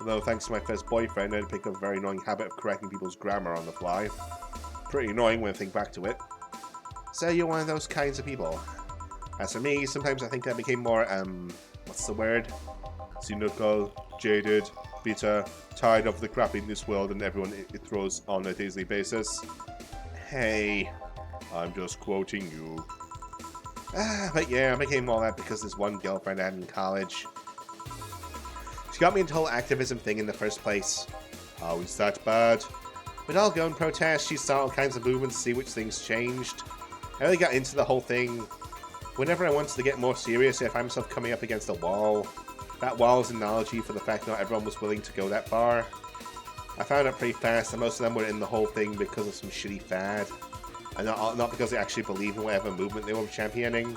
Although thanks to my first boyfriend, I had to pick up a very annoying habit of correcting people's grammar on the fly. Pretty annoying when I think back to it. So you're one of those kinds of people. As for me, sometimes I think I became more, what's the word? Cynical, jaded, bitter, tired of the crap in this world and everyone it throws on a daily basis. Hey. I'm just quoting you. But yeah, I became all that because this one girlfriend I had in college. She got me into the whole activism thing in the first place. How is that bad? We'd all go and protest, she saw all kinds of movements, see which things changed. I really got into the whole thing. Whenever I wanted to get more serious, I found myself coming up against a wall. That wall is an analogy for the fact not everyone was willing to go that far. I found out pretty fast that most of them were in the whole thing because of some shitty fad. And not because they actually believed in whatever movement they were championing.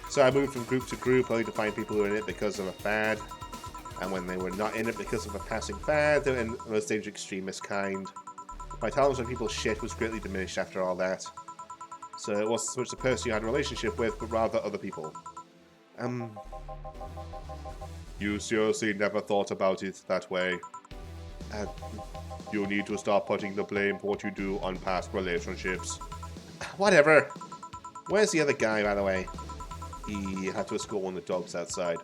So I moved from group to group only to find people who were in it because of a fad. And when they were not in it because of a passing fad, they were in the most dangerous extremist kind. My tolerance when people's shit was greatly diminished after all that. So it wasn't so much the person you had a relationship with, but rather other people. You seriously never thought about it that way? You need to stop putting the blame for what you do on past relationships. Whatever. Where's the other guy, by the way? He had to escort one of the dogs outside.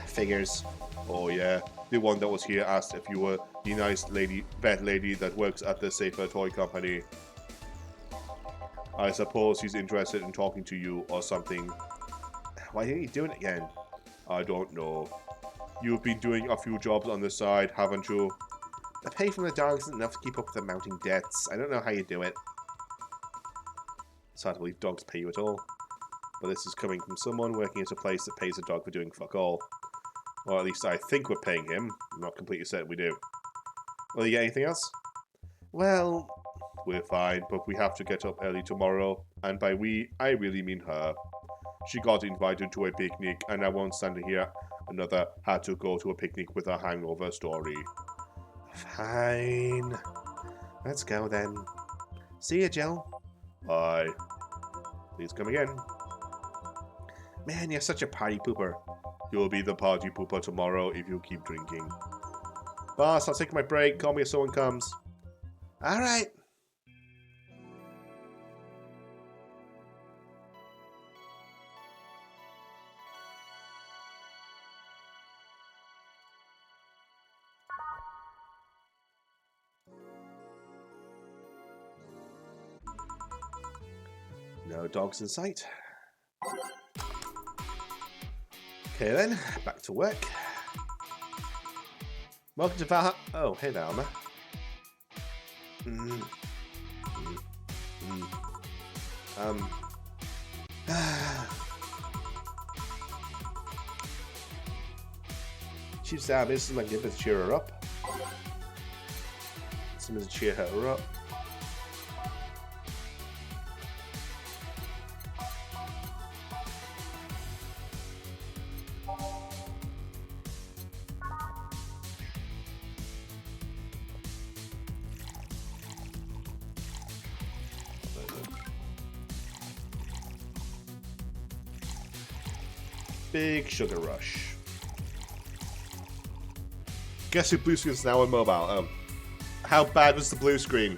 Figures. Oh yeah, the one that was here asked if you were the nice lady, vet lady that works at the Safer Toy Company. I suppose he's interested in talking to you or something. Why didn't you do it again? I don't know. You've been doing a few jobs on the side, haven't you? The pay from the dogs isn't enough to keep up with the mounting debts. I don't know how you do it. It's hard to believe dogs pay you at all. But this is coming from someone working at a place that pays a dog for doing fuck all. Or at least I think we're paying him. I'm not completely certain we do. Will you get anything else? Well, we're fine, but we have to get up early tomorrow. And by we, I really mean her. She got invited to a picnic, and I won't stand here another had to go to a picnic with a hangover story. Fine. Let's go then. See ya, Jill. Bye. Please come again. Man, you're such a party pooper. You'll be the party pooper tomorrow if you keep drinking. Boss, I'll take my break. Call me if someone comes. Alright. No dogs in sight. Okay then, back to work. Welcome to Valhalla. Oh, hey there, Alma. She's down. This is my neighbor to cheer her up. Someone to cheer her up. Big sugar rush. Guess who blue screen's now on mobile? How bad was the blue screen?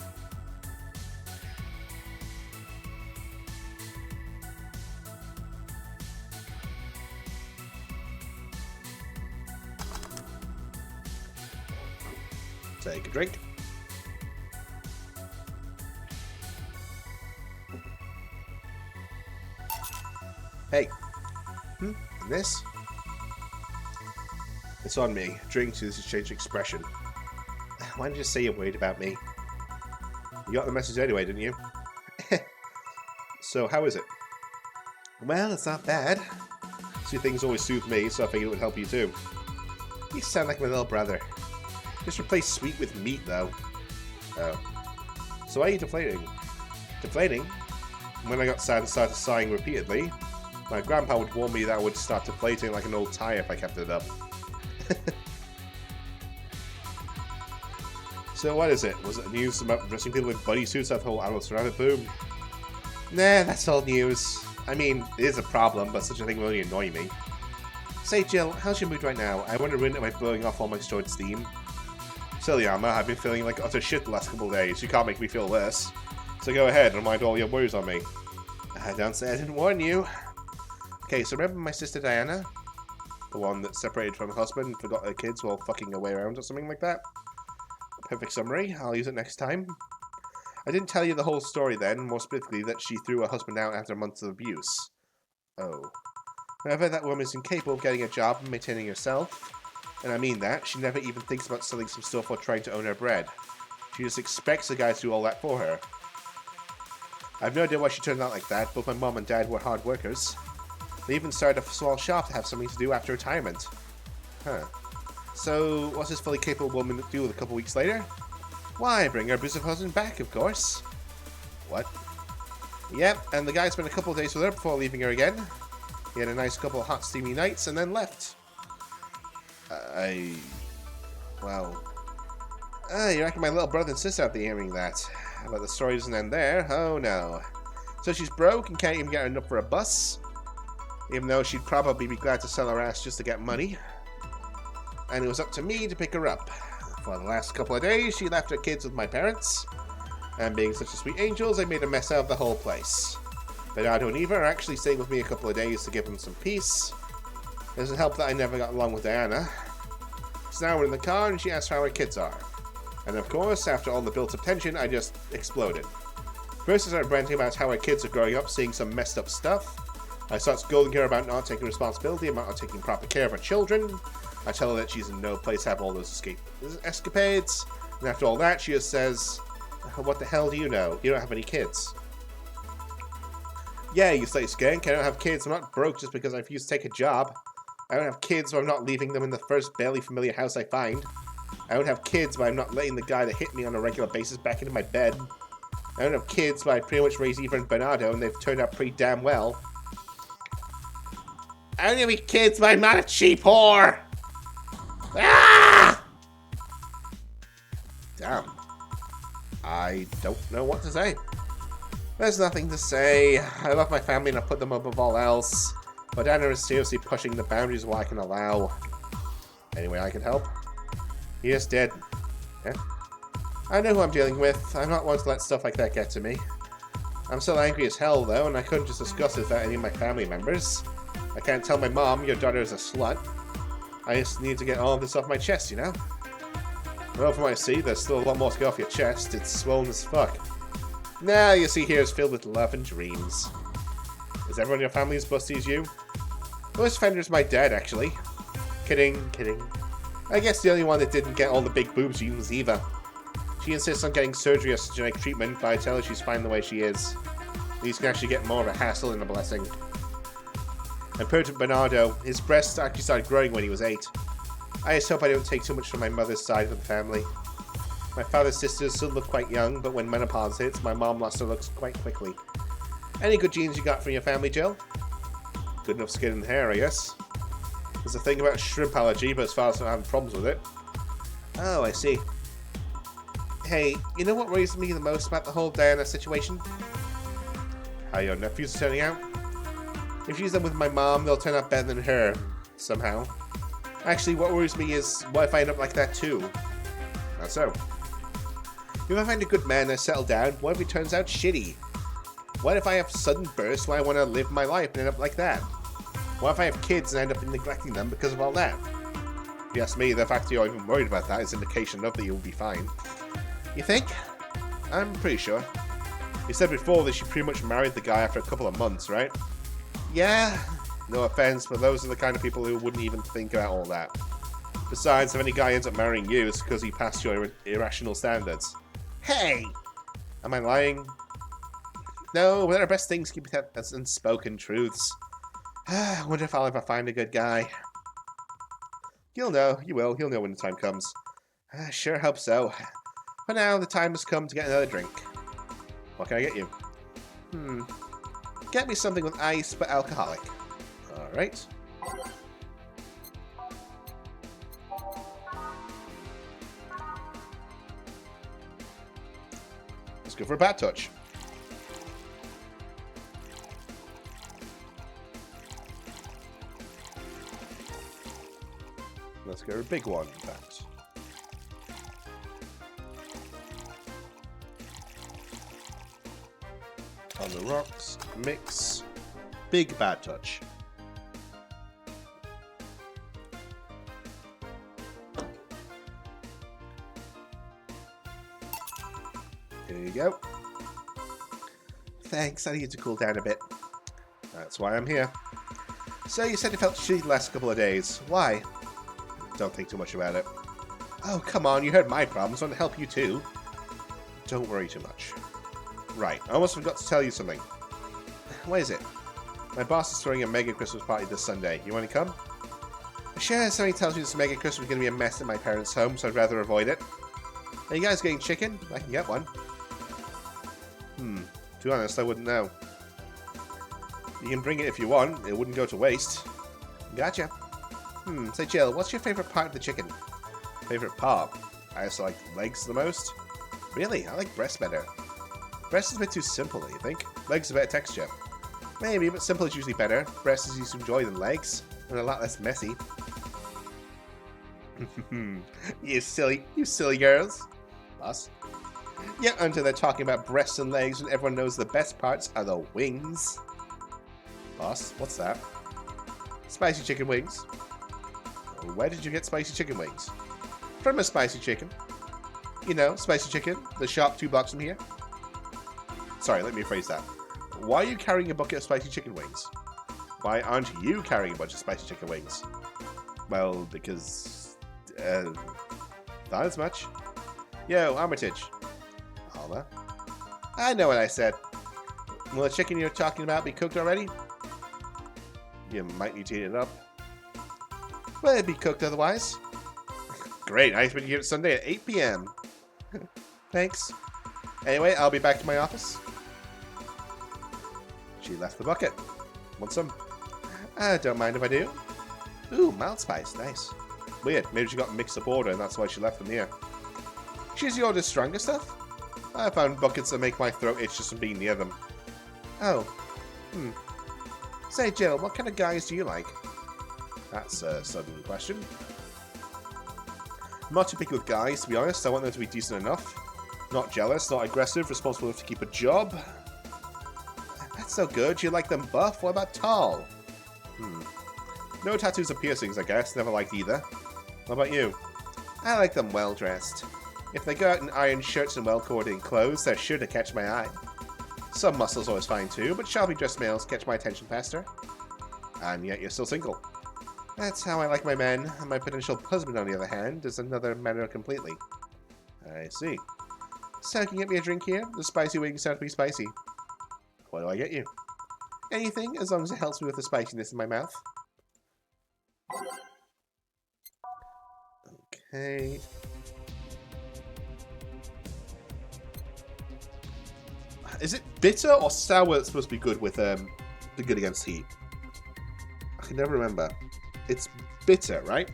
Take a drink. Hey. And this? It's on me. Drink to this change expression. Why didn't you say you're worried about me? You got the message anyway, didn't you? So, how is it? Well, it's not bad. See, things always soothe me, so I figured it would help you too. You sound like my little brother. Just replace sweet with meat, though. Oh. So why are you deflating? Deflating? When I got sad and started sighing repeatedly, my grandpa would warn me that I would start deflating like an old tire if I kept it up. So what is it? Was it news about dressing people in bodysuits after the whole animal ceramic boom? Nah, that's all news. I mean, it is a problem, but such a thing will only annoy me. Say, Jill, how's your mood right now? I wonder when am I blowing off all my stored steam? Silly Alma, I've been feeling like utter shit the last couple of days. You can't make me feel worse. So go ahead and remind all your worries on me. Don't say I didn't warn you. Okay, so remember my sister Diana? The one that separated from her husband and forgot her kids while fucking her way around or something like that? Perfect summary. I'll use it next time. I didn't tell you the whole story then, more specifically that she threw her husband out after months of abuse. Oh. However, that woman is incapable of getting a job and maintaining herself. And I mean that. She never even thinks about selling some stuff or trying to own her bread. She just expects the guy to do all that for her. I have no idea why she turned out like that. Both my mom and dad were hard workers. They even started a small shop to have something to do after retirement. Huh. So, what's this fully capable woman do a couple weeks later? Why, bring her abusive husband back, of course. What? Yep, and the guy spent a couple of days with her before leaving her again. He had a nice couple of hot, steamy nights and then left. Well... you reckon my little brother and sister have been hearing that. But the story doesn't end there. Oh, no. So she's broke and can't even get enough for a bus? Even though she'd probably be glad to sell her ass just to get money. And it was up to me to pick her up. For the last couple of days, she left her kids with my parents. And being such a sweet angels, I made a mess out of the whole place. Bernardo and Eva are actually staying with me a couple of days to give them some peace. It doesn't help that I never got along with Diana. So now we're in the car and she asks how her kids are. And of course, after all the built-up tension, I just exploded. First I started ranting about how her kids are growing up seeing some messed up stuff. I start scolding her about not taking responsibility, about not taking proper care of her children. I tell her that she's in no place to have all those escapades. And after all that, she just says, what the hell do you know? You don't have any kids. Yeah, you say skank, I don't have kids. I'm not broke just because I refuse to take a job. I don't have kids, but I'm not leaving them in the first barely familiar house I find. I don't have kids, but I'm not letting the guy that hit me on a regular basis back into my bed. I don't have kids, but I pretty much raised Eva and Bernardo, and they've turned out pretty damn well. I don't have any kids, but I'm not a cheap whore! Ah! Damn. I don't know what to say. There's nothing to say. I love my family and I put them above all else. But Diana is seriously pushing the boundaries of what I can allow. Any way I can help? He is dead. Yeah. I know who I'm dealing with. I'm not one to let stuff like that get to me. I'm still angry as hell though, and I couldn't just discuss it without any of my family members. I can't tell my mom your daughter is a slut. I just need to get all of this off my chest, you know? Well, from what I see, there's still a lot more to get off your chest. It's swollen as fuck. Now you see here is filled with love and dreams. Is everyone in your family as busty as you? Most offenders my dad, actually. Kidding, kidding. I guess the only one that didn't get all the big boobs was Eva. She insists on getting surgery or genetic treatment, but I tell her she's fine the way she is. These can actually get more of a hassle than a blessing. And poor Bernardo, his breasts actually started growing when he was 8. I just hope I don't take too much from my mother's side of the family. My father's sisters still look quite young, but when menopause hits, my mom lost her looks quite quickly. Any good genes you got from your family, Jill? Good enough skin and hair, I guess. There's a thing about shrimp allergy, but as far as I'm having problems with it. Oh, I see. Hey, you know what worries me the most about the whole Diana situation? How your nephews are turning out? If she's done with my mom, they'll turn out better than her, somehow. Actually, what worries me is, what if I end up like that too? Not so. If I find a good man and I settle down, what if he turns out shitty? What if I have sudden bursts where I want to live my life and end up like that? What if I have kids and end up neglecting them because of all that? If you ask me, the fact that you're even worried about that is an indication enough that you'll be fine. You think? I'm pretty sure. You said before that she pretty much married the guy after a couple of months, right? Yeah, no offense, but those are the kind of people who wouldn't even think about all that. Besides, if any guy ends up marrying you, it's because he passed your irrational standards. Hey! Am I lying? No, but our best things keep it as unspoken truths. I wonder if I'll ever find a good guy. You'll know, you will. You'll know when the time comes. I sure hope so. For now, the time has come to get another drink. What can I get you? Get me something with ice, but alcoholic. Alright. Let's go for a bad touch. Let's go for a big one, in fact. On the rocks, mix, big bad touch. Here you go. Thanks, I need to cool down a bit. That's why I'm here. So you said you felt shitty the last couple of days. Why? Don't think too much about it. Oh, come on, you heard my problems. I want to help you too. Don't worry too much. Right, I almost forgot to tell you something. What is it? My boss is throwing a mega Christmas party this Sunday. You want to come? Sure, somebody tells me this mega Christmas is going to be a mess at my parents' home, so I'd rather avoid it. Are you guys getting chicken? I can get one. To be honest, I wouldn't know. You can bring it if you want. It wouldn't go to waste. Gotcha. Say, Jill, what's your favorite part of the chicken? Favorite part? I also like legs the most. Really? I like breast better. Breast is a bit too simple, don't you think? Legs are better texture. Maybe, but simple is usually better. Breast is easier to enjoy than legs, and a lot less messy. You silly girls. Boss. Yeah, until they're talking about breasts and legs, and everyone knows the best parts are the wings. Boss, what's that? Spicy chicken wings. Where did you get spicy chicken wings? From a spicy chicken. You know, spicy chicken, the shop 2 blocks from here. Sorry, let me rephrase that. Why are you carrying a bucket of spicy chicken wings? Why aren't you carrying a bunch of spicy chicken wings? Well, because... not as much. Yo, Armitage. Alma. I know what I said. Will the chicken you're talking about be cooked already? You might need to heat it up. Well, it'd be cooked otherwise. Great, I expect you here Sunday at 8 p.m. Thanks. Anyway, I'll be back to my office. She left the bucket. Want some? Don't mind if I do. Ooh, mild spice, nice. Weird, maybe she got a mixed-up order and that's why she left them here. She usually orders stronger stuff? I found buckets that make my throat itch just from being near them. Oh. Say, Jill, what kind of guys do you like? That's a sudden question. I'm not too picky with guys, to be honest. I want them to be decent enough. Not jealous, not aggressive, responsible enough to keep a job. That's so good. You like them buff? What about tall? No tattoos or piercings, I guess. Never liked either. What about you? I like them well-dressed. If they go out in iron shirts and well-coordinated clothes, they're sure to catch my eye. Some muscle's always fine too, but shabby dressed males catch my attention faster. And yet you're still single. That's how I like my men, and my potential husband, on the other hand, is another matter completely. I see. So, can you get me a drink here? The spicy wings sound to be spicy. What do I get you? Anything, as long as it helps me with the spiciness in my mouth. Okay. Is it bitter or sour that's supposed to be good with be good against heat? I can never remember. It's bitter, right?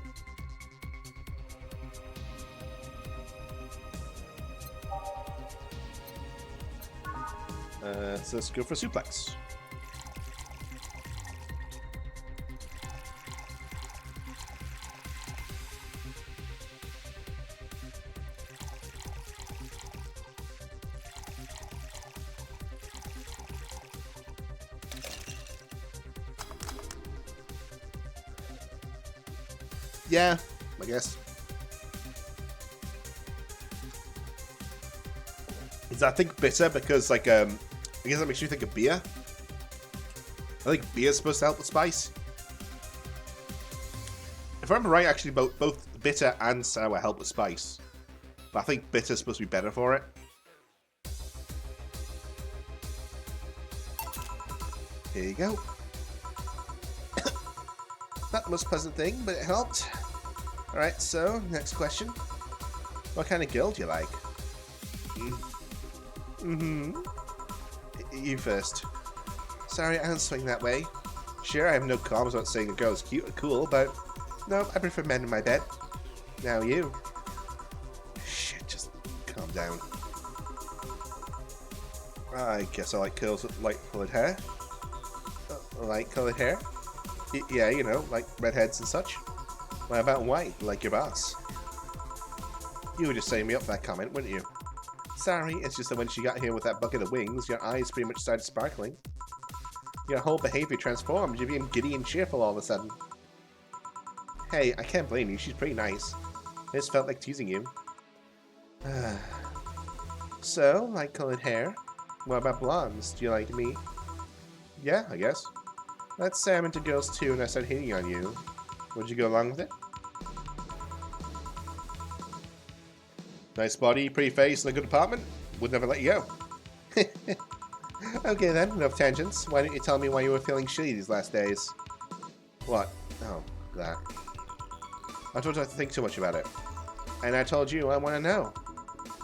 So let's go for a suplex. Yeah, I guess. Is that, I think, bitter because, like, I guess that makes you think of beer. I think beer's supposed to help with spice. If I remember right, actually, both bitter and sour help with spice. But I think bitter's supposed to be better for it. Here you go. Not the most pleasant thing, but it helped. Alright, so, next question. What kind of girl do you like? You first. Sorry, I don't swing that way. Sure, I have no qualms about saying a girl is cute or cool, but no, I prefer men in my bed. Now you. Shit, just calm down. I guess I like girls with light-colored hair. Light-colored hair? Yeah, you know, like redheads and such. What about white, like your boss? You were just setting me up for that comment, weren't you? Sorry, it's just that when she got here with that bucket of wings, your eyes pretty much started sparkling. Your whole behavior transformed. You became giddy and cheerful all of a sudden. Hey, I can't blame you. She's pretty nice. I just felt like teasing you. So, light-colored hair. What about blondes? Do you like me? Yeah, I guess. Let's say I'm into girls too and I start hitting on you. Would you go along with it? Nice body, pretty face, and a good apartment. Would never let you go. Okay then, enough tangents. Why don't you tell me why you were feeling shitty these last days? What? Oh, that. I told you not to think too much about it. And I told you I want to know.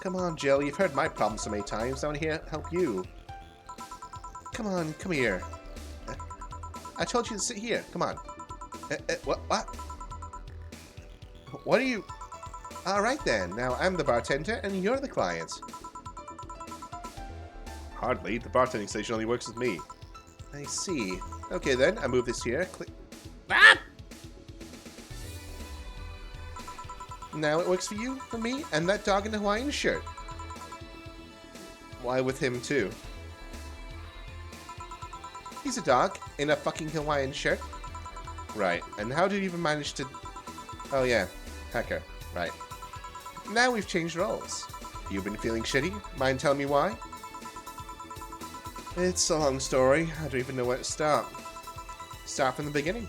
Come on, Jill, you've heard my problems so many times. I want to help you. Come on, come here. I told you to sit here. Come on. What? What are you... Alright then, now I'm the bartender and you're the client. Hardly, the bartending station only works with me. I see. Okay then, I move this here. Click. Ah! Now it works for you, for me, and that dog in the Hawaiian shirt. Why with him too? He's a dog in a fucking Hawaiian shirt. Right, and how did you even manage to... Oh yeah, hacker. Right. Now we've changed roles. You've been feeling shitty? Mind telling me why? It's a long story. I don't even know where to start. Start from the beginning.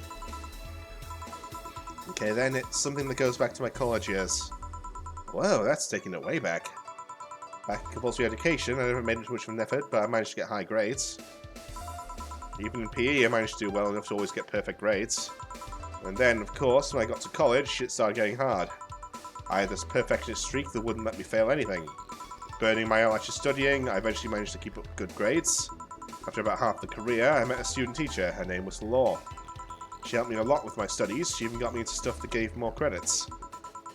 Okay then, it's something that goes back to my college years. Whoa, that's taking it way back. Back in compulsory education, I never made much of an effort, but I managed to get high grades. Even in PE, I managed to do well enough to always get perfect grades. And then, of course, when I got to college, shit started getting hard. I had this perfectionist streak that wouldn't let me fail anything. Burning my eyelashes studying, I eventually managed to keep up good grades. After about half the career, I met a student teacher. Her name was Law. She helped me a lot with my studies. She even got me into stuff that gave more credits.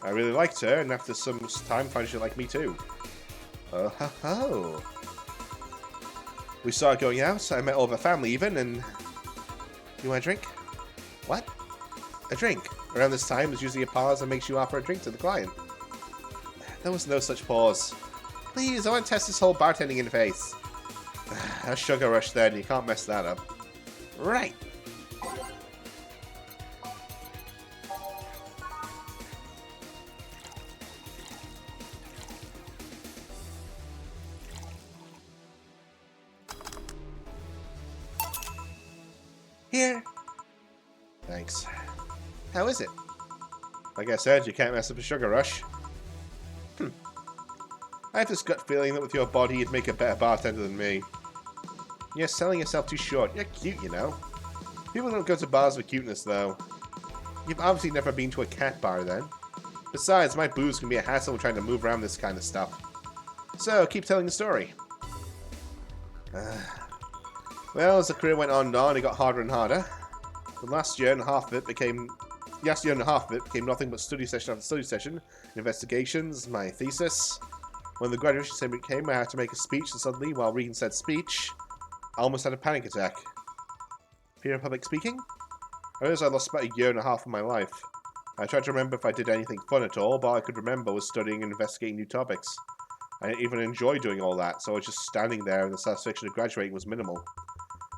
I really liked her, and after some time, found she liked me too. Oh ho ho! We started going out. I met all of her family even, and... You want a drink? What? A drink. Around this time, there's usually a pause that makes you offer a drink to the client. There was no such pause. Please, I want to test this whole bartending interface. A sugar rush then, you can't mess that up. Right. Here. Thanks. How is it? Like I said, you can't mess up a sugar rush. I have this gut feeling that with your body you'd make a better bartender than me. You're selling yourself too short. You're cute, you know. People don't go to bars for cuteness, though. You've obviously never been to a cat bar, then. Besides, my booze can be a hassle trying to move around this kind of stuff. So, keep telling the story. Well, as the career went on and on, it got harder and harder. The last year and a half of it became nothing but study session after study session, investigations, my thesis. When the graduation ceremony came, I had to make a speech, and suddenly, while reading said speech, I almost had a panic attack. Fear of public speaking? I realized I lost about a year and a half of my life. I tried to remember if I did anything fun at all, but all I could remember was studying and investigating new topics. I didn't even enjoy doing all that, so I was just standing there and the satisfaction of graduating was minimal.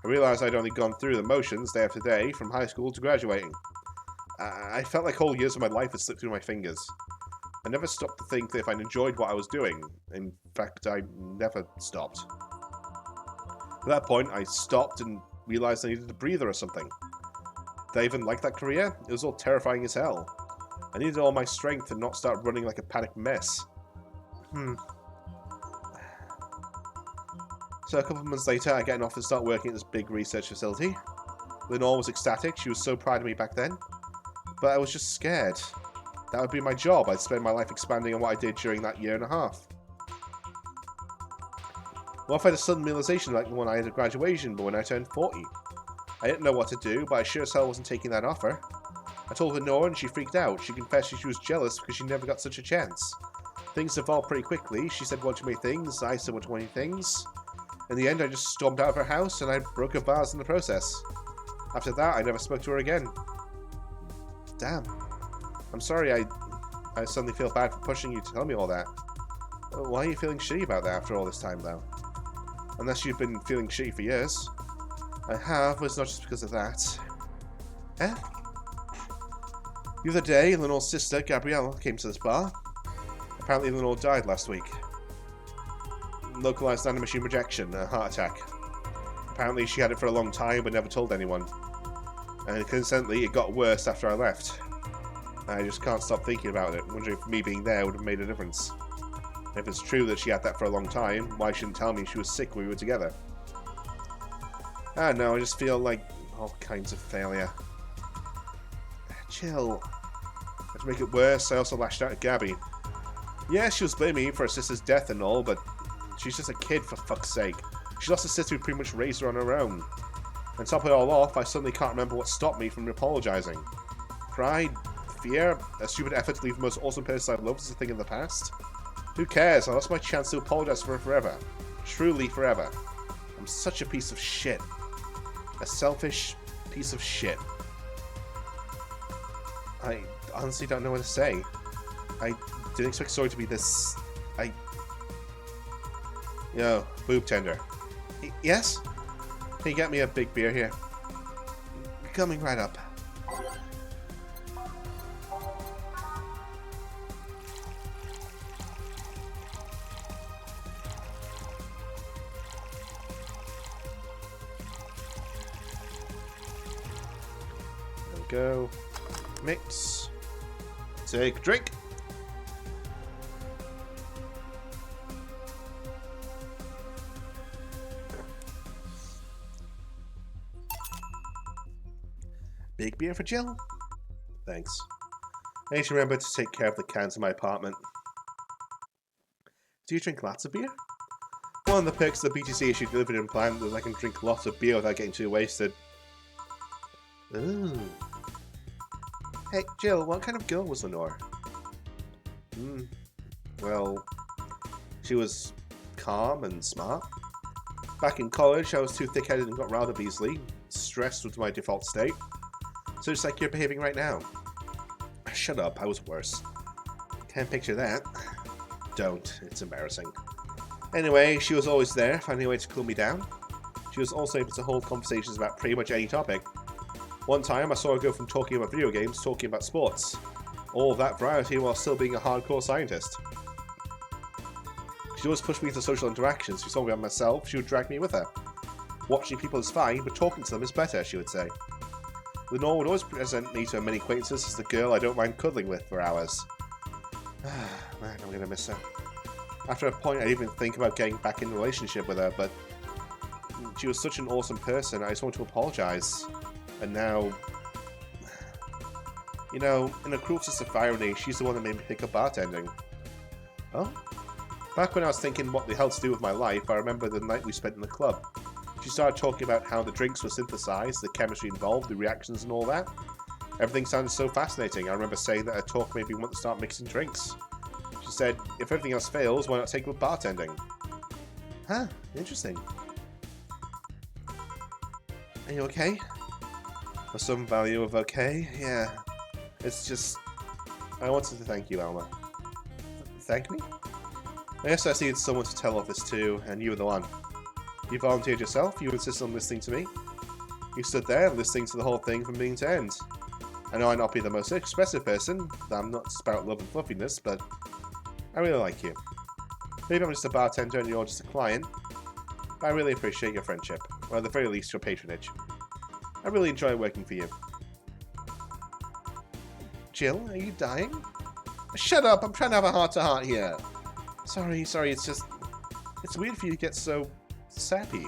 I realized I'd only gone through the motions day after day, from high school to graduating. I felt like whole years of my life had slipped through my fingers. I never stopped to think that if I enjoyed what I was doing. In fact, I never stopped. At that point, I stopped and realized I needed a breather or something. Did I even like that career? It was all terrifying as hell. I needed all my strength and not start running like a panicked mess. So a couple of months later, I get an offer to start working at this big research facility. Lenore was ecstatic. She was so proud of me back then. But I was just scared. That would be my job. I'd spend my life expanding on what I did during that year and a half. What if I had a sudden realization like the one I had at graduation, but when I turned 40? I didn't know what to do, but I sure as hell wasn't taking that offer. I told Lenore and she freaked out. She confessed she was jealous because she never got such a chance. Things evolved pretty quickly. She said one too many things, I said one too many things. In the end, I just stormed out of her house and I broke her vase in the process. After that, I never spoke to her again. Damn. I'm sorry, I suddenly feel bad for pushing you to tell me all that. Why are you feeling shitty about that after all this time, though? Unless you've been feeling shitty for years. I have, but it's not just because of that. Eh? The other day, Lenore's sister, Gabrielle, came to this bar. Apparently Lenore died last week. Localized nanomachine rejection, a heart attack. Apparently she had it for a long time but never told anyone. And coincidentally, it got worse after I left. I just can't stop thinking about it, wondering if me being there would have made a difference. If it's true that she had that for a long time, why shouldn't tell me she was sick when we were together? I don't know, I just feel like all kinds of failure. Chill. To make it worse, I also lashed out at Gabby. Yeah, she was blaming me for her sister's death and all, but she's just a kid, for fuck's sake. She lost a sister who pretty much raised her on her own. And to top it all off, I suddenly can't remember what stopped me from apologizing. Pride? Fear? A stupid effort to leave the most awesome person I've loved as a thing in the past? Who cares? I lost my chance to apologize for her forever. Truly forever. I'm such a piece of shit. A selfish piece of shit. I honestly don't know what to say. I didn't expect Soy to be this... Yo, boob tender. Yes? Can you get me a big beer here? Coming right up. There we go. Mix. Take a drink. Big beer for Jill? Thanks. I need to remember to take care of the cans in my apartment. Do you drink lots of beer? One of the perks of the BTC issue delivered in plan is I can drink lots of beer without getting too wasted. Ooh. Hey, Jill, what kind of girl was Lenore? Well, she was calm and smart. Back in college, I was too thick-headed and got riled up easily. Stress was my default state. So just like you're behaving right now. Shut up, I was worse. Can't picture that. Don't, it's embarrassing. Anyway, she was always there, finding a way to cool me down. She was also able to hold conversations about pretty much any topic. One time, I saw her go from talking about video games to talking about sports. All of that variety while still being a hardcore scientist. She always pushed me into social interactions. She saw me by myself, she would drag me with her. Watching people is fine, but talking to them is better, she would say. Lenore would always present me to her many acquaintances as the girl I don't mind cuddling with for hours. Man, I'm gonna miss her. After a point, I didn't even think about getting back in a relationship with her, but she was such an awesome person, I just wanted to apologize. And now... You know, in a cruel sense of irony, she's the one that made me pick up bartending. Oh? Back when I was thinking what the hell to do with my life, I remember the night we spent in the club. She started talking about how the drinks were synthesized, the chemistry involved, the reactions and all that. Everything sounded so fascinating. I remember saying that her talk made me want to start mixing drinks. She said, if everything else fails, why not take up bartending? Huh, interesting. Are you okay? For some value of okay? Yeah. It's just... I wanted to thank you, Alma. Thank me? I guess I needed someone to tell all this to, and you were the one. You volunteered yourself, you insisted on listening to me. You stood there listening to the whole thing from beginning to end. I know I might not be the most expressive person, I'm not about love and fluffiness, but I really like you. Maybe I'm just a bartender and you're just a client, but I really appreciate your friendship, or at the very least your patronage. I really enjoy working for you. Jill, are you dying? Shut up, I'm trying to have a heart-to-heart here. Sorry, it's just... It's weird for you to get so... sappy.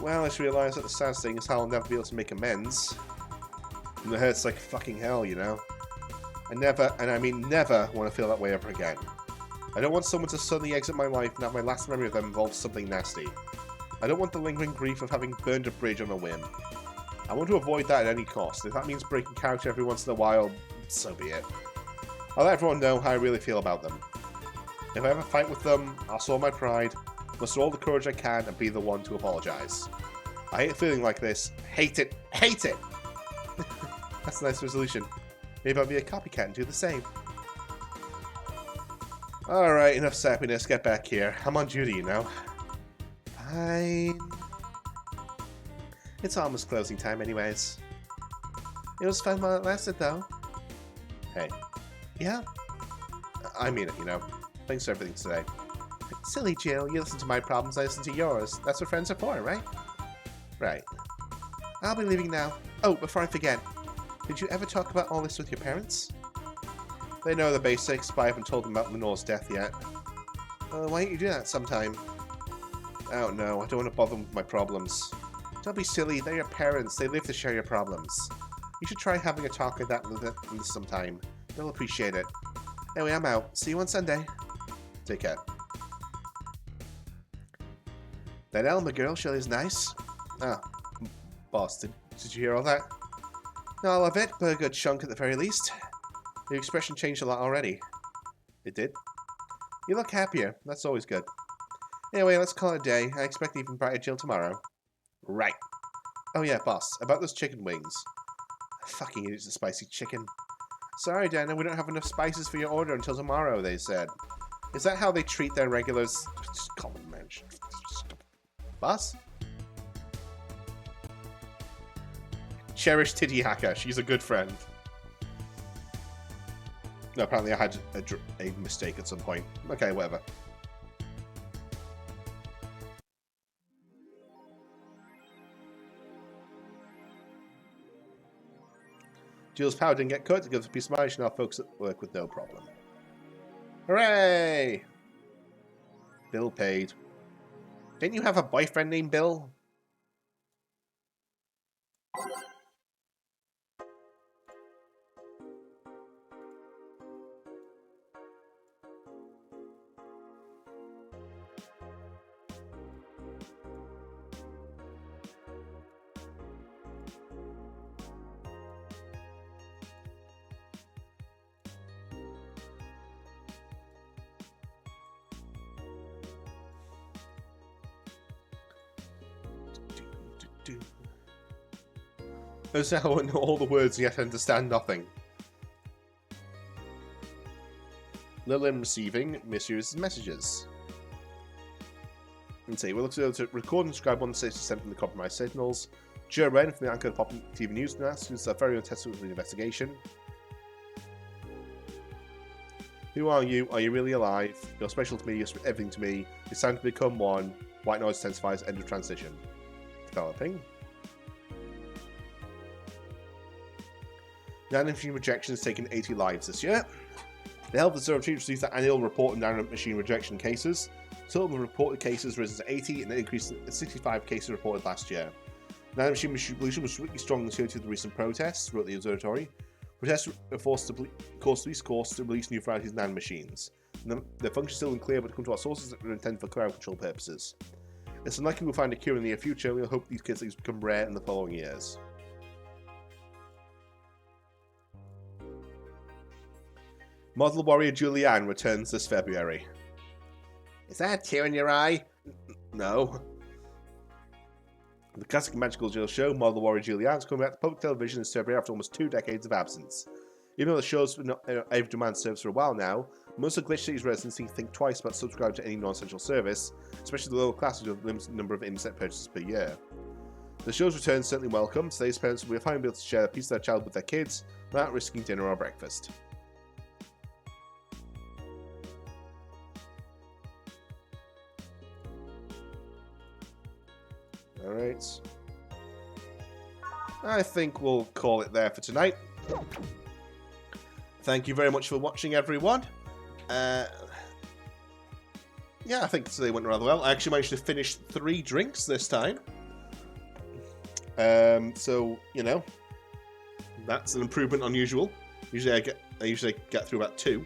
Well, I just realised that the saddest thing is how I'll never be able to make amends. And it hurts like fucking hell, you know? I never, and I mean never, want to feel that way ever again. I don't want someone to suddenly exit my life and have my last memory of them involve something nasty. I don't want the lingering grief of having burned a bridge on a whim. I want to avoid that at any cost. If that means breaking character every once in a while, so be it. I'll let everyone know how I really feel about them. If I ever fight with them, I'll swallow my pride, muster all the courage I can, and be the one to apologise. I hate feeling like this. Hate it. Hate it! That's a nice resolution. Maybe I'll be a copycat and do the same. Alright, enough sappiness. Get back here. I'm on duty, you know. Fine. It's almost closing time anyways. It was fun while it lasted, though. Hey. Yeah? I mean it, you know. Thanks for everything today. Silly Jill, you listen to my problems, I listen to yours. That's what friends are for, right? Right. I'll be leaving now. Oh, before I forget. Did you ever talk about all this with your parents? They know the basics, but I haven't told them about Lenore's death yet. Why don't you do that sometime? I don't know. I don't want to bother them with my problems. Don't be silly. They're your parents. They live to share your problems. You should try having a talk like that with them sometime. They'll appreciate it. Anyway, I'm out. See you on Sunday. Take care. That Elma girl sure is nice. Ah, boss, did you hear all that? Not all of it, but a good chunk at the very least. Your expression changed a lot already. It did? You look happier. That's always good. Anyway, let's call it a day. I expect even brighter Jill tomorrow. Right. Oh yeah, boss. About those chicken wings. Fucking idiots, the spicy chicken. Sorry, Dana, we don't have enough spices for your order until tomorrow, they said. Is that how they treat their regulars? Just common man. Boss? Cherish Titty Hacker. She's a good friend. No, apparently I had a mistake at some point. Okay, whatever. Jill's power didn't get cut. It gives a piece of mind. She now focus at work with no problem. Hooray! Bill paid. Didn't you have a boyfriend named Bill? As how I know all the words yet understand nothing. Lillian receiving misused messages. And say we're looking to record and describe 160% from the compromised signals. Joe Wren from the Anchor Pop TV News Nest, who's a very untested with the investigation. Who are you? Are you really alive? You're special to me, you're everything to me. It's time to become one. White noise intensifies, end of transition. developing. Nanomachine rejection has taken 80 lives this year. The Health Observatory received their annual report on nanomachine rejection cases. Total of reported cases risen to 80, and an increase in 65 cases reported last year. Nanomachine pollution was really strong associated with the recent protests, wrote the observatory. Protests were caused police course to release new varieties of nanomachines. Their function is still unclear, but according to our sources, that are intended for crowd control purposes. It's unlikely we'll find a cure in the near future. We'll hope these kits become rare in the following years. Model Warrior Julianne returns this February. Is that a tear in your eye? No. The classic magical Jill show, Model Warrior Julianne, is coming back to public television in February after almost 2 decades of absence. Even though the show's been out of demand service for a while now, most of Glitch City's residents think twice about subscribing to any non-essential service, especially the lower classes with a limited number of internet purchases per year. The show's return is certainly welcome. Today's parents will be finally able to share a piece of their child with their kids without risking dinner or breakfast. Alright. I think we'll call it there for tonight. Thank you very much for watching, everyone. Yeah, I think today went rather well. I actually managed to finish 3 drinks this time. So, you know, that's an improvement on usual. Usually I usually get through about 2.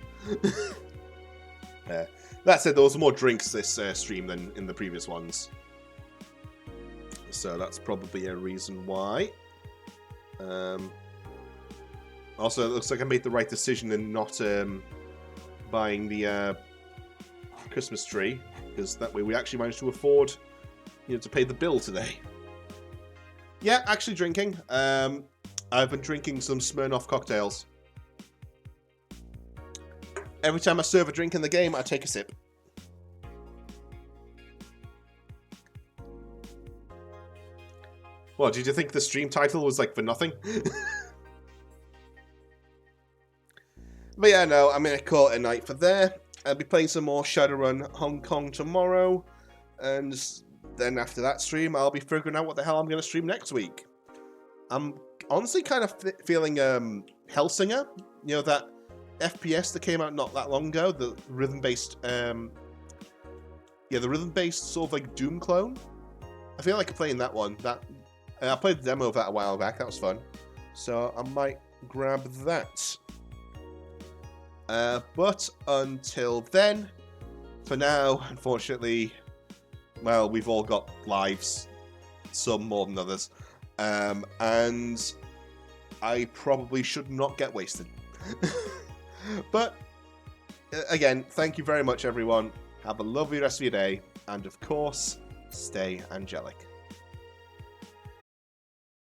That said, there was more drinks this stream than in the previous ones. So that's probably a reason why. Also, it looks like I made the right decision in not buying the Christmas tree, because that way we actually managed to afford, to pay the bill today. Yeah, actually drinking. I've been drinking some Smirnoff cocktails. Every time I serve a drink in the game, I take a sip. Well, did you think the stream title was like for nothing? But yeah, no, I'm going to call it a night for there. I'll be playing some more Shadowrun Hong Kong tomorrow. And then after that stream, I'll be figuring out what the hell I'm going to stream next week. I'm honestly kind of feeling Hellsinger. You know, that FPS that came out not that long ago. The rhythm-based... the rhythm-based sort of like Doom clone. I feel like playing that one. I played the demo of that a while back. That was fun. So I might grab that. But until then, for now, unfortunately, well, we've all got lives. Some more than others. And I probably should not get wasted. But, again, thank you very much, everyone. Have a lovely rest of your day. And, of course, stay angelic.